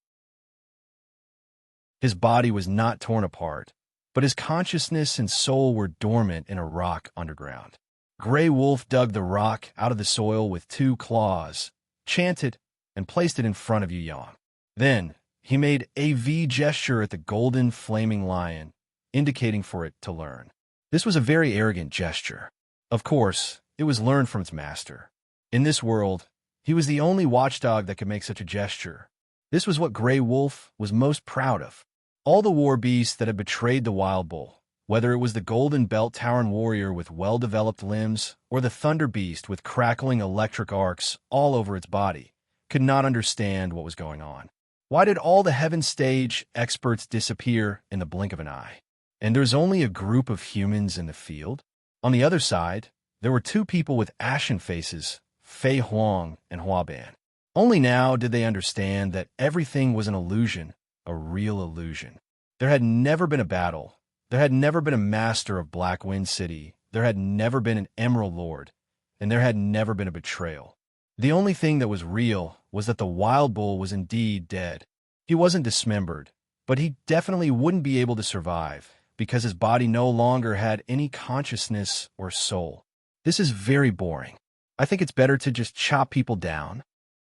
His body was not torn apart, but his consciousness and soul were dormant in a rock underground. Grey Wolf dug the rock out of the soil with 2 claws, chanted, and placed it in front of Yu Yang. Then, he made a V gesture at the golden flaming lion, indicating for it to learn. This was a very arrogant gesture. Of course, it was learned from its master. In this world, he was the only watchdog that could make such a gesture. This was what Grey Wolf was most proud of. All the war beasts that had betrayed the wild bull, whether it was the golden belt towering warrior with well-developed limbs or the thunder beast with crackling electric arcs all over its body, could not understand what was going on. Why did all the heaven stage experts disappear in the blink of an eye? And there's only a group of humans in the field? On the other side, there were 2 people with ashen faces, Fei Huang and Hua Ban. Only now did they understand that everything was an illusion, a real illusion. There had never been a battle. There had never been a master of Black Wind City. There had never been an Emerald Lord. And there had never been a betrayal. The only thing that was real was that the wild bull was indeed dead. He wasn't dismembered, but he definitely wouldn't be able to survive because his body no longer had any consciousness or soul. This is very boring. I think it's better to just chop people down.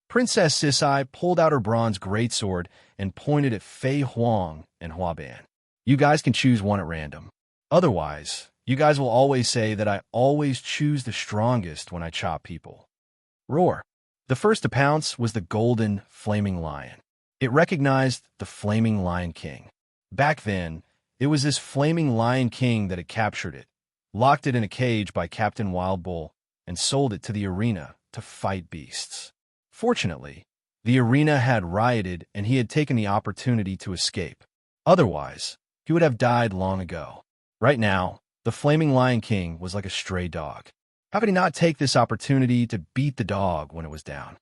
Princess Sisai pulled out her bronze greatsword and pointed at Fei Huang and Hua Ban. You guys can choose one at random. Otherwise, you guys will always say that I always choose the strongest when I chop people. Roar. The first to pounce was the golden flaming lion. It recognized the flaming lion king. Back then, it was this flaming lion king that had captured it, locked it in a cage by Captain Wild Bull, and sold it to the arena to fight beasts. Fortunately, the arena had rioted and he had taken the opportunity to escape. Otherwise, he would have died long ago. Right now, the flaming lion king was like a stray dog. How could he not take this opportunity to beat the dog when it was down?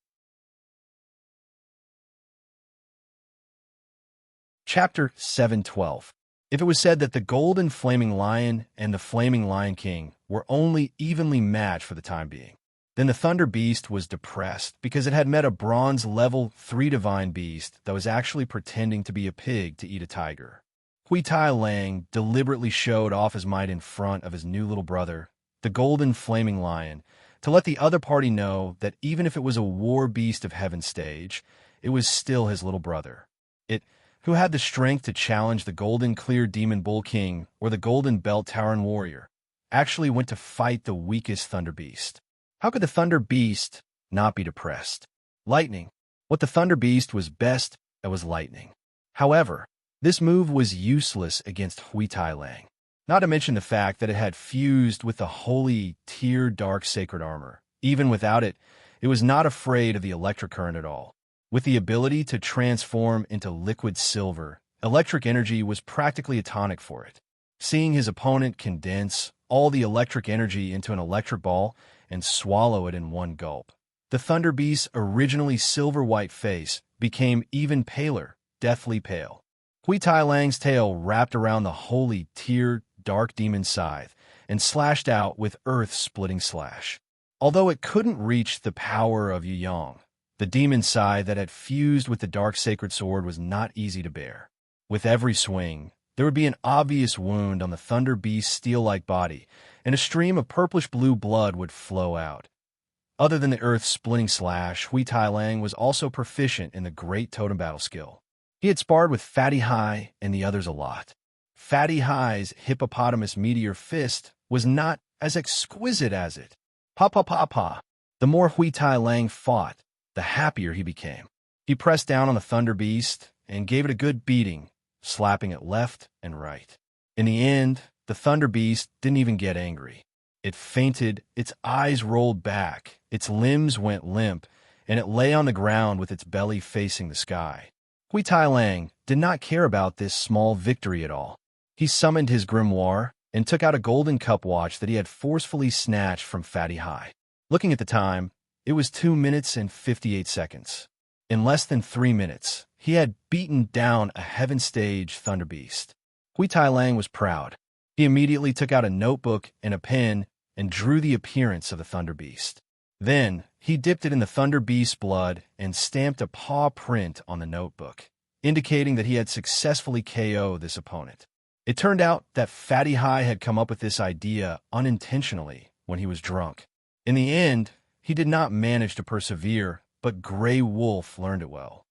Chapter 7:12. If it was said that the golden flaming lion and the flaming lion king were only evenly matched for the time being, then the thunder beast was depressed because it had met a bronze level 3 divine beast that was actually pretending to be a pig to eat a tiger. Hui Tai Lang deliberately showed off his might in front of his new little brother, the golden flaming lion, to let the other party know that even if it was a war beast of heaven stage, it was still his little brother. It, who had the strength to challenge the golden clear demon bull king or the golden belt towering warrior, actually went to fight the weakest thunder beast. How could the thunder beast not be depressed? Lightning. What the thunder beast was best at was lightning. However, this move was useless against Hui Tai Lang, not to mention the fact that it had fused with the holy Tier Dark Sacred Armor. Even without it, it was not afraid of the electric current at all. With the ability to transform into liquid silver, electric energy was practically a tonic for it. Seeing his opponent condense all the electric energy into an electric ball and swallow it in one gulp, the Thunder Beast's originally silver-white face became even paler, deathly pale. Hui Tai Lang's tail wrapped around the holy Tier Dark Demon Scythe and slashed out with earth-splitting slash. Although it couldn't reach the power of Yu Yang, the demon scythe that had fused with the dark sacred sword was not easy to bear. With every swing, there would be an obvious wound on the Thunder Beast's steel-like body, and a stream of purplish-blue blood would flow out. Other than the earth-splitting slash, Hui Tai Lang was also proficient in the Great Totem Battle skill. He had sparred with Fatty Hai and the others a lot. Fatty Hai's hippopotamus meteor fist was not as exquisite as it. Pa. The more Hui Tai Lang fought, the happier he became. He pressed down on the Thunder Beast and gave it a good beating, slapping it left and right. In the end, the Thunder Beast didn't even get angry. It fainted, its eyes rolled back, its limbs went limp, and it lay on the ground with its belly facing the sky. Hui Tai Lang did not care about this small victory at all. He summoned his grimoire and took out a golden cup watch that he had forcefully snatched from Fatty Hai. Looking at the time, it was 2 minutes and 58 seconds. In less than 3 minutes, he had beaten down a heaven stage Thunder Beast. Hui Tai Lang was proud. He immediately took out a notebook and a pen and drew the appearance of the Thunder Beast. Then, he dipped it in the Thunder Beast's blood and stamped a paw print on the notebook, indicating that he had successfully KO'd this opponent. It turned out that Fatty Hai had come up with this idea unintentionally when he was drunk. In the end, he did not manage to persevere, but Grey Wolf learned it well.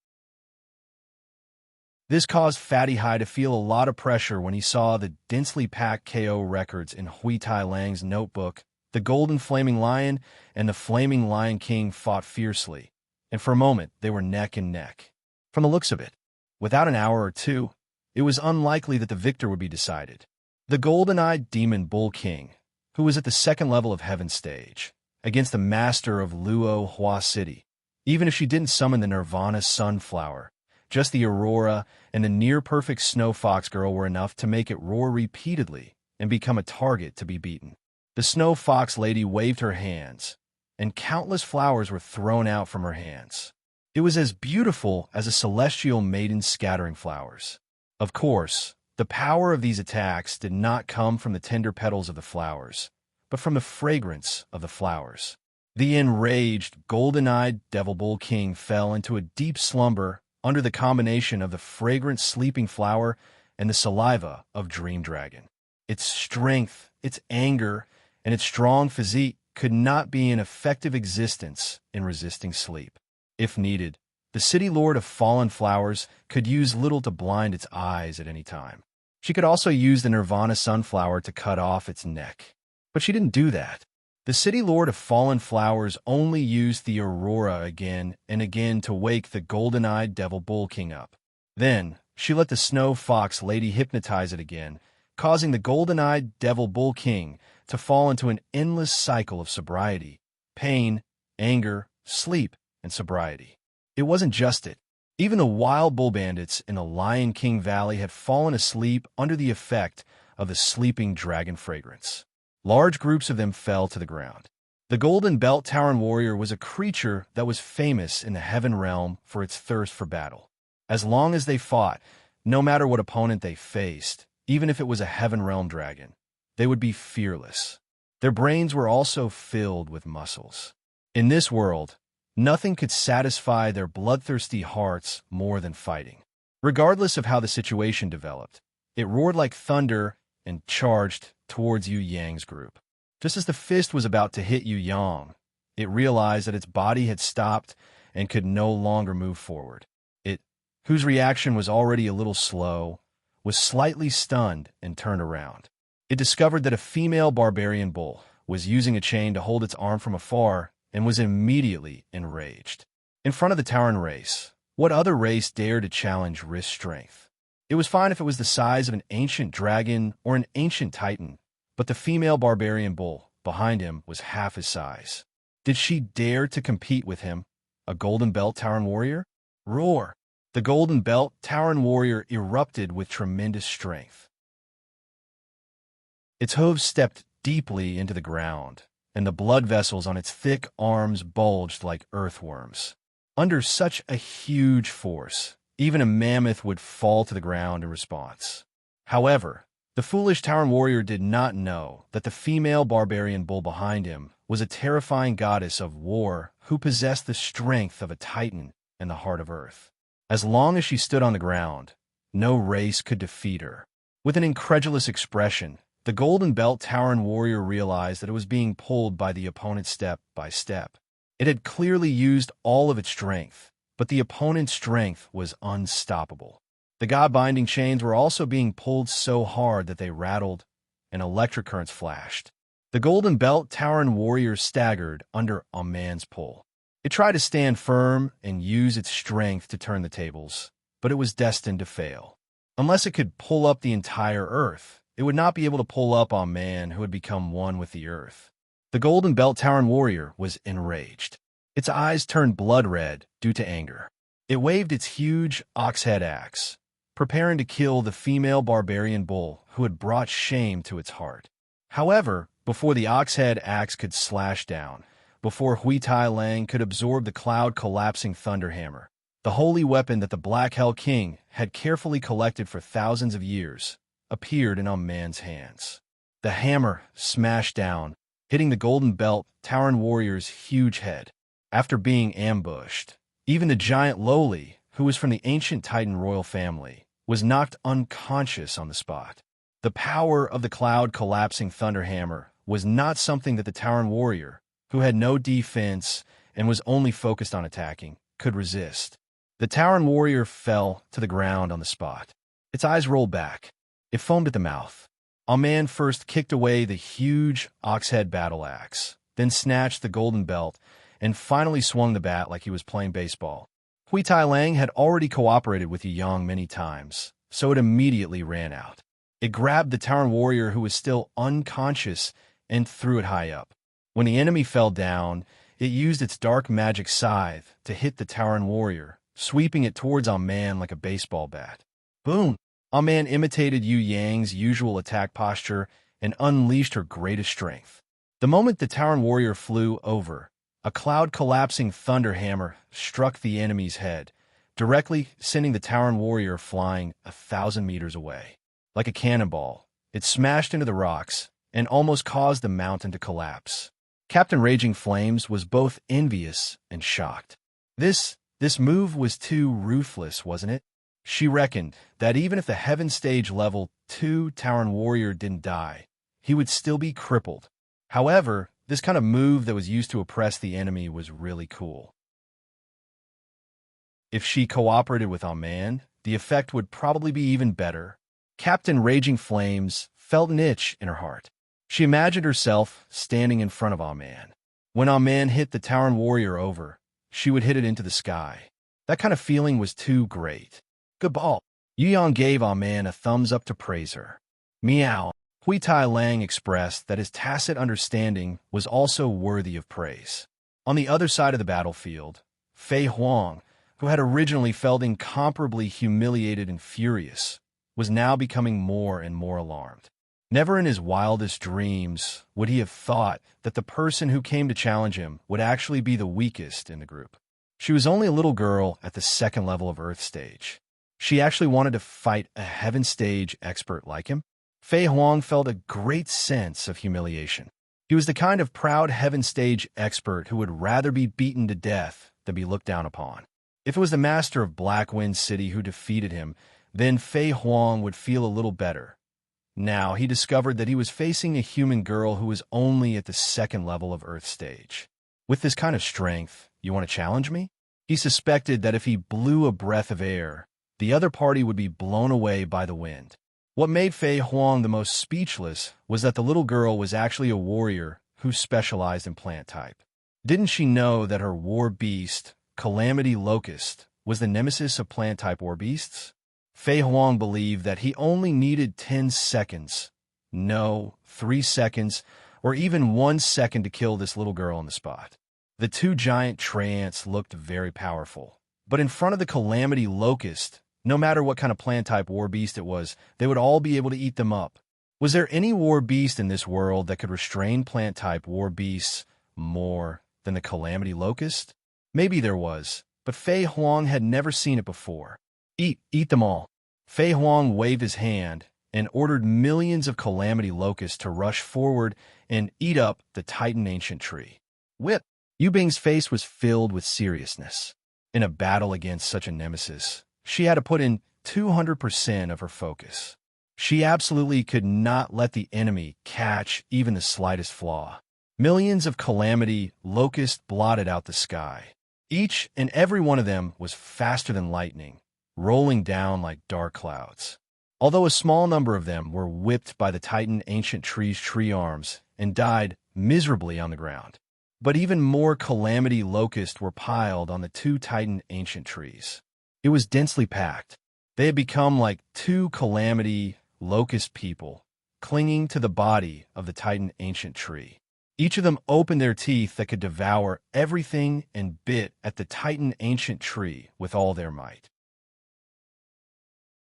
This caused Fatty Hai to feel a lot of pressure when he saw the densely packed KO records in Hui Tai Lang's notebook. The Golden Flaming Lion and the Flaming Lion King fought fiercely, and for a moment they were neck and neck. From the looks of it, without an hour or two, it was unlikely that the victor would be decided. The golden-eyed demon Bull King, who was at the second level of Heaven Stage, against the master of Luo Hua City. Even if she didn't summon the Nirvana Sunflower, just the Aurora and the near-perfect Snow Fox Girl were enough to make it roar repeatedly and become a target to be beaten. The Snow Fox Lady waved her hands, and countless flowers were thrown out from her hands. It was as beautiful as a celestial maiden scattering flowers. Of course, the power of these attacks did not come from the tender petals of the flowers, but from the fragrance of the flowers. The enraged, golden-eyed Devil Bull King fell into a deep slumber under the combination of the fragrant sleeping flower and the saliva of Dream Dragon. Its strength, its anger, and its strong physique could not be in effective existence in resisting sleep. If needed, the City Lord of Fallen Flowers could use little to blind its eyes at any time. She could also use the Nirvana Sunflower to cut off its neck. But she didn't do that. The City Lord of Fallen Flowers only used the Aurora again and again to wake the golden-eyed Devil Bull King up. Then, she let the Snow Fox Lady hypnotize it again, causing the golden-eyed Devil Bull King to fall into an endless cycle of sobriety, pain, anger, sleep, and sobriety. It wasn't just it. Even the wild bull bandits in the Lion King Valley had fallen asleep under the effect of the sleeping dragon fragrance. Large groups of them fell to the ground. The Golden Belt Tauren Warrior was a creature that was famous in the Heaven Realm for its thirst for battle. As long as they fought, no matter what opponent they faced, even if it was a Heaven Realm dragon, they would be fearless. Their brains were also filled with muscles. In this world, nothing could satisfy their bloodthirsty hearts more than fighting. Regardless of how the situation developed, it roared like thunder and charged towards Yu Yang's group. Just as the fist was about to hit Yu Yang, it realized that its body had stopped and could no longer move forward. It, whose reaction was already a little slow, was slightly stunned and turned around. It discovered that a female barbarian bull was using a chain to hold its arm from afar and was immediately enraged. In front of the Tauren race, what other race dared to challenge wrist strength? It was fine if it was the size of an ancient dragon or an ancient titan, but the female barbarian bull behind him was half his size. Did she dare to compete with him, a Golden Belt Tauren warrior? Roar! The Golden Belt Tauren warrior erupted with tremendous strength. Its hooves stepped deeply into the ground, and the blood vessels on its thick arms bulged like earthworms. Under such a huge force, even a mammoth would fall to the ground in response. However, the foolish Tauren warrior did not know that the female barbarian bull behind him was a terrifying goddess of war who possessed the strength of a titan and the heart of earth. As long as she stood on the ground, no race could defeat her. With an incredulous expression, the Golden Belt Tauren warrior realized that it was being pulled by the opponent step by step. It had clearly used all of its strength, but the opponent's strength was unstoppable. The god-binding chains were also being pulled so hard that they rattled, and electric currents flashed. The Golden Belt Tauren warrior staggered under a man's pull. It tried to stand firm and use its strength to turn the tables, but it was destined to fail. Unless it could pull up the entire earth, it would not be able to pull up on man who had become one with the earth. The golden belt Tauren warrior was enraged. Its eyes turned blood red due to anger. It waved its huge ox-head axe, preparing to kill the female barbarian bull who had brought shame to its heart. However, before the ox-head axe could slash down, before Hui Tai Lang could absorb the cloud-collapsing thunderhammer, the holy weapon that the Black Hell King had carefully collected for thousands of years, appeared in man's hands. The hammer smashed down, hitting the golden belt Tauren warrior's huge head. After being ambushed, even the giant Lowly, who was from the ancient Titan royal family, was knocked unconscious on the spot. The power of the cloud-collapsing thunderhammer was not something that the Tauren warrior, who had no defense and was only focused on attacking, could resist. The Tauren warrior fell to the ground on the spot. Its eyes rolled back. It foamed at the mouth. Man first kicked away the huge ox-head battle axe, then snatched the golden belt, and finally swung the bat like he was playing baseball. Hui Tai Lang had already cooperated with Yu Yang many times, so it immediately ran out. It grabbed the Tauren warrior who was still unconscious and threw it high up. When the enemy fell down, it used its dark magic scythe to hit the Tauren warrior, sweeping it towards man like a baseball bat. Boom! Man imitated Yu Yang's usual attack posture and unleashed her greatest strength. The moment the Tauren warrior flew over, a cloud-collapsing thunderhammer struck the enemy's head, directly sending the Tauren warrior flying 1,000 meters away. Like a cannonball, it smashed into the rocks and almost caused the mountain to collapse. Captain Raging Flames was both envious and shocked. This move was too ruthless, wasn't it? She reckoned that even if the Heaven Stage Level 2 Tauren warrior didn't die, he would still be crippled. However, this kind of move that was used to oppress the enemy was really cool. If she cooperated with man, the effect would probably be even better. Captain Raging Flames felt an itch in her heart. She imagined herself standing in front of man. When man hit the Tauren warrior over, she would hit it into the sky. That kind of feeling was too great. Good ball. Yu Yang gave man a thumbs up to praise her. Meow. Hui Tai Lang expressed that his tacit understanding was also worthy of praise. On the other side of the battlefield, Fei Huang, who had originally felt incomparably humiliated and furious, was now becoming more and more alarmed. Never in his wildest dreams would he have thought that the person who came to challenge him would actually be the weakest in the group. She was only a little girl at the second level of Earth Stage. She actually wanted to fight a Heaven Stage expert like him. Fei Huang felt a great sense of humiliation. He was the kind of proud Heaven Stage expert who would rather be beaten to death than be looked down upon. If it was the master of Black Wind City who defeated him, then Fei Huang would feel a little better. Now he discovered that he was facing a human girl who was only at the second level of Earth Stage. With this kind of strength, you want to challenge me? He suspected that if he blew a breath of air, the other party would be blown away by the wind. What made Fei Huang the most speechless was that the little girl was actually a warrior who specialized in plant type. Didn't she know that her war beast, Calamity Locust, was the nemesis of plant type war beasts? Fei Huang believed that he only needed 10 seconds, no, 3 seconds, or even 1 second to kill this little girl on the spot. The two giant treants looked very powerful, but in front of the Calamity Locust, no matter what kind of plant-type war beast it was, they would all be able to eat them up. Was there any war beast in this world that could restrain plant-type war beasts more than the Calamity Locust? Maybe there was, but Fei Huang had never seen it before. Eat them all. Fei Huang waved his hand and ordered millions of Calamity Locusts to rush forward and eat up the Titan Ancient Tree. Whip! Yu Bing's face was filled with seriousness. In a battle against such a nemesis, she had to put in 200% of her focus. She absolutely could not let the enemy catch even the slightest flaw. Millions of Calamity Locusts blotted out the sky. Each and every one of them was faster than lightning, rolling down like dark clouds. Although a small number of them were whipped by the Titan Ancient Tree's tree arms and died miserably on the ground. But even more Calamity Locusts were piled on the two Titan Ancient Trees. It was densely packed. They had become like two Calamity Locust people, clinging to the body of the titan ancient tree. Each of them opened their teeth that could devour everything and bit at the titan ancient tree with all their might.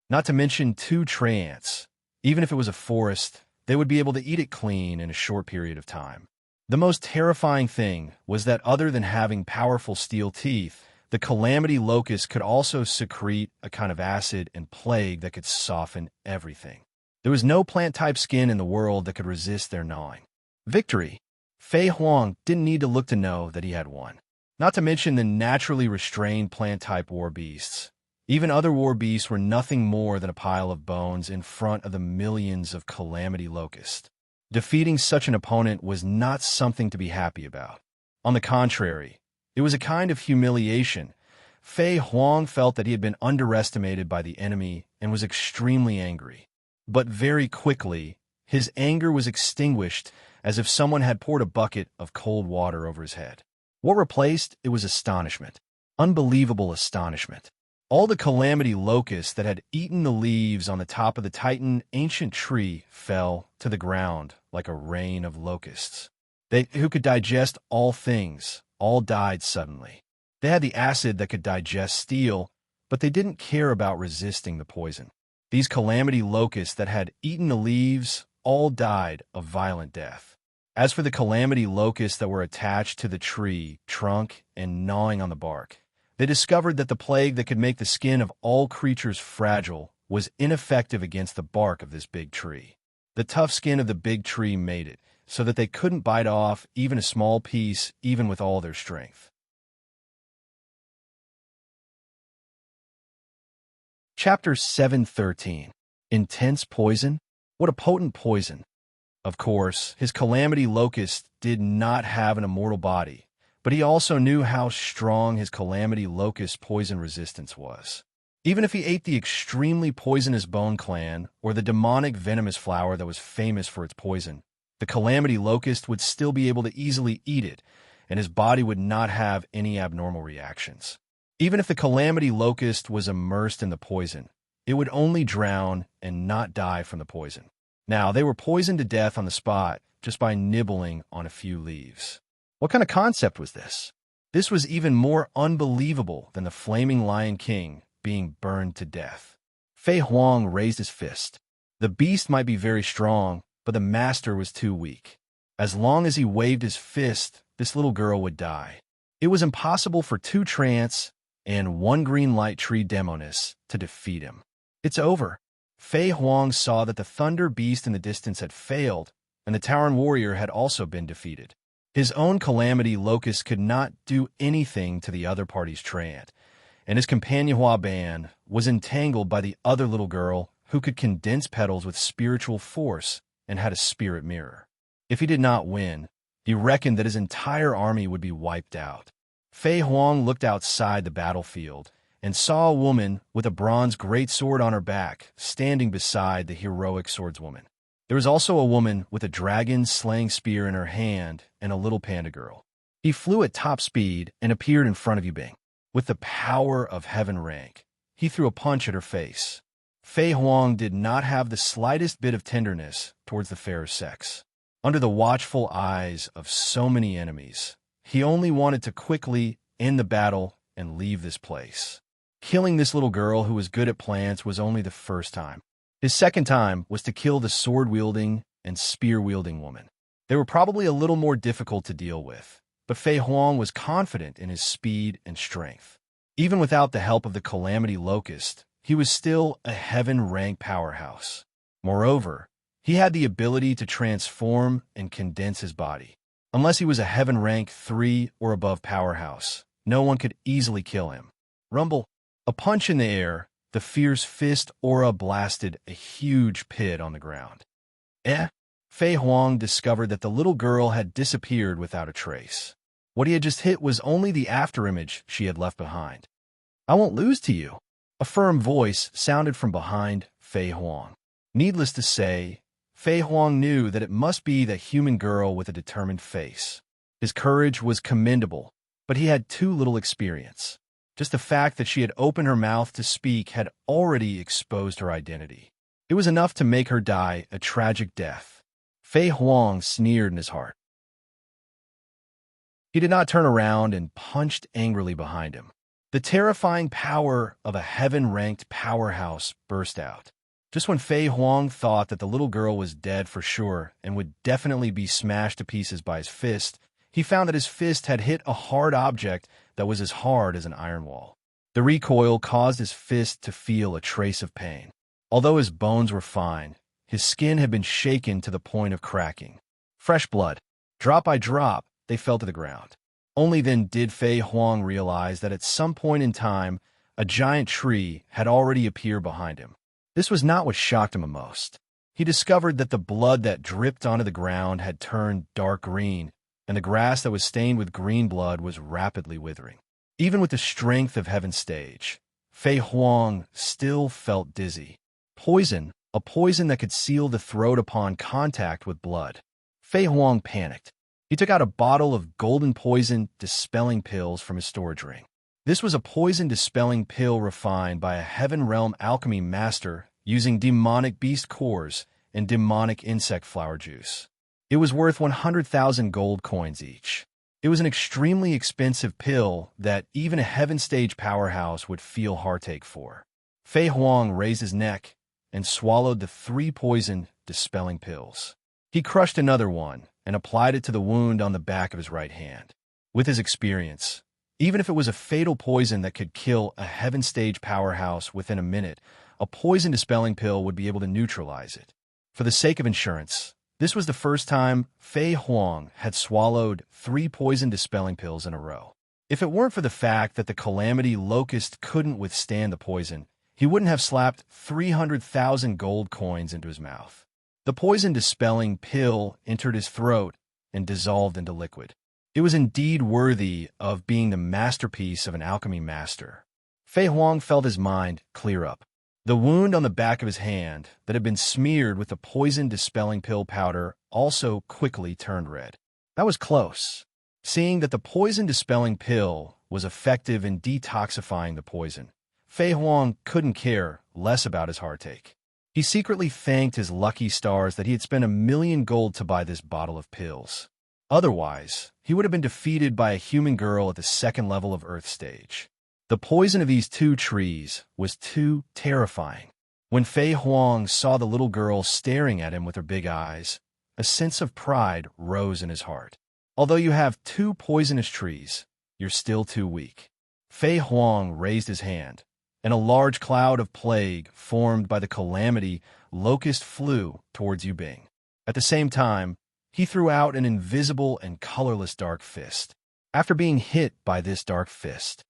Not to mention 2 tree ants. Even if it was a forest, they would be able to eat it clean in a short period of time. The most terrifying thing was that other than having powerful steel teeth, the calamity locust could also secrete a kind of acid and plague that could soften everything. There was no plant-type skin in the world that could resist their gnawing. Victory! Fei Huang didn't need to look to know that he had won. Not to mention the naturally restrained plant-type war beasts. Even other war beasts were nothing more than a pile of bones in front of the millions of calamity locusts. Defeating such an opponent was not something to be happy about. On the contrary, it was a kind of humiliation. Fei Huang felt that he had been underestimated by the enemy and was extremely angry. But very quickly, his anger was extinguished as if someone had poured a bucket of cold water over his head. What replaced it was astonishment. Unbelievable astonishment. All the calamity locusts that had eaten the leaves on the top of the titan ancient tree fell to the ground like a rain of locusts. They who could digest all things, all died suddenly. They had the acid that could digest steel, but they didn't care about resisting the poison. These calamity locusts that had eaten the leaves all died a violent death. As for the calamity locusts that were attached to the tree trunk and gnawing on the bark, they discovered that the plague that could make the skin of all creatures fragile was ineffective against the bark of this big tree. The tough skin of the big tree made it so that they couldn't bite off even a small piece, even with all their strength. Chapter 713. Intense Poison? What a potent poison! Of course, his calamity locust did not have an immortal body, but he also knew how strong his calamity locust poison resistance was. Even if he ate the extremely poisonous bone clan or the demonic venomous flower that was famous for its poison, the calamity locust would still be able to easily eat it, and his body would not have any abnormal reactions. Even if the calamity locust was immersed in the poison, it would only drown and not die from the poison. Now, they were poisoned to death on the spot just by nibbling on a few leaves. What kind of concept was this? This was even more unbelievable than the flaming Lion King being burned to death. Fei Huang raised his fist. The beast might be very strong, but the master was too weak. As long as he waved his fist, this little girl would die. It was impossible for 2 trance and 1 green light tree demoness to defeat him. It's over. Fei Huang saw that the thunder beast in the distance had failed, and the Tauren warrior had also been defeated. His own calamity locust could not do anything to the other party's treant, and his companion Hua Ban was entangled by the other little girl who could condense petals with spiritual force and had a spirit mirror. If he did not win, he reckoned that his entire army would be wiped out. Fei Huang looked outside the battlefield and saw a woman with a bronze greatsword on her back standing beside the heroic swordswoman. There was also a woman with a dragon-slaying spear in her hand and a little panda girl. He flew at top speed and appeared in front of Yubing. With the power of heaven rank, he threw a punch at her face. Fei Huang did not have the slightest bit of tenderness towards the fairer sex. Under the watchful eyes of so many enemies, he only wanted to quickly end the battle and leave this place. Killing this little girl who was good at plants was only the first time. His second time was to kill the sword-wielding and spear-wielding woman. They were probably a little more difficult to deal with, but Fei Huang was confident in his speed and strength. Even without the help of the calamity locust, he was still a heaven-rank powerhouse. Moreover, he had the ability to transform and condense his body. Unless he was a heaven-rank 3 or above powerhouse, no one could easily kill him. Rumble. A punch in the air, the fierce fist aura blasted a huge pit on the ground. Fei Huang discovered that the little girl had disappeared without a trace. What he had just hit was only the afterimage she had left behind. I won't lose to you. A firm voice sounded from behind Fei Huang. Needless to say, Fei Huang knew that it must be the human girl with a determined face. His courage was commendable, but he had too little experience. Just the fact that she had opened her mouth to speak had already exposed her identity. It It was enough to make her die a tragic death. Fei Huang sneered in his heart. He did not turn around and punched angrily behind him. The terrifying power of a heaven-ranked powerhouse burst out. Just when Fei Huang thought that the little girl was dead for sure and would definitely be smashed to pieces by his fist, he found that his fist had hit a hard object that was as hard as an iron wall. The recoil caused his fist to feel a trace of pain. Although his bones were fine, his skin had been shaken to the point of cracking. Fresh blood. Drop by drop, they fell to the ground. Only then did Fei Huang realize that at some point in time, a giant tree had already appeared behind him. This was not what shocked him the most. He discovered that the blood that dripped onto the ground had turned dark green, and the grass that was stained with green blood was rapidly withering. Even with the strength of Heaven's stage, Fei Huang still felt dizzy. Poison, a poison that could seal the throat upon contact with blood. Fei Huang panicked. He took out a bottle of golden poison dispelling pills from his storage ring. This was a poison-dispelling pill refined by a Heaven Realm alchemy master using demonic beast cores and demonic insect flower juice. It was worth 100,000 gold coins each. It was an extremely expensive pill that even a Heaven Stage powerhouse would feel heartache for. Fei Huang raised his neck and swallowed the 3 poison-dispelling pills. He crushed another one and applied it to the wound on the back of his right hand. With his experience, even if it was a fatal poison that could kill a Heaven Stage powerhouse within a minute, a poison-dispelling pill would be able to neutralize it. For the sake of insurance, this was the first time Fei Huang had swallowed 3 poison-dispelling pills in a row. If it weren't for the fact that the Calamity Locust couldn't withstand the poison, he wouldn't have slapped 300,000 gold coins into his mouth. The poison-dispelling pill entered his throat and dissolved into liquid. It was indeed worthy of being the masterpiece of an alchemy master. Fei Huang felt his mind clear up. The wound on the back of his hand that had been smeared with the poison-dispelling pill powder also quickly turned red. That was close. Seeing that the poison-dispelling pill was effective in detoxifying the poison, Fei Huang couldn't care less about his heartache. He secretly thanked his lucky stars that he had spent 1,000,000 gold to buy this bottle of pills. Otherwise, he would have been defeated by a human girl at the 2nd level of Earth Stage. The poison of these 2 trees was too terrifying. When Fei Huang saw the little girl staring at him with her big eyes, a sense of pride rose in his heart. Although you have 2 poisonous trees, you're still too weak. Fei Huang raised his hand, and a large cloud of plague formed by the Calamity Locust flew towards Yubing. At the same time, he threw out an invisible and colorless dark fist. After being hit by this dark fist,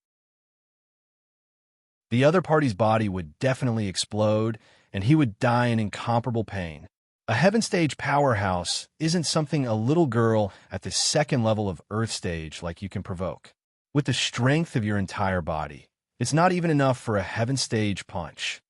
the other party's body would definitely explode, and he would die in incomparable pain. A Heaven Stage powerhouse isn't something a little girl at the 2nd level of Earth Stage like you can provoke. With the strength of your entire body, it's not even enough for a Heaven Stage punch.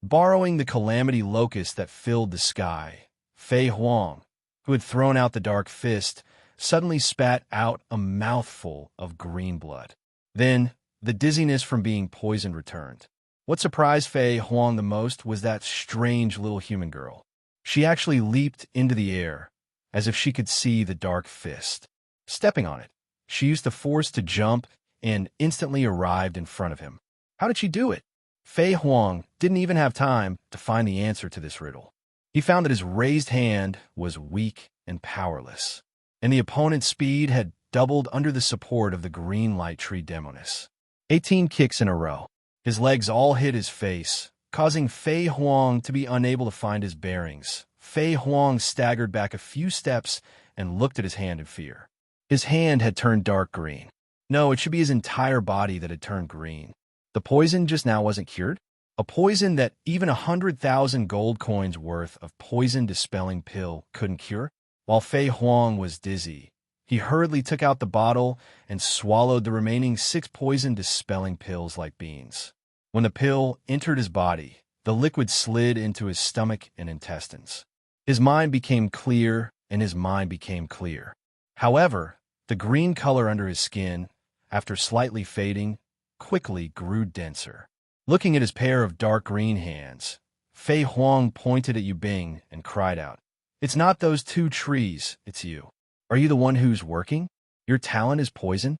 Borrowing the Calamity Locust that filled the sky, Fei Huang, who had thrown out the dark fist, suddenly spat out a mouthful of green blood. Then, the dizziness from being poisoned returned. What surprised Fei Huang the most was that strange little human girl. She actually leaped into the air, as if she could see the dark fist. Stepping on it, she used the force to jump and instantly arrived in front of him. How did she do it? Fei Huang didn't even have time to find the answer to this riddle. He found that his raised hand was weak and powerless, and the opponent's speed had doubled under the support of the green light tree demoness. 18 kicks in a row. His legs all hit his face, causing Fei Huang to be unable to find his bearings. Fei Huang staggered back a few steps and looked at his hand in fear. His hand had turned dark green. No, it should be his entire body that had turned green. The poison just now wasn't cured? A poison that even 100,000 gold coins worth of poison-dispelling pill couldn't cure? While Fei Huang was dizzy, he hurriedly took out the bottle and swallowed the remaining 6 poison-dispelling pills like beans. When the pill entered his body, the liquid slid into his stomach and intestines. His mind became clear, and his mind became clear. However, the green color under his skin, after slightly fading, quickly grew denser. Looking at his pair of dark green hands, Fei Huang pointed at Yu Bing and cried out, "It's not those two trees, it's you. Are you the one who's working? Your talent is poison?"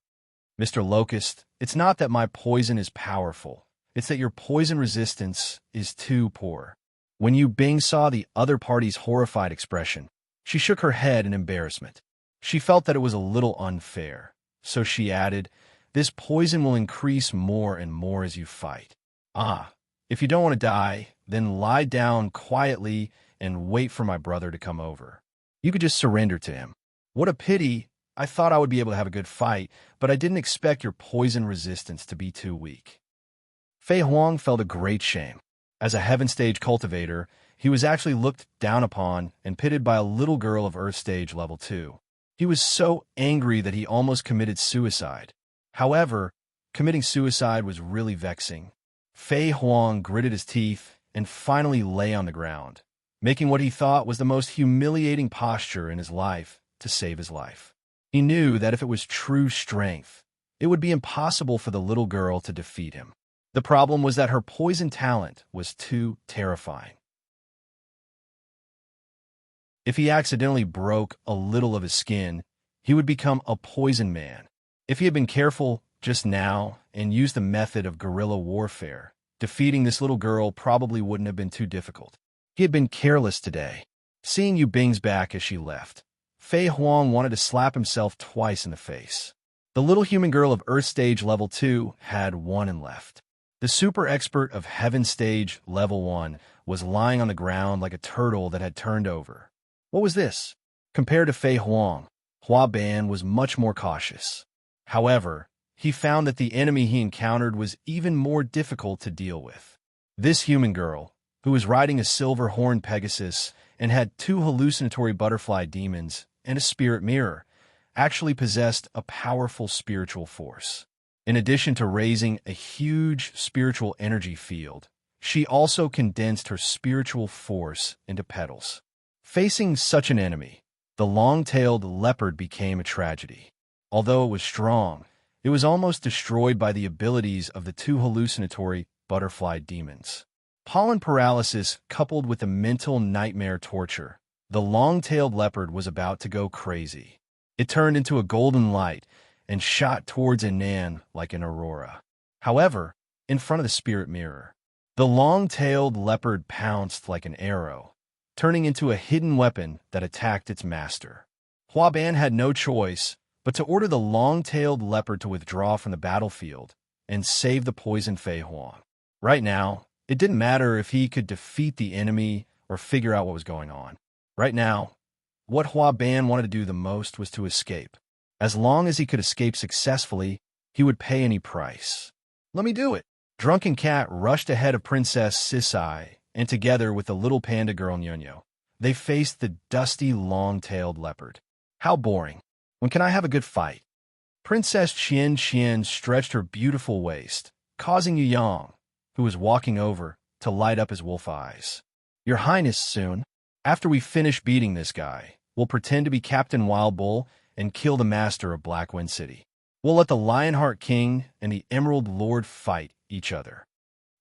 "Mr. Locust, it's not that my poison is powerful. It's that your poison resistance is too poor." When Yu Bing saw the other party's horrified expression, she shook her head in embarrassment. She felt that it was a little unfair, so she added, "This poison will increase more and more as you fight. If you don't want to die, then lie down quietly and wait for my brother to come over. You could just surrender to him." "What a pity. I thought I would be able to have a good fight, but I didn't expect your poison resistance to be too weak." Fei Huang felt a great shame. As a heaven stage cultivator, he was actually looked down upon and pitted by a little girl of Earth stage level 2. He was so angry that he almost committed suicide. However, committing suicide was really vexing. Fei Huang gritted his teeth and finally lay on the ground, making what he thought was the most humiliating posture in his life to save his life. He knew that if it was true strength, it would be impossible for the little girl to defeat him. The problem was that her poison talent was too terrifying. If he accidentally broke a little of his skin, he would become a poison man. If he had been careful just now and used the method of guerrilla warfare, defeating this little girl probably wouldn't have been too difficult. He had been careless today. Seeing Yu Bing's back as she left, Fei Huang wanted to slap himself twice in the face. The little human girl of Earth Stage Level 2 had one and left. The super expert of Heaven Stage Level 1 was lying on the ground like a turtle that had turned over. What was this? Compared to Fei Huang, Hua Ban was much more cautious. However, he found that the enemy he encountered was even more difficult to deal with. This human girl, who was riding a silver horned Pegasus and had 2 hallucinatory butterfly demons and a spirit mirror, actually possessed a powerful spiritual force. In addition to raising a huge spiritual energy field, she also condensed her spiritual force into petals. Facing such an enemy, the long-tailed leopard became a tragedy. Although it was strong, it was almost destroyed by the abilities of the 2 hallucinatory butterfly demons. Pollen paralysis coupled with the mental nightmare torture, the long-tailed leopard was about to go crazy. It turned into a golden light and shot towards Anan like an aurora. However, in front of the spirit mirror, the long-tailed leopard pounced like an arrow, turning into a hidden weapon that attacked its master. Hua Ban had no choice but to order the long-tailed leopard to withdraw from the battlefield and save the poisoned Fei Huang. Right now, it didn't matter if he could defeat the enemy or figure out what was going on. Right now, what Hua Ban wanted to do the most was to escape. As long as he could escape successfully, he would pay any price. "Let me do it." Drunken Cat rushed ahead of Princess Sisai, and together with the little panda girl Nyonyo, they faced the dusty, long-tailed leopard. "How boring. When can I have a good fight?" Princess Qian Qian stretched her beautiful waist, causing Yu Yang, who was walking over, to light up his wolf eyes. "Your Highness, soon. After we finish beating this guy, we'll pretend to be Captain Wild Bull and kill the master of Blackwind City. We'll let the Lionheart King and the Emerald Lord fight each other."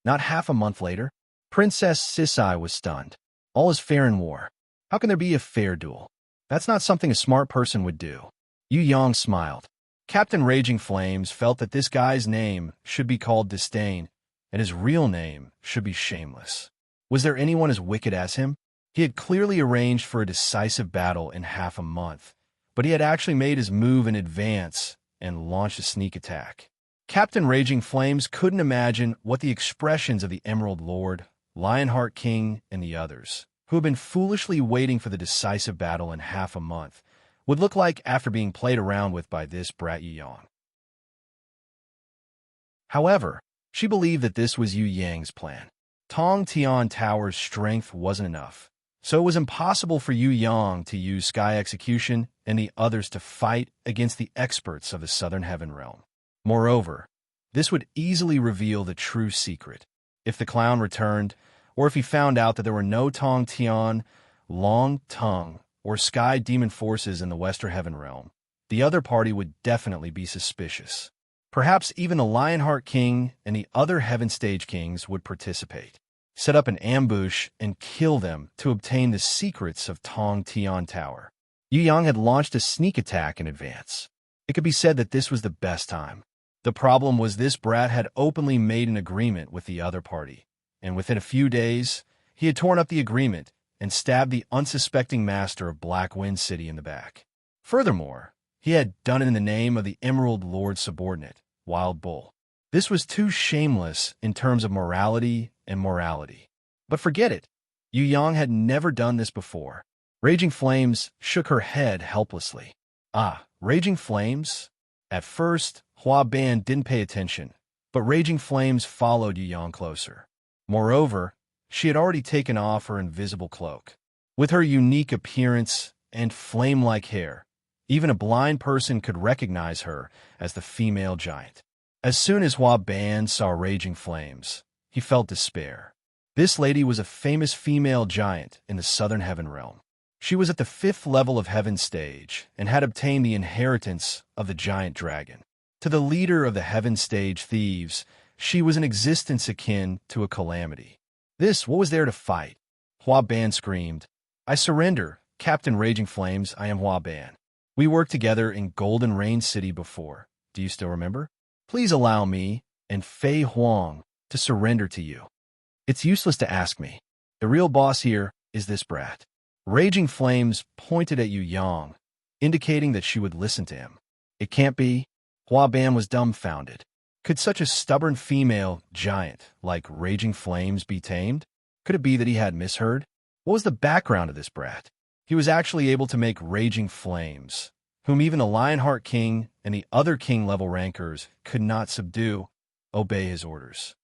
Not half a month later, Princess Sisai was stunned. All is fair in war. How can there be a fair duel? That's not something a smart person would do. Yu Yang smiled. Captain Raging Flames felt that this guy's name should be called Disdain, and his real name should be Shameless. Was there anyone as wicked as him? He had clearly arranged for a decisive battle in half a month, but he had actually made his move in advance and launched a sneak attack. Captain Raging Flames couldn't imagine what the expressions of the Emerald Lord, Lionheart King, and the others, who had been foolishly waiting for the decisive battle in half a month, would look like after being played around with by this brat Yu Yang. However, she believed that this was Yu Yang's plan. Tong Tian Tower's strength wasn't enough, so it was impossible for Yu Yang to use Sky Execution and the others to fight against the experts of the Southern Heaven Realm. Moreover, this would easily reveal the true secret. If the clown returned, or if he found out that there were no Tong Tian, Long Tongue, or Sky Demon forces in the Western Heaven Realm, the other party would definitely be suspicious. Perhaps even the Lionheart King and the other Heaven Stage Kings would participate. set up an ambush, and kill them to obtain the secrets of Tong Tian Tower. Yu Yang had launched a sneak attack in advance. It could be said that this was the best time. The problem was this brat had openly made an agreement with the other party, and within a few days, he had torn up the agreement and stabbed the unsuspecting master of Black Wind City in the back. Furthermore, he had done it in the name of the Emerald Lord's subordinate, Wild Bull. This was too shameless in terms of morality and morality. But forget it. Yu Yang had never done this before. Raging Flames shook her head helplessly. Ah, Raging Flames? At first, Hua Ban didn't pay attention, but Raging Flames followed Yu Yang closer. Moreover, she had already taken off her invisible cloak. With her unique appearance and flame-like hair, even a blind person could recognize her as the female giant. As soon as Hua Ban saw Raging Flames, he felt despair. This lady was a famous female giant in the Southern Heaven Realm. She was at the 5th level of Heaven Stage and had obtained the inheritance of the giant dragon. To the leader of the Heaven Stage thieves, she was an existence akin to a calamity. What was there to fight? Hua Ban screamed. I surrender, Captain Raging Flames, I am Hua Ban. We worked together in Golden Rain City before. Do you still remember? Please allow me and Fei Huang to surrender to you. It's useless to ask me. The real boss here is this brat. Raging Flames pointed at Yu Yang, indicating that she would listen to him. It can't be. Hua Ban was dumbfounded. Could such a stubborn female giant like Raging Flames be tamed? Could it be that he had misheard? What was the background of this brat? He was actually able to make Raging Flames, whom even the Lionheart King and the other king-level rankers could not subdue, obey his orders.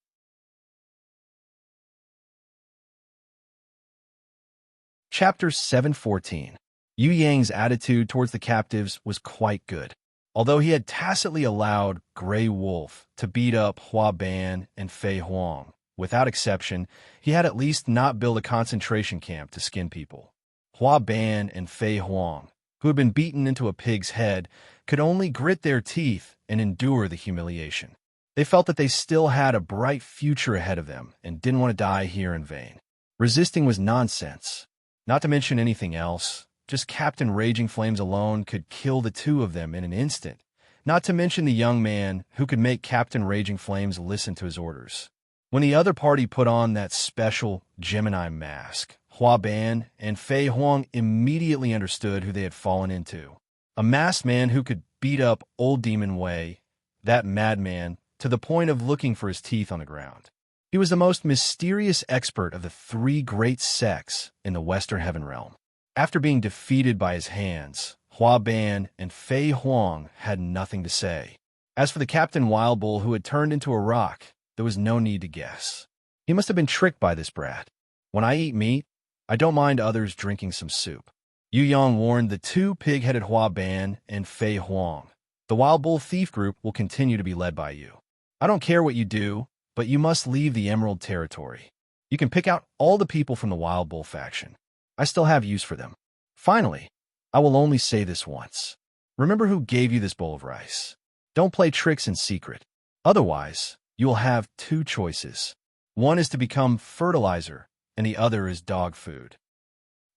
Chapter 714. Yu Yang's attitude towards the captives was quite good. Although he had tacitly allowed Grey Wolf to beat up Hua Ban and Fei Huang, without exception, he had at least not built a concentration camp to skin people. Hua Ban and Fei Huang, who had been beaten into a pig's head, could only grit their teeth and endure the humiliation. They felt that they still had a bright future ahead of them and didn't want to die here in vain. Resisting was nonsense. Not to mention anything else, just Captain Raging Flames alone could kill the two of them in an instant, not to mention the young man who could make Captain Raging Flames listen to his orders. When the other party put on that special Gemini mask, Hua Ban and Fei Huang immediately understood who they had fallen into. A masked man who could beat up Old Demon Wei, that madman, to the point of looking for his teeth on the ground. He was the most mysterious expert of the 3 great sects in the Western Heaven Realm. After being defeated by his hands, Hua Ban and Fei Huang had nothing to say. As for the Captain Wild Bull who had turned into a rock, there was no need to guess. He must have been tricked by this brat. When I eat meat, I don't mind others drinking some soup. Yu Yang warned the 2 pig-headed Hua Ban and Fei Huang. The Wild Bull thief group will continue to be led by you. I don't care what you do, but you must leave the Emerald Territory. You can pick out all the people from the Wild Bull faction. I still have use for them. Finally, I will only say this once. Remember who gave you this bowl of rice. Don't play tricks in secret. Otherwise, you will have 2 choices. One is to become fertilizer, and the other is dog food.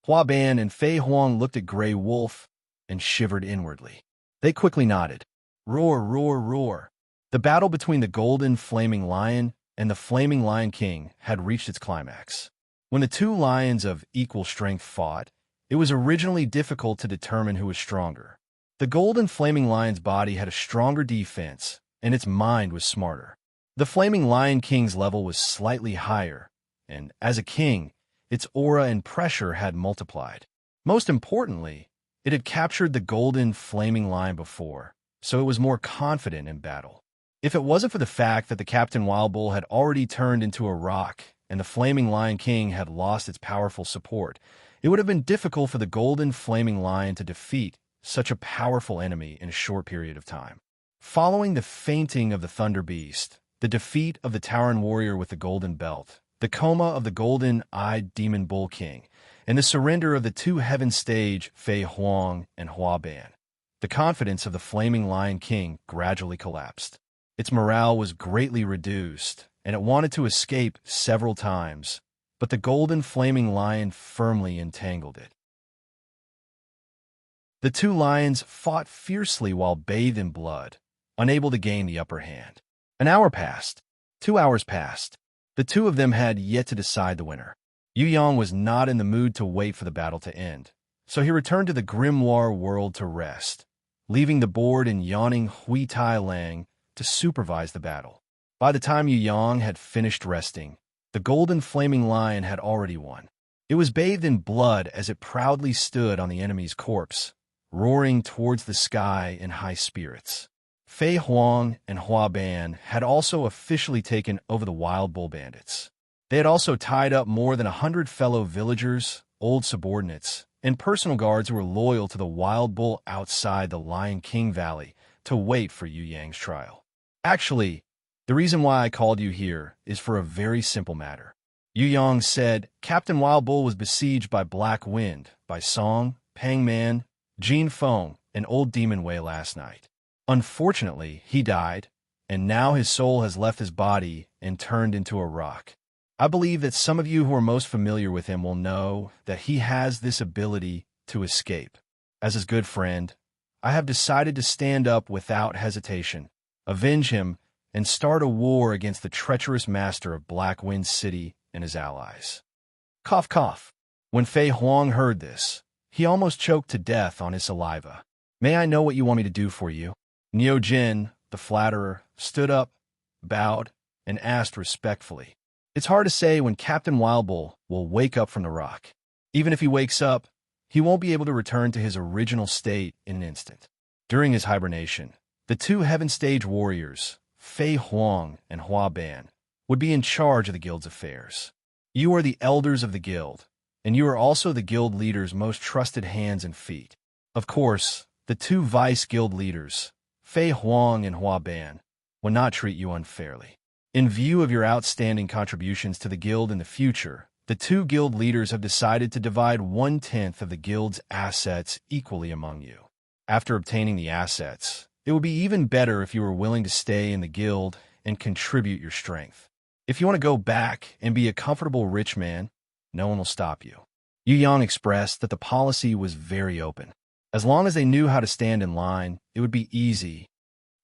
Hua Ban and Fei Huang looked at Grey Wolf and shivered inwardly. They quickly nodded. Roar, roar, roar. The battle between the Golden Flaming Lion and the Flaming Lion King had reached its climax. When the 2 lions of equal strength fought, it was originally difficult to determine who was stronger. The Golden Flaming Lion's body had a stronger defense, and its mind was smarter. The Flaming Lion King's level was slightly higher, and as a king, its aura and pressure had multiplied. Most importantly, it had captured the Golden Flaming Lion before, so it was more confident in battle. If it wasn't for the fact that the Captain Wild Bull had already turned into a rock and the Flaming Lion King had lost its powerful support, it would have been difficult for the Golden Flaming Lion to defeat such a powerful enemy in a short period of time. Following the fainting of the Thunder Beast, the defeat of the Tauren Warrior with the Golden Belt, the coma of the Golden-Eyed Demon Bull King, and the surrender of the 2 Heaven Stage Fei Huang and Hua Ban, the confidence of the Flaming Lion King gradually collapsed. Its morale was greatly reduced, and it wanted to escape several times, but the golden flaming lion firmly entangled it. The two lions fought fiercely while bathed in blood, unable to gain the upper hand. An hour passed. 2 hours passed. The two of them had yet to decide the winner. Yu Yang was not in the mood to wait for the battle to end, so he returned to the grimoire world to rest, leaving the bored and yawning Hui Tai Lang to supervise the battle. By the time Yu Yang had finished resting, the golden flaming lion had already won. It was bathed in blood as it proudly stood on the enemy's corpse, roaring towards the sky in high spirits. Fei Huang and Hua Ban had also officially taken over the wild bull bandits. They had also tied up more than 100 fellow villagers, old subordinates, and personal guards who were loyal to the wild bull outside the Lion King Valley to wait for Yu Yang's trial. Actually, the reason why I called you here is for a very simple matter. Yu Yang said Captain Wild Bull was besieged by Black Wind, by Song, Pang Man, Jin Feng, and Old Demon Wei last night. Unfortunately, he died, and now his soul has left his body and turned into a rock. I believe that some of you who are most familiar with him will know that he has this ability to escape. As his good friend, I have decided to stand up without hesitation, avenge him, and start a war against the treacherous master of Black Wind City and his allies. Cough, cough. When Fei Huang heard this, he almost choked to death on his saliva. May I know what you want me to do for you? Neo Jin, the flatterer, stood up, bowed, and asked respectfully. It's hard to say when Captain Wildbull will wake up from the rock. Even if he wakes up, he won't be able to return to his original state in an instant. During his hibernation, the two Heaven Stage warriors, Fei Huang and Hua Ban, would be in charge of the guild's affairs. You are the elders of the guild, and you are also the guild leader's most trusted hands and feet. Of course, the two vice guild leaders, Fei Huang and Hua Ban, will not treat you unfairly. In view of your outstanding contributions to the guild in the future, the two guild leaders have decided to divide 1/10 of the guild's assets equally among you. After obtaining the assets, it would be even better if you were willing to stay in the guild and contribute your strength. If you want to go back and be a comfortable rich man, no one will stop you. Yu Yang expressed that the policy was very open. As long as they knew how to stand in line, it would be easy.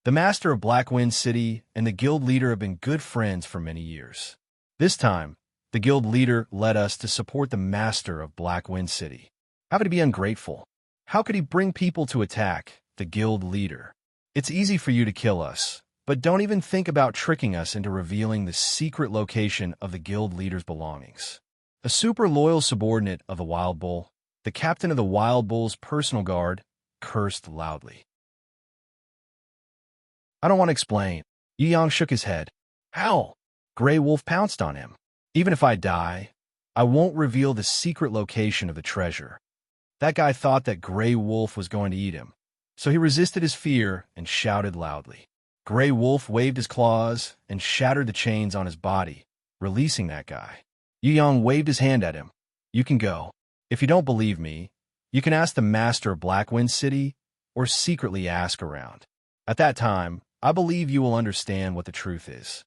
The master of Black Wind City and the guild leader have been good friends for many years. This time, the guild leader led us to support the master of Black Wind City. How could he be ungrateful? How could he bring people to attack the guild leader? It's easy for you to kill us, but don't even think about tricking us into revealing the secret location of the guild leader's belongings. A super loyal subordinate of the Wild Bull, the captain of the Wild Bull's personal guard, cursed loudly. I don't want to explain. Yu Yang shook his head. How? Grey Wolf pounced on him. Even if I die, I won't reveal the secret location of the treasure. That guy thought that Grey Wolf was going to eat him, so he resisted his fear and shouted loudly. Grey Wolf waved his claws and shattered the chains on his body, releasing that guy. Yu Yang waved his hand at him. You can go. If you don't believe me, you can ask the master of Black Wind City or secretly ask around. At that time, I believe you will understand what the truth is.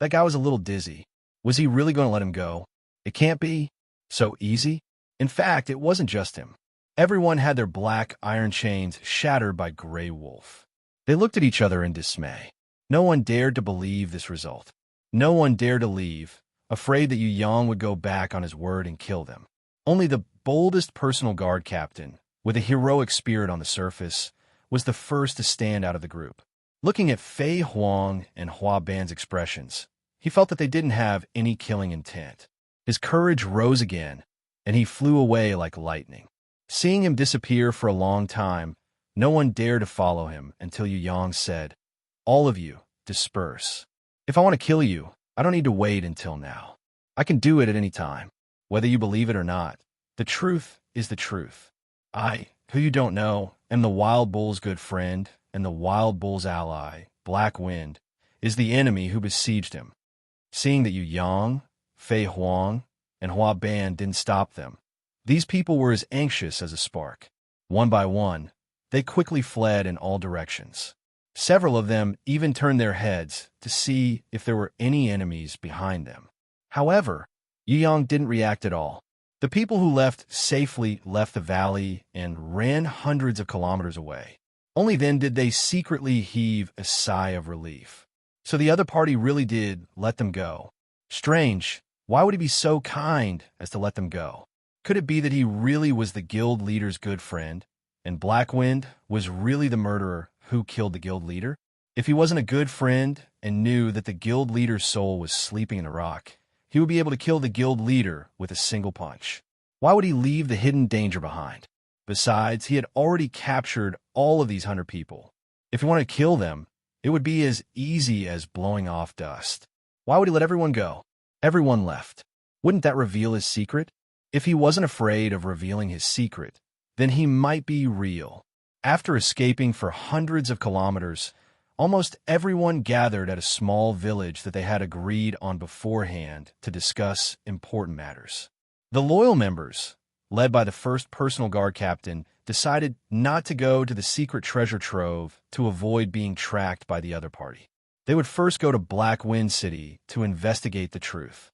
That guy was a little dizzy. Was he really going to let him go? It can't be so easy. In fact, it wasn't just him. Everyone had their black iron chains shattered by Grey Wolf. They looked at each other in dismay. No one dared to believe this result. No one dared to leave, afraid that Yu Yang would go back on his word and kill them. Only the boldest personal guard captain, with a heroic spirit on the surface, was the first to stand out of the group. Looking at Fei Huang and Hua Ban's expressions, he felt that they didn't have any killing intent. His courage rose again, and he flew away like lightning. Seeing him disappear for a long time, no one dared to follow him until Yu Yang said, All of you, disperse. If I want to kill you, I don't need to wait until now. I can do it at any time, whether you believe it or not. The truth is the truth. I, who you don't know, am the Wild Bull's good friend, and the Wild Bull's ally, Black Wind, is the enemy who besieged him. Seeing that Yu Yang, Fei Huang, and Hua Ban didn't stop them, these people were as anxious as a spark. One by one, they quickly fled in all directions. Several of them even turned their heads to see if there were any enemies behind them. However, Yu Yang didn't react at all. The people who left safely left the valley and ran hundreds of kilometers away. Only then did they secretly heave a sigh of relief. So the other party really did let them go. Strange, why would he be so kind as to let them go? Could it be that he really was the guild leader's good friend, and Blackwind was really the murderer who killed the guild leader? If he wasn't a good friend and knew that the guild leader's soul was sleeping in the rock, he would be able to kill the guild leader with a single punch. Why would he leave the hidden danger behind? Besides, he had already captured all of these 100 people. If he wanted to kill them, it would be as easy as blowing off dust. Why would he let everyone go? Everyone left. Wouldn't that reveal his secret? If he wasn't afraid of revealing his secret, then he might be real. After escaping for hundreds of kilometers, almost everyone gathered at a small village that they had agreed on beforehand to discuss important matters. The loyal members, led by the first personal guard captain, decided not to go to the secret treasure trove to avoid being tracked by the other party. They would first go to Blackwind City to investigate the truth.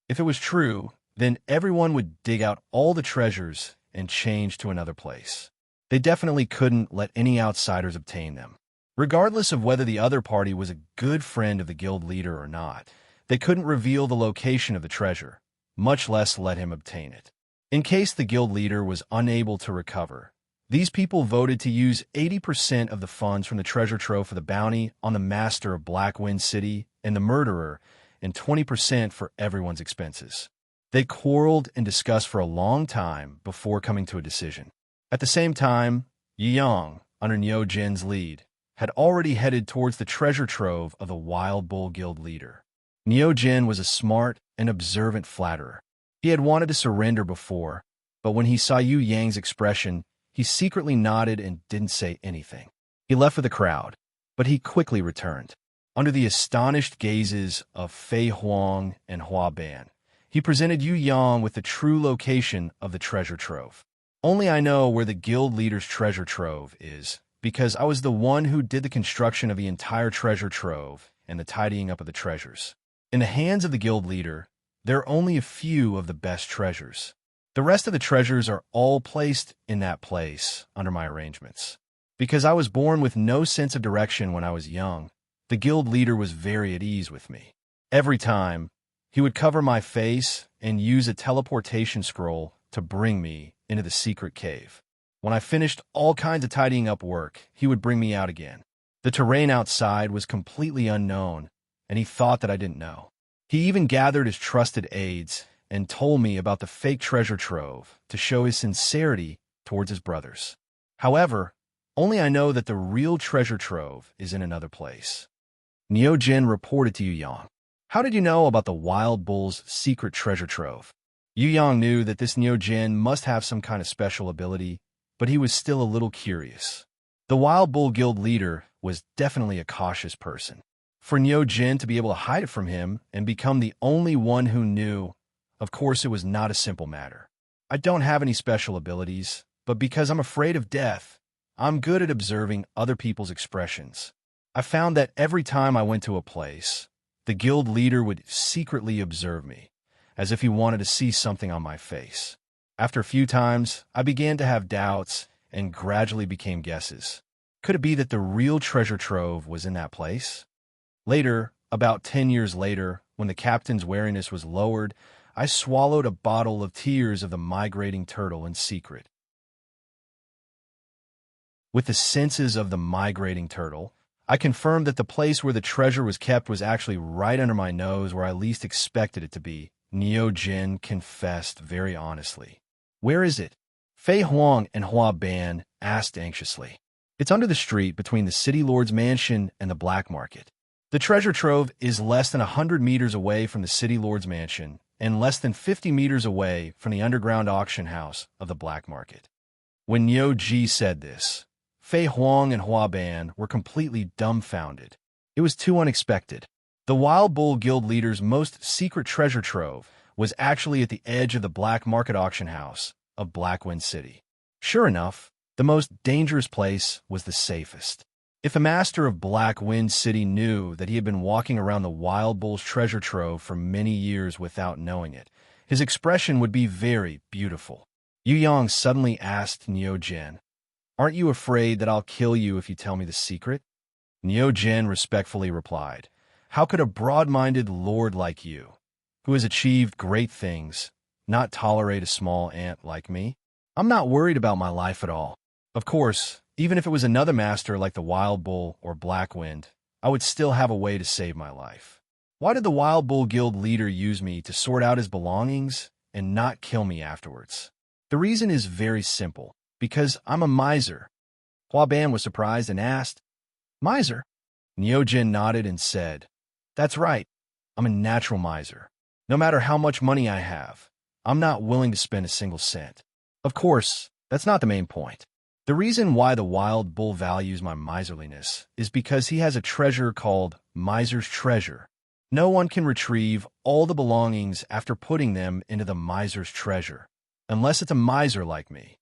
If it was true, then everyone would dig out all the treasures and change to another place. They definitely couldn't let any outsiders obtain them. Regardless of whether the other party was a good friend of the guild leader or not, they couldn't reveal the location of the treasure, much less let him obtain it. In case the guild leader was unable to recover, these people voted to use 80% of the funds from the treasure trove for the bounty on the master of Blackwind City and the murderer, and 20% for everyone's expenses. They quarreled and discussed for a long time before coming to a decision. At the same time, Yu Yang, under Nyo Jin's lead, had already headed towards the treasure trove of the Wild Bull Guild leader. Nyo Jin was a smart and observant flatterer. He had wanted to surrender before, but when he saw Yu Yang's expression, he secretly nodded and didn't say anything. He left with the crowd, but he quickly returned. Under the astonished gazes of Fei Huang and Hua Ban, he presented Yu Yang with the true location of the treasure trove. Only I know where the guild leader's treasure trove is, because I was the one who did the construction of the entire treasure trove and the tidying up of the treasures. In the hands of the guild leader, there are only a few of the best treasures. The rest of the treasures are all placed in that place under my arrangements. Because I was born with no sense of direction when I was young, the guild leader was very at ease with me. Every time, he would cover my face and use a teleportation scroll to bring me into the secret cave. When I finished all kinds of tidying up work, he would bring me out again. The terrain outside was completely unknown, and he thought that I didn't know. He even gathered his trusted aides and told me about the fake treasure trove to show his sincerity towards his brothers. However, only I know that the real treasure trove is in another place. Nyo Jin reported to Yu Yang. How did you know about the Wild Bull's secret treasure trove? Yu Yang knew that this Nyo Jin must have some kind of special ability, but he was still a little curious. The Wild Bull Guild leader was definitely a cautious person. For Nyo Jin to be able to hide it from him and become the only one who knew, of course it was not a simple matter. I don't have any special abilities, but because I'm afraid of death, I'm good at observing other people's expressions. I found that every time I went to a place, the guild leader would secretly observe me, as if he wanted to see something on my face. After a few times, I began to have doubts and gradually became guesses. Could it be that the real treasure trove was in that place? Later, about 10 years later, when the captain's wariness was lowered, I swallowed a bottle of tears of the migrating turtle in secret. With the senses of the migrating turtle, I confirmed that the place where the treasure was kept was actually right under my nose where I least expected it to be. Nyo Jin confessed very honestly. Where is it? Fei Huang and Hua Ban asked anxiously. It's under the street between the city lord's mansion and the black market. The treasure trove is less than 100 meters away from the city lord's mansion and less than 50 meters away from the underground auction house of the black market. When Nyo Ji said this, Fei Huang and Hua Ban were completely dumbfounded. It was too unexpected. The Wild Bull Guild leader's most secret treasure trove was actually at the edge of the black market auction house of Blackwind City. Sure enough, The most dangerous place was the safest. If a master of Black Wind City knew that he had been walking around the Wild Bull's treasure trove for many years without knowing it, his expression would be very beautiful. Yu Yang suddenly asked Niu Jin, "Aren't you afraid that I'll kill you if you tell me the secret?" Niu Jin respectfully replied, "How could a broad-minded lord like you, who has achieved great things, not tolerate a small ant like me? I'm not worried about my life at all. Of course, even if it was another master like the Wild Bull or Black Wind, I would still have a way to save my life. Why did the Wild Bull Guild leader use me to sort out his belongings and not kill me afterwards? The reason is very simple, because I'm a miser." Hua Ban was surprised and asked, "Miser?" Niu Jin nodded and said, "That's right, I'm a natural miser. No matter how much money I have, I'm not willing to spend a single cent. Of course, that's not the main point. The reason why the Wild Bull values my miserliness is because he has a treasure called Miser's Treasure. No one can retrieve all the belongings after putting them into the Miser's Treasure, unless it's a miser like me."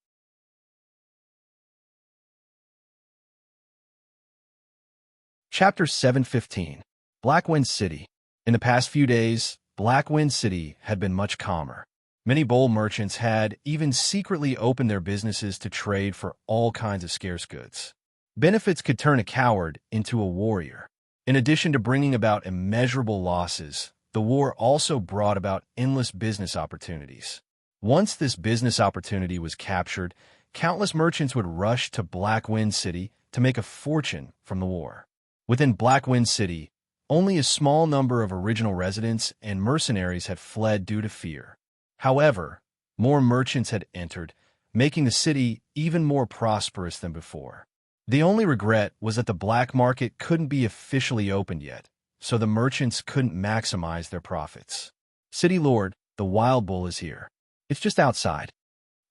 Chapter 715. Black Wind City. In the past few days, Black Wind City had been much calmer. Many bowl merchants had even secretly opened their businesses to trade for all kinds of scarce goods. Benefits could turn a coward into a warrior. In addition to bringing about immeasurable losses, the war also brought about endless business opportunities. Once this business opportunity was captured, countless merchants would rush to Black Wind City to make a fortune from the war. Within Black Wind City, only a small number of original residents and mercenaries had fled due to fear. However, more merchants had entered, making the city even more prosperous than before. The only regret was that the black market couldn't be officially opened yet, so the merchants couldn't maximize their profits. "City Lord, the Wild Bull is here. It's just outside."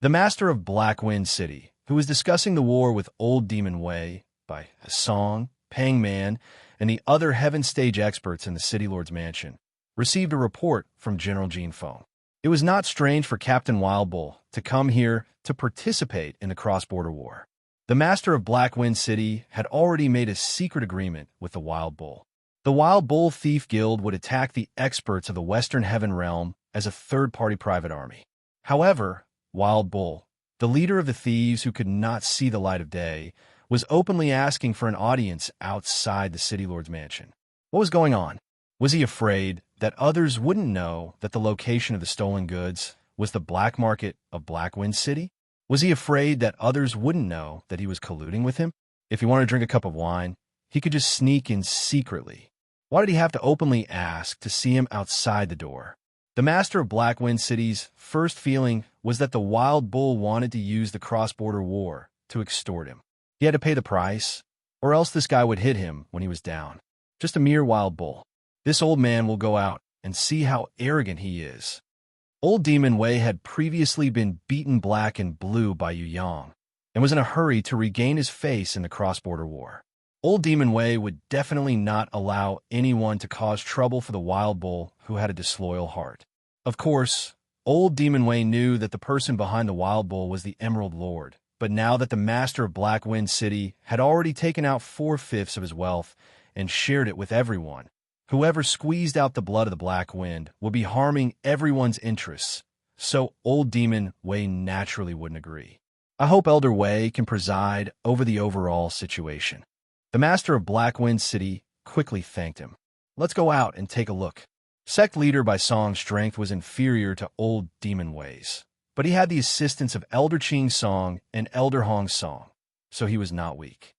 The master of Black Wind City, who was discussing the war with Old Demon Wei by Song, Pang Man, and the other Heaven Stage experts in the City Lord's mansion, received a report from General Jin Feng. It was not strange for Captain Wild Bull to come here to participate in the cross-border war. The master of Black Wind City had already made a secret agreement with the Wild Bull. The Wild Bull Thief Guild would attack the experts of the Western Heaven Realm as a third-party private army. However, Wild Bull, the leader of the thieves who could not see the light of day, was openly asking for an audience outside the City Lord's mansion. What was going on? Was he afraid that others wouldn't know that the location of the stolen goods was the black market of Black Wind City? Was he afraid that others wouldn't know that he was colluding with him? If he wanted to drink a cup of wine, he could just sneak in secretly. Why did he have to openly ask to see him outside the door? The master of Black Wind City's first feeling was that the Wild Bull wanted to use the cross-border war to extort him. He had to pay the price, or else this guy would hit him when he was down. Just a mere Wild Bull. This old man will go out and see how arrogant he is. Old Demon Wei had previously been beaten black and blue by Yu Yang, and was in a hurry to regain his face in the cross-border war. Old Demon Wei would definitely not allow anyone to cause trouble for the Wild Bull who had a disloyal heart. Of course, Old Demon Wei knew that the person behind the Wild Bull was the Emerald Lord, but now that the master of Black Wind City had already taken out 4/5 of his wealth and shared it with everyone, whoever squeezed out the blood of the Black Wind would be harming everyone's interests, so Old Demon Wei naturally wouldn't agree. I hope Elder Wei can preside over the overall situation. The master of Black Wind City quickly thanked him. Let's go out and take a look. Sect leader by Song's strength was inferior to Old Demon Wei's, but he had the assistance of Elder Qing Song and Elder Hong Song, so he was not weak.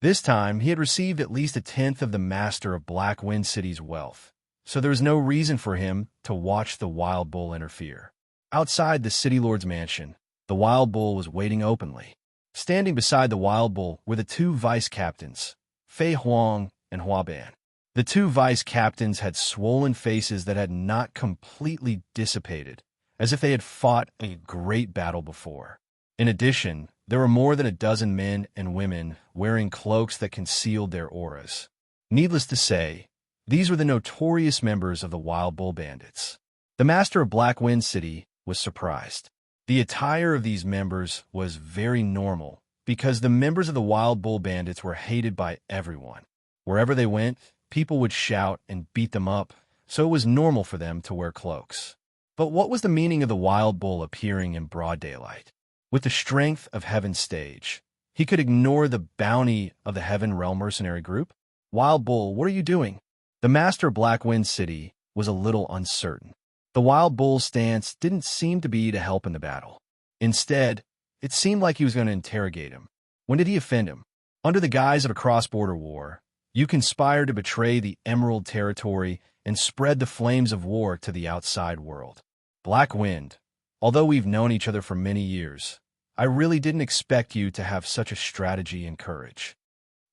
This time, he had received at least 1/10 of the master of Black Wind City's wealth, so there was no reason for him to watch the Wild Bull interfere. Outside the City Lord's mansion, the Wild Bull was waiting openly. Standing beside the Wild Bull were the two vice captains, Fei Huang and Hua Ban. The two vice captains had swollen faces that had not completely dissipated, as if they had fought a great battle before. In addition, there were more than a dozen men and women wearing cloaks that concealed their auras. Needless to say, these were the notorious members of the Wild Bull Bandits. The master of Black Wind City was surprised. The attire of these members was very normal because the members of the Wild Bull Bandits were hated by everyone. Wherever they went, people would shout and beat them up, so it was normal for them to wear cloaks. But what was the meaning of the Wild Bull appearing in broad daylight? With the strength of Heaven's stage, he could ignore the bounty of the Heaven Realm mercenary group? Wild Bull, what are you doing? The master of Black Wind City was a little uncertain. The Wild Bull's stance didn't seem to be to help in the battle. Instead, it seemed like he was going to interrogate him. When did he offend him? Under the guise of a cross-border war, you conspired to betray the Emerald Territory and spread the flames of war to the outside world. Black Wind, although we've known each other for many years, I really didn't expect you to have such a strategy and courage.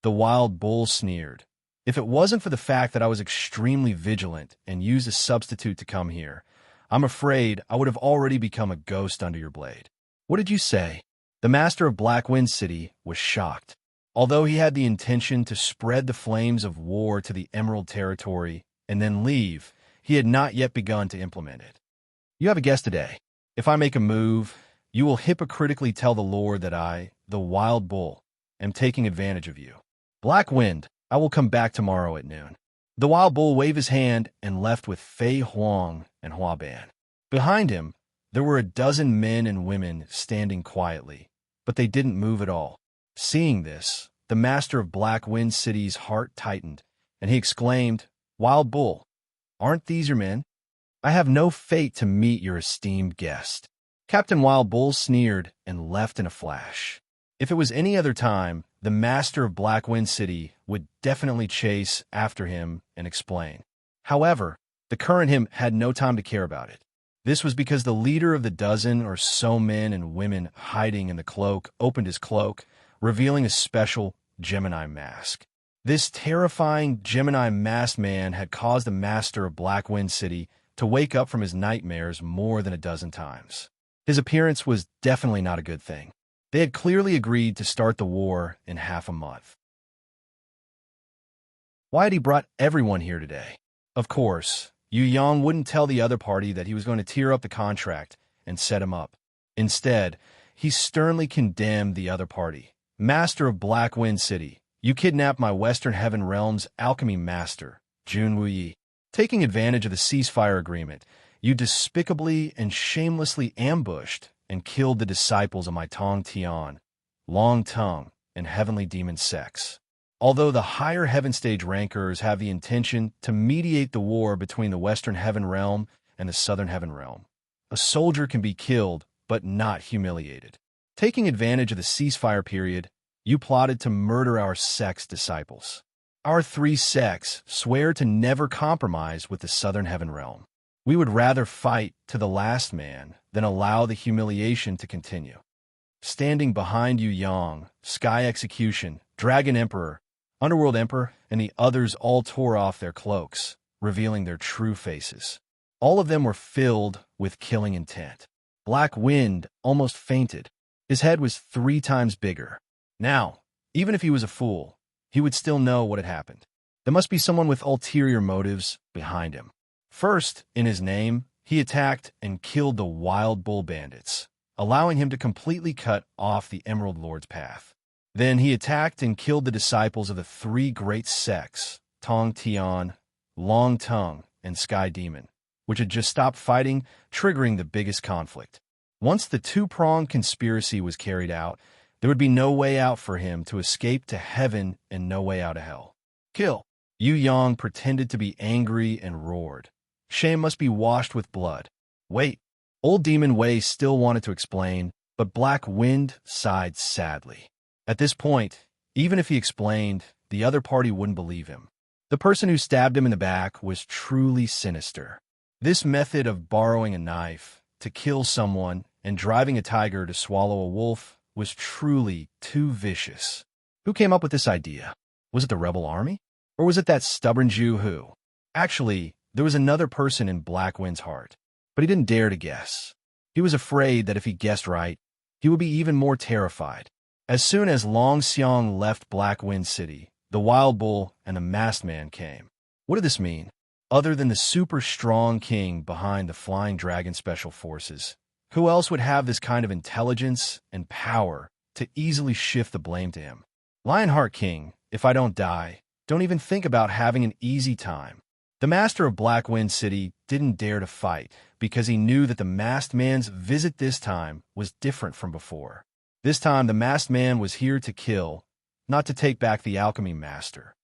The Wild Bull sneered. If it wasn't for the fact that I was extremely vigilant and used a substitute to come here, I'm afraid I would have already become a ghost under your blade. What did you say? The master of Black Wind City was shocked. Although he had the intention to spread the flames of war to the Emerald Territory and then leave, he had not yet begun to implement it. You have a guess today. If I make a move, you will hypocritically tell the Lord that I, the Wild Bull, am taking advantage of you. Black Wind, I will come back tomorrow at noon. The Wild Bull waved his hand and left with Fei Huang and Hua Ban. Behind him, there were a dozen men and women standing quietly, but they didn't move at all. Seeing this, the master of Black Wind City's heart tightened, and he exclaimed, Wild Bull, aren't these your men? I have no fate to meet your esteemed guest. Captain Wild Bull sneered and left in a flash. If it was any other time, the master of Black Wind City would definitely chase after him and explain. However, the current him had no time to care about it. This was because the leader of the dozen or so men and women hiding in the cloak opened his cloak, revealing a special Gemini mask. This terrifying Gemini masked man had caused the master of Black Wind City to wake up from his nightmares more than a dozen times. His appearance was definitely not a good thing. They had clearly agreed to start the war in half a month. Why had he brought everyone here today? Of course, Yu Yang wouldn't tell the other party that he was going to tear up the contract and set him up. Instead, he sternly condemned the other party. Master of Black Wind City, you kidnapped my Western Heaven Realm's alchemy master, Jun Wuyi. Taking advantage of the ceasefire agreement, you despicably and shamelessly ambushed and killed the disciples of my Tong Tian, Long Tongue, and Heavenly Demon Sex. Although the higher Heaven Stage rankers have the intention to mediate the war between the Western Heaven Realm and the Southern Heaven Realm, a soldier can be killed but not humiliated. Taking advantage of the ceasefire period, you plotted to murder our sect's disciples. Our three sects swear to never compromise with the Southern Heaven Realm. We would rather fight to the last man than allow the humiliation to continue. Standing behind Yu Yang, Sky Execution, Dragon Emperor, Underworld Emperor, and the others all tore off their cloaks, revealing their true faces. All of them were filled with killing intent. Black Wind almost fainted. His head was 3 times bigger. Now, even if he was a fool, he would still know what had happened. There must be someone with ulterior motives behind him. First, in his name, he attacked and killed the Wild Bull Bandits, allowing him to completely cut off the Emerald Lord's path. Then he attacked and killed the disciples of the 3 great sects, Tong Tian, Long Tongue, and Sky Demon, which had just stopped fighting, triggering the biggest conflict. Once the 2-pronged conspiracy was carried out, there would be no way out for him to escape to heaven and no way out of hell. Kill. Yu Yang pretended to be angry and roared. Shame must be washed with blood. Wait. Old Demon Wei still wanted to explain, but Black Wind sighed sadly. At this point, even if he explained, the other party wouldn't believe him. The person who stabbed him in the back was truly sinister. This method of borrowing a knife to kill someone and driving a tiger to swallow a wolf was truly too vicious. Who came up with this idea? Was it the rebel army? Or was it that stubborn Jew who? Actually, there was another person in Black Wind's heart, but he didn't dare to guess. He was afraid that if he guessed right, he would be even more terrified. As soon as Long Xiang left Black Wind City, the Wild Bull and the Masked Man came. What did this mean? Other than the super strong king behind the Flying Dragon Special Forces, Who else would have this kind of intelligence and power to easily shift the blame to him? Lionheart King, if I don't die, don't even think about having an easy time. The master of Black Wind City didn't dare to fight because he knew that the masked man's visit this time was different from before. This time, the masked man was here to kill, not to take back the alchemy master.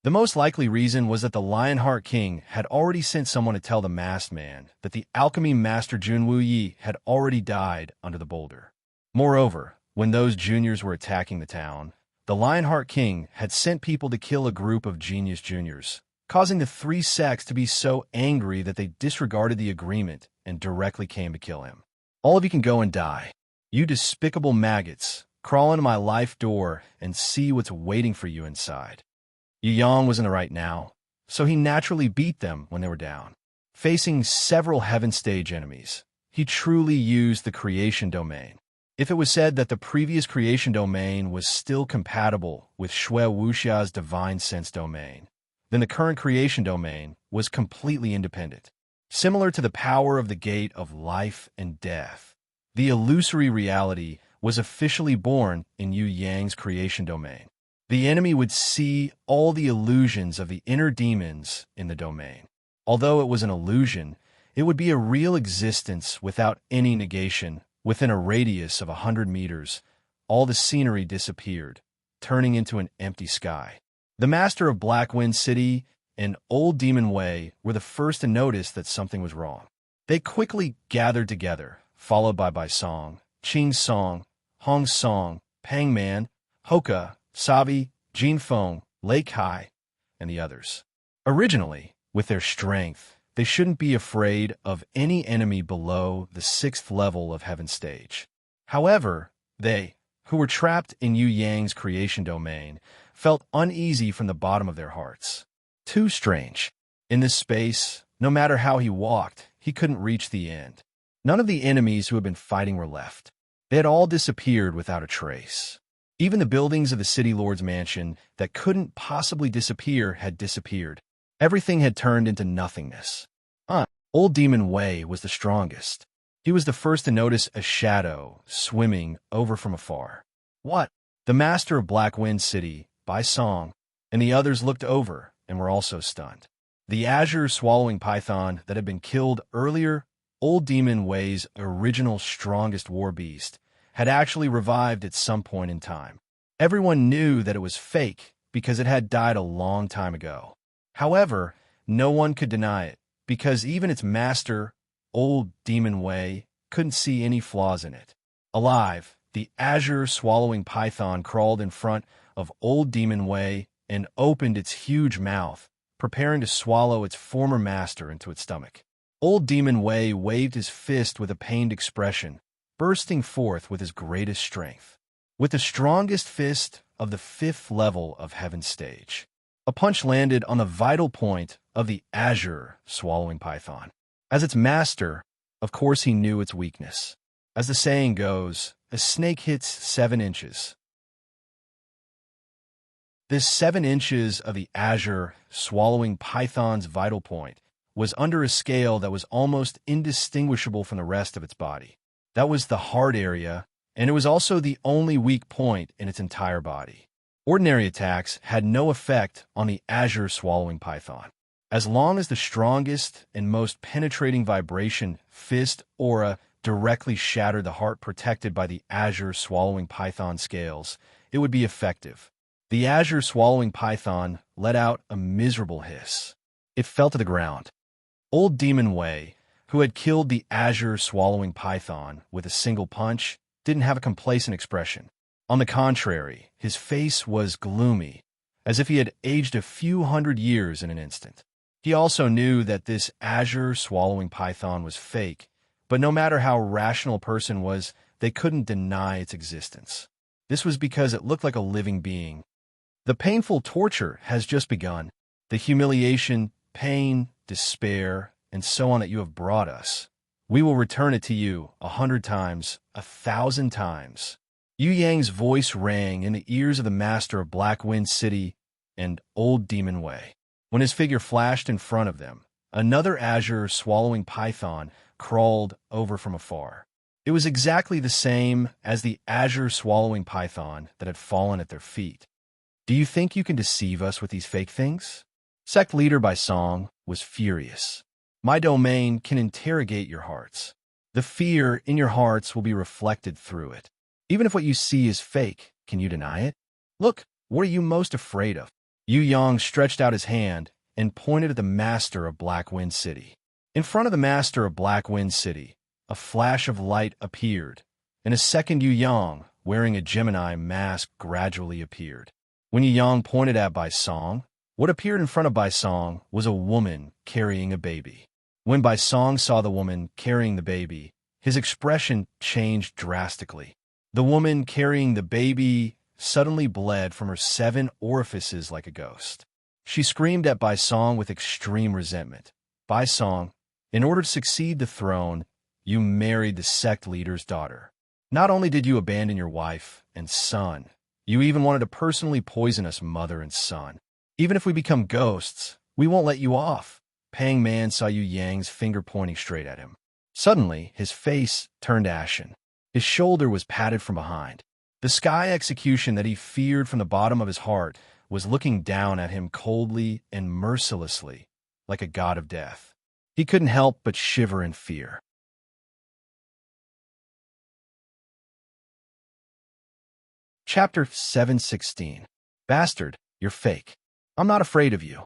The most likely reason was that the Lionheart King had already sent someone to tell the masked man that the alchemy master Junwu Yi had already died under the boulder. Moreover, when those juniors were attacking the town, the Lionheart King had sent people to kill a group of genius juniors, causing the three sects to be so angry that they disregarded the agreement and directly came to kill him. All of you can go and die. You despicable maggots, crawl into my life door and see what's waiting for you inside. Yu Yang was in the right now, so he naturally beat them when they were down. Facing several heaven stage enemies, he truly used the creation domain. If it was said that the previous creation domain was still compatible with Shui Wuxia's divine sense domain, then the current creation domain was completely independent. Similar to the power of the gate of life and death, the illusory reality was officially born in Yu Yang's creation domain. The enemy would see all the illusions of the inner demons in the domain. Although it was an illusion, it would be a real existence without any negation. Within a radius of 100 meters, all the scenery disappeared, turning into an empty sky. The master of Black Wind City and Old Demon Wei were the first to notice that something was wrong. They quickly gathered together, followed by Bai Song, Qing Song, Hong Song, Pang Man, Hoka, Sabi, Jin Feng, Lei Kai, and the others. Originally, with their strength, they shouldn't be afraid of any enemy below the 6th level of Heaven Stage. However, they, who were trapped in Yu Yang's creation domain, felt uneasy from the bottom of their hearts. Too strange. In this space, no matter how he walked, he couldn't reach the end. None of the enemies who had been fighting were left. They had all disappeared without a trace. Even the buildings of the City Lord's mansion that couldn't possibly disappear had disappeared. Everything had turned into nothingness. Old Demon Wei was the strongest. He was the first to notice a shadow swimming over from afar. What? The master of Black Wind City, Bai Song, and the others looked over and were also stunned. The azure swallowing python that had been killed earlier, Old Demon Wei's original strongest war beast, had actually revived at some point in time. Everyone knew that it was fake because it had died a long time ago. However, no one could deny it, because even its master, Old Demon Wei, couldn't see any flaws in it. Alive, the azure swallowing python crawled in front of Old Demon Wei and opened its huge mouth, preparing to swallow its former master into its stomach. Old Demon Wei waved his fist with a pained expression, bursting forth with his greatest strength. With the strongest fist of the 5th level of Heaven Stage, a punch landed on the vital point of the azure swallowing python. As its master, of course he knew its weakness. As the saying goes, a snake hits 7 inches. This 7 inches of the azure swallowing python's vital point was under a scale that was almost indistinguishable from the rest of its body. That was the heart area, and it was also the only weak point in its entire body. Ordinary attacks had no effect on the azure swallowing python. As long as the strongest and most penetrating vibration fist aura directly shattered the heart protected by the azure swallowing python scales, it would be effective. The azure swallowing python let out a miserable hiss. It fell to the ground. Old Demon Wei, who had killed the azure swallowing python with a single punch, didn't have a complacent expression. On the contrary, his face was gloomy, as if he had aged a few hundred years in an instant. He also knew that this azure swallowing python was fake, but no matter how rational a person was, they couldn't deny its existence. This was because it looked like a living being. The painful torture has just begun. The humiliation, pain, despair, and so on that you have brought us. We will return it to you 100 times, 1,000 times. Yu Yang's voice rang in the ears of the master of Black Wind City and Old Demon Wei. When his figure flashed in front of them, another azure swallowing python crawled over from afar. It was exactly the same as the azure swallowing python that had fallen at their feet. Do you think you can deceive us with these fake things? Sect leader by Song was furious. My domain can interrogate your hearts. The fear in your hearts will be reflected through it. Even if what you see is fake, can you deny it? Look, what are you most afraid of? Yu Yang stretched out his hand and pointed at the master of Black Wind City. In front of the master of Black Wind City, a flash of light appeared, and a second Yu Yang, wearing a Gemini mask, gradually appeared. When Yu Yang pointed at Bai Song, what appeared in front of Bai Song was a woman carrying a baby. When Bai Song saw the woman carrying the baby, his expression changed drastically. The woman carrying the baby suddenly bled from her 7 orifices like a ghost. She screamed at Bai Song with extreme resentment. Bai Song, in order to succeed the throne, you married the sect leader's daughter. Not only did you abandon your wife and son, you even wanted to personally poison us, mother and son. Even if we become ghosts, we won't let you off. Pang Man saw Yu Yang's finger pointing straight at him. Suddenly, his face turned ashen. His shoulder was patted from behind. The sky execution that he feared from the bottom of his heart was looking down at him coldly and mercilessly, like a god of death. He couldn't help but shiver in fear. Chapter 716. Bastard, you're fake. I'm not afraid of you.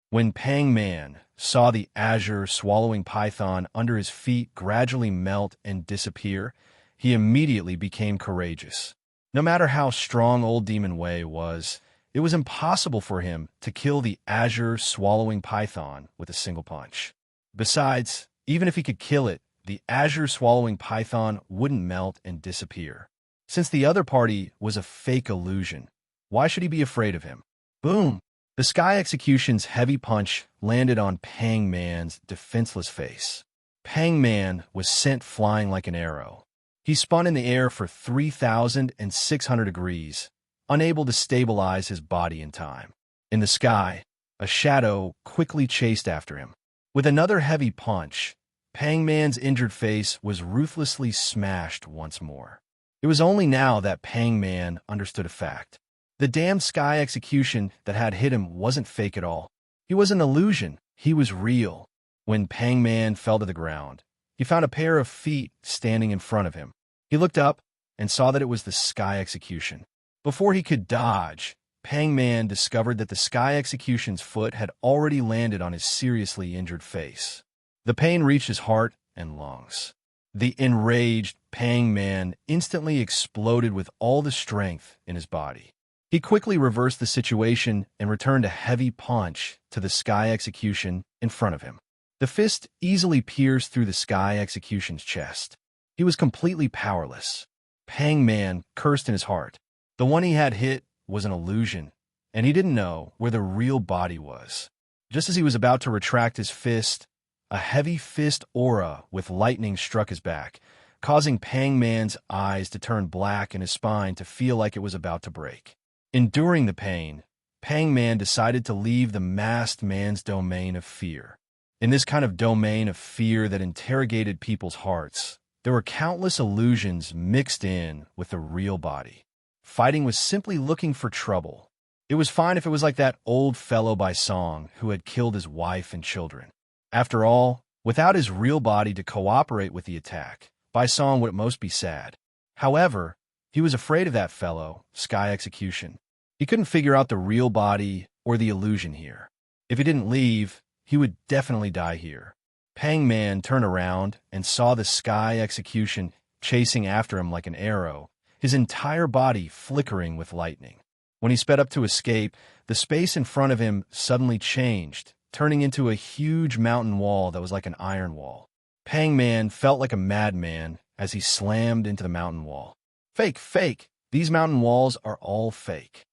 When Pang Man saw the azure swallowing python under his feet gradually melt and disappear, he immediately became courageous. No matter how strong old Demon Wei was, it was impossible for him to kill the azure swallowing python with a single punch. Besides, even if he could kill it, the azure swallowing python wouldn't melt and disappear. Since the other party was a fake illusion, why should he be afraid of him? Boom! The sky execution's heavy punch landed on Pang Man's defenseless face. Pang Man was sent flying like an arrow. He spun in the air for 3,600 degrees, unable to stabilize his body in time. In the sky, a shadow quickly chased after him. With another heavy punch, Pang Man's injured face was ruthlessly smashed once more. It was only now that Pang Man understood a fact. The damned sky execution that had hit him wasn't fake at all. He was an illusion. He was real. When Pang Man fell to the ground, he found a pair of feet standing in front of him. He looked up and saw that it was the sky execution. Before he could dodge, Pang Man discovered that the sky execution's foot had already landed on his seriously injured face. The pain reached his heart and lungs. The enraged Pang Man instantly exploded with all the strength in his body. He quickly reversed the situation and returned a heavy punch to the sky execution in front of him. The fist easily pierced through the sky execution's chest. He was completely powerless. Pang Man cursed in his heart. The one he had hit was an illusion, and he didn't know where the real body was. Just as he was about to retract his fist, a heavy fist aura with lightning struck his back, causing Pang Man's eyes to turn black and his spine to feel like it was about to break. Enduring the pain, Pang Man decided to leave the masked man's domain of fear. In this kind of domain of fear that interrogated people's hearts, there were countless illusions mixed in with the real body. Fighting was simply looking for trouble. It was fine if it was like that old fellow by Song who had killed his wife and children. After all, without his real body to cooperate with the attack, Bai Song would at most be sad. However, he was afraid of that fellow, Sky Execution. He couldn't figure out the real body or the illusion here. If he didn't leave, he would definitely die here. Pang Man turned around and saw the Sky Execution chasing after him like an arrow, his entire body flickering with lightning. When he sped up to escape, the space in front of him suddenly changed, turning into a huge mountain wall that was like an iron wall. Pang Man felt like a madman as he slammed into the mountain wall. Fake, fake! These mountain walls are all fake.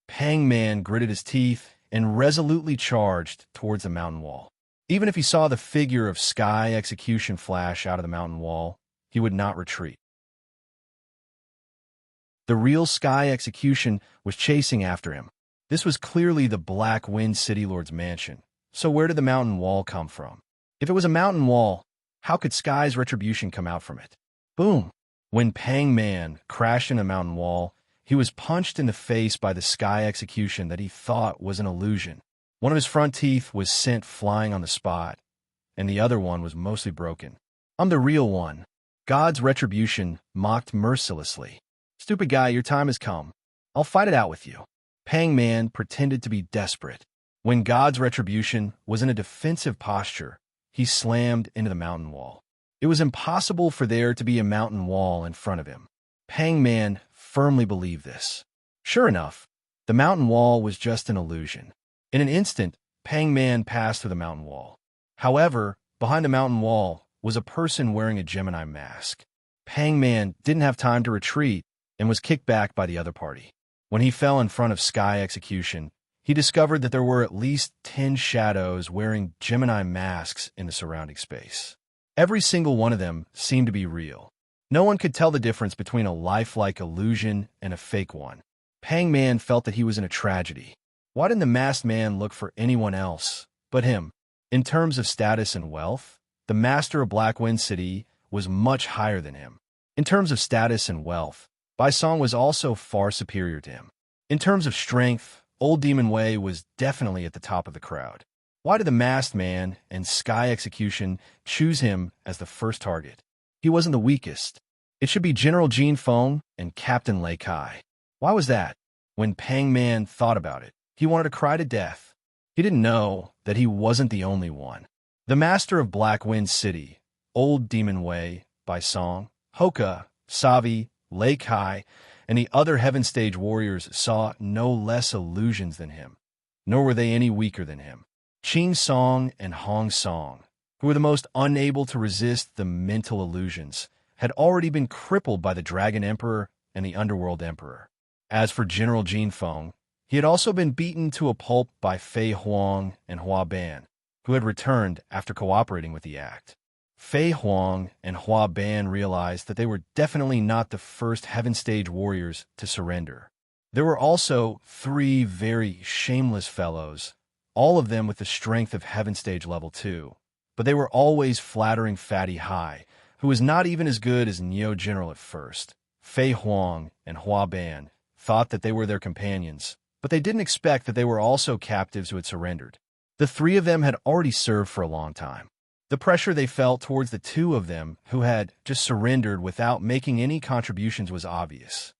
Pang Man gritted his teeth and resolutely charged towards the mountain wall. Even if he saw the figure of Sky Execution flash out of the mountain wall, he would not retreat. The real Sky Execution was chasing after him. This was clearly the Black Wind City Lord's mansion. So where did the mountain wall come from? If it was a mountain wall, How could Sky's retribution come out from it? Boom! When Pang Man crashed in a mountain wall, he was punched in the face by the Sky execution that he thought was an illusion. One of his front teeth was sent flying on the spot, and the other one was mostly broken. I'm the real one. God's retribution mocked mercilessly. Stupid guy, your time has come. I'll fight it out with you. Pang Man pretended to be desperate. When God's retribution was in a defensive posture, he slammed into the mountain wall. It was impossible for there to be a mountain wall in front of him. Pang Man firmly believed this. Sure enough, the mountain wall was just an illusion. In an instant, Pang Man passed through the mountain wall. However, behind the mountain wall was a person wearing a Gemini mask. Pang Man didn't have time to retreat and was kicked back by the other party. When he fell in front of Sky Execution, he discovered that there were at least 10 shadows wearing Gemini masks in the surrounding space. Every single one of them seemed to be real. No one could tell the difference between a lifelike illusion and a fake one. Pang Man felt that he was in a tragedy. Why didn't the masked man look for anyone else but him? In terms of status and wealth, the master of Black Wind City was much higher than him. In terms of status and wealth, Bai Song was also far superior to him. In terms of strength, Old Demon Wei was definitely at the top of the crowd. Why did the masked man and Sky Execution choose him as the first target? He wasn't the weakest. It should be General Jin Feng and Captain Lei Kai. Why was that? When Pang Man thought about it, he wanted to cry to death. He didn't know that he wasn't the only one. The master of Black Wind City, Old Demon Wei, Bai Song, Hoka, Savi, Lei Kai, and the other Heaven Stage warriors saw no less illusions than him, nor were they any weaker than him. Qing Song and Hong Song, who were the most unable to resist the mental illusions, had already been crippled by the Dragon Emperor and the Underworld Emperor. As for General Jin Feng, he had also been beaten to a pulp by Fei Huang and Hua Ban, who had returned after cooperating with the act. Fei Huang and Hua Ban realized that they were definitely not the first Heaven Stage warriors to surrender. There were also 3 very shameless fellows, all of them with the strength of Heaven Stage level 2, but they were always flattering Fatty Hai, who was not even as good as Neo General at first. Fei Huang and Hua Ban thought that they were their companions, but they didn't expect that they were also captives who had surrendered. The 3 of them had already served for a long time. The pressure they felt towards the 2 of them who had just surrendered without making any contributions was obvious.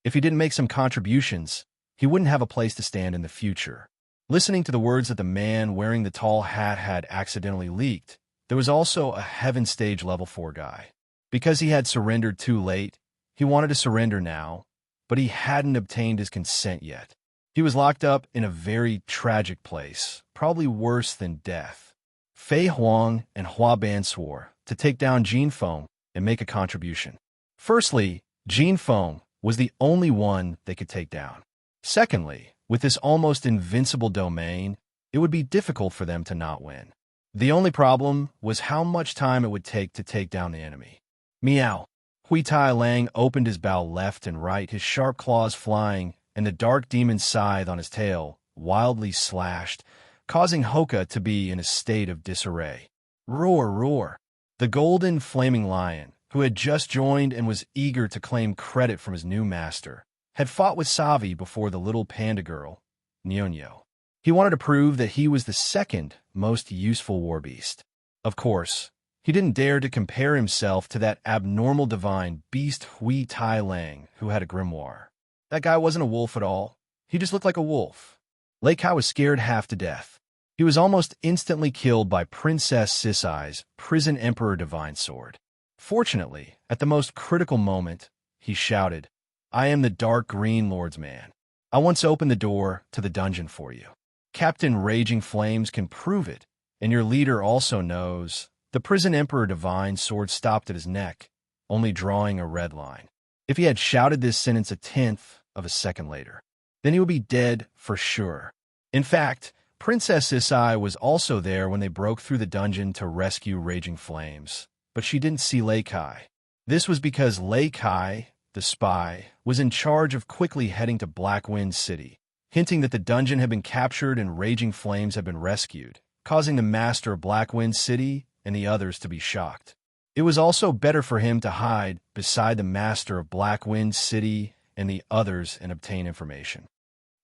If he didn't make some contributions, he wouldn't have a place to stand in the future. Listening to the words that the man wearing the tall hat had accidentally leaked, there was also a Heaven Stage level 4 guy. Because he had surrendered too late, he wanted to surrender now, but he hadn't obtained his consent yet. He was locked up in a very tragic place, probably worse than death. Fei Huang and Hua Ban swore to take down Jin Feng and make a contribution. Firstly, Jin Feng was the only one they could take down. Secondly, with this almost invincible domain, it would be difficult for them to not win. The only problem was how much time it would take to take down the enemy. Meow. Hui Tai Lang opened his bow left and right, his sharp claws flying, and the dark demon scythe on his tail wildly slashed, causing Hoka to be in a state of disarray. Roar, roar! The golden flaming lion, who had just joined and was eager to claim credit from his new master, had fought with Savi before the little panda girl, Nyonyo. He wanted to prove that he was the second most useful warbeast. Of course, he didn't dare to compare himself to that abnormal divine beast Hui Tai Lang, who had a grimoire. That guy wasn't a wolf at all. He just looked like a wolf. Lei Kai was scared half to death. He was almost instantly killed by Princess Sisai's Prison Emperor Divine Sword. Fortunately, at the most critical moment, he shouted, "I am the Dark Green Lord's man. I once opened the door to the dungeon for you. Captain Raging Flames can prove it, and your leader also knows." The Prison Emperor Divine Sword stopped at his neck, only drawing a red line. If he had shouted this sentence a tenth of a second later, then he would be dead for sure. In fact, Princess Sisai was also there when they broke through the dungeon to rescue Raging Flames, but she didn't see Lei Kai. This was because Lei Kai, the spy, was in charge of quickly heading to Black Wind City, hinting that the dungeon had been captured and Raging Flames had been rescued, causing the master of Black Wind City and the others to be shocked. It was also better for him to hide beside the master of Black Wind City and the others and obtain information.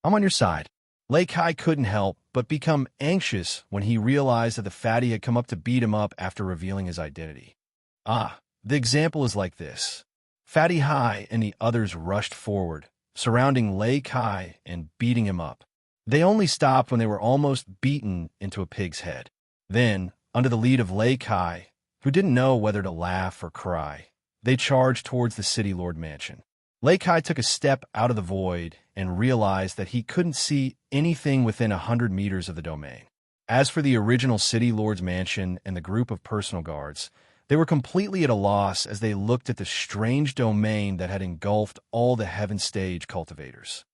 I'm on your side. Lei Kai couldn't help but become anxious when he realized that the fatty had come up to beat him up after revealing his identity. The example is like this. Fatty Hai and the others rushed forward, surrounding Lei Kai and beating him up. They only stopped when they were almost beaten into a pig's head. Then, under the lead of Lei Kai, who didn't know whether to laugh or cry, they charged towards the City Lord Mansion. Lei Kai took a step out of the void and realized that he couldn't see anything within 100 meters of the domain. As for the original City Lord's Mansion and the group of personal guards, they were completely at a loss as they looked at the strange domain that had engulfed all the Heaven Stage cultivators.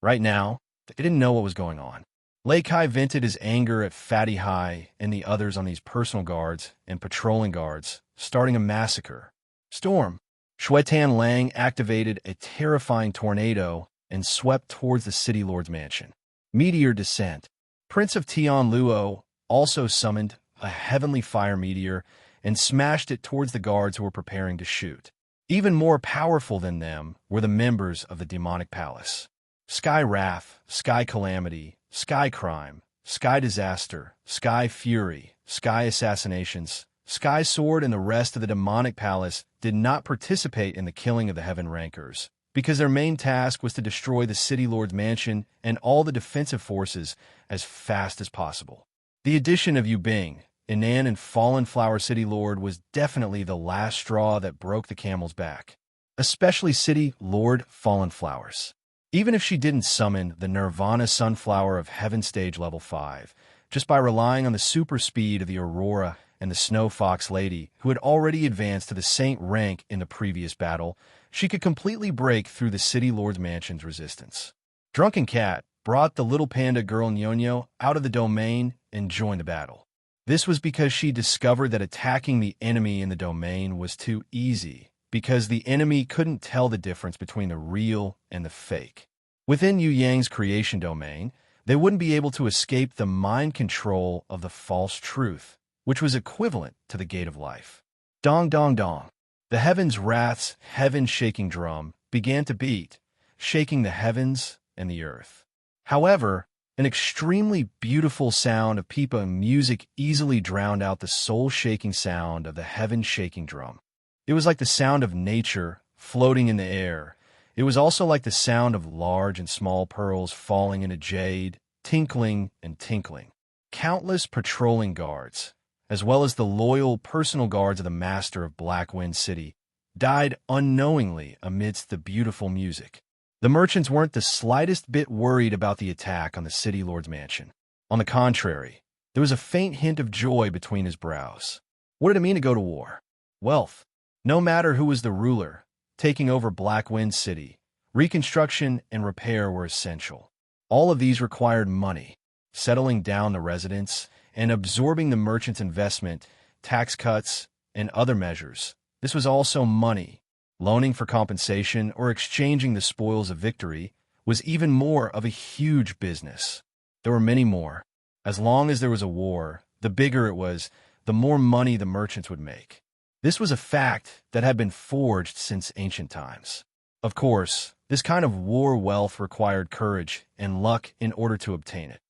Right now, they didn't know what was going on. Lei Kai vented his anger at Fatty Hai and the others on these personal guards and patrolling guards, starting a massacre. Storm. Shuetan Lang activated a terrifying tornado and swept towards the City Lord's Mansion. Meteor Descent. Prince of Tian Luo also summoned a heavenly fire meteor and smashed it towards the guards who were preparing to shoot. Even more powerful than them were the members of the demonic palace. Sky Wrath, Sky Calamity, Sky Crime, Sky Disaster, Sky Fury, Sky Assassinations, Sky Sword, and the rest of the demonic palace did not participate in the killing of the Heaven Rankers, because their main task was to destroy the City Lord's Mansion and all the defensive forces as fast as possible. The addition of Yu Bing, Inan, and Fallen Flower City Lord was definitely the last straw that broke the camel's back, especially City Lord Fallen Flowers. Even if she didn't summon the Nirvana Sunflower of Heaven Stage Level 5, just by relying on the super speed of the Aurora and the Snow Fox Lady, who had already advanced to the Saint rank in the previous battle, she could completely break through the City Lord's Mansion's resistance. Drunken Cat brought the little panda girl Nyonyo out of the domain and joined the battle. This was because she discovered that attacking the enemy in the domain was too easy, because the enemy couldn't tell the difference between the real and the fake. Within Yu Yang's creation domain, they wouldn't be able to escape the mind control of the false truth, which was equivalent to the Gate of Life. Dong dong dong. The Heaven's Wrath's heaven-shaking drum began to beat, shaking the heavens and the earth. However, an extremely beautiful sound of pipa music easily drowned out the soul-shaking sound of the heaven-shaking drum. It was like the sound of nature floating in the air. It was also like the sound of large and small pearls falling into jade, tinkling and tinkling. Countless patrolling guards, as well as the loyal personal guards of the master of Black Wind City, died unknowingly amidst the beautiful music. The merchants weren't the slightest bit worried about the attack on the City Lord's Mansion. On the contrary, there was a faint hint of joy between his brows. What did it mean to go to war? Wealth. No matter who was the ruler, taking over Black Wind City, reconstruction and repair were essential. All of these required money. Settling down the residents and absorbing the merchant's investment, tax cuts, and other measures. This was also money. Loaning for compensation or exchanging the spoils of victory was even more of a huge business. There were many more. As long as there was a war, the bigger it was, the more money the merchants would make. This was a fact that had been forged since ancient times. Of course, this kind of war wealth required courage and luck in order to obtain it.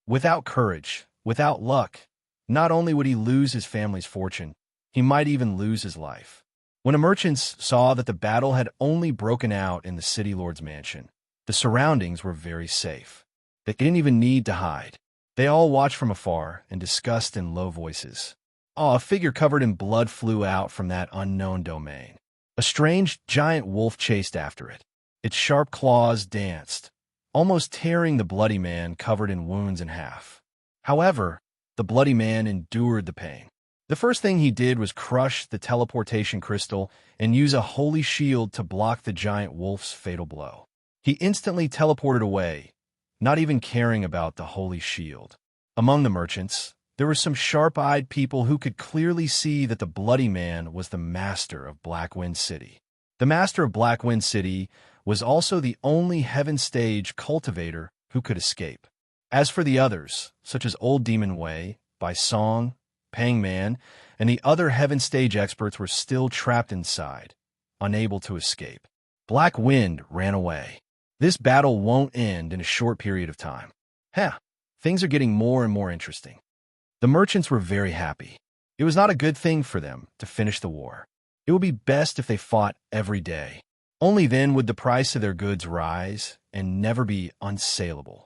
Without courage, without luck, not only would he lose his family's fortune, he might even lose his life. When the merchants saw that the battle had only broken out in the City Lord's Mansion, the surroundings were very safe. They didn't even need to hide. They all watched from afar and discussed in low voices. A figure covered in blood flew out from that unknown domain. A strange giant wolf chased after it. Its sharp claws danced, almost tearing the bloody man covered in wounds in half. However, the bloody man endured the pain. The first thing he did was crush the teleportation crystal and use a holy shield to block the giant wolf's fatal blow. He instantly teleported away, not even caring about the holy shield. Among the merchants, there were some sharp-eyed people who could clearly see that the bloody man was the master of Black Wind City. The master of Black Wind City was also the only Heaven Stage cultivator who could escape. As for the others, such as Old Demon Wei, Bai Song, Pang Man, and the other Heaven Stage experts were still trapped inside, unable to escape. Black Wind ran away. This battle won't end in a short period of time. Things are getting more and more interesting. The merchants were very happy. It was not a good thing for them to finish the war. It would be best if they fought every day. Only then would the price of their goods rise and never be unsaleable.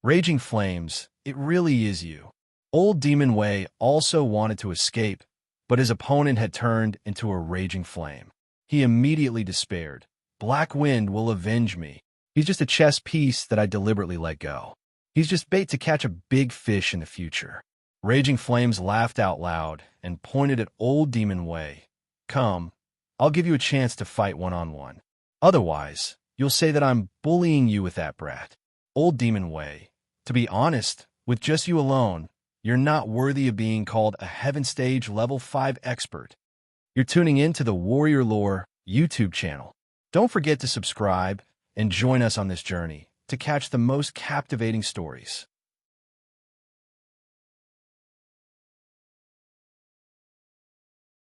Raging Flames, it really is you. Old Demon Wei also wanted to escape, but his opponent had turned into a raging flame. He immediately despaired. Black Wind will avenge me. He's just a chess piece that I deliberately let go. He's just bait to catch a big fish in the future. Raging Flames laughed out loud and pointed at Old Demon Wei. Come, I'll give you a chance to fight one-on-one. Otherwise, you'll say that I'm bullying you with that brat. Old Demon Wei, to be honest, with just you alone, you're not worthy of being called a Heaven Stage Level 5 expert. You're tuning in to the Warrior Lore YouTube channel. Don't forget to subscribe and join us on this journey to catch the most captivating stories.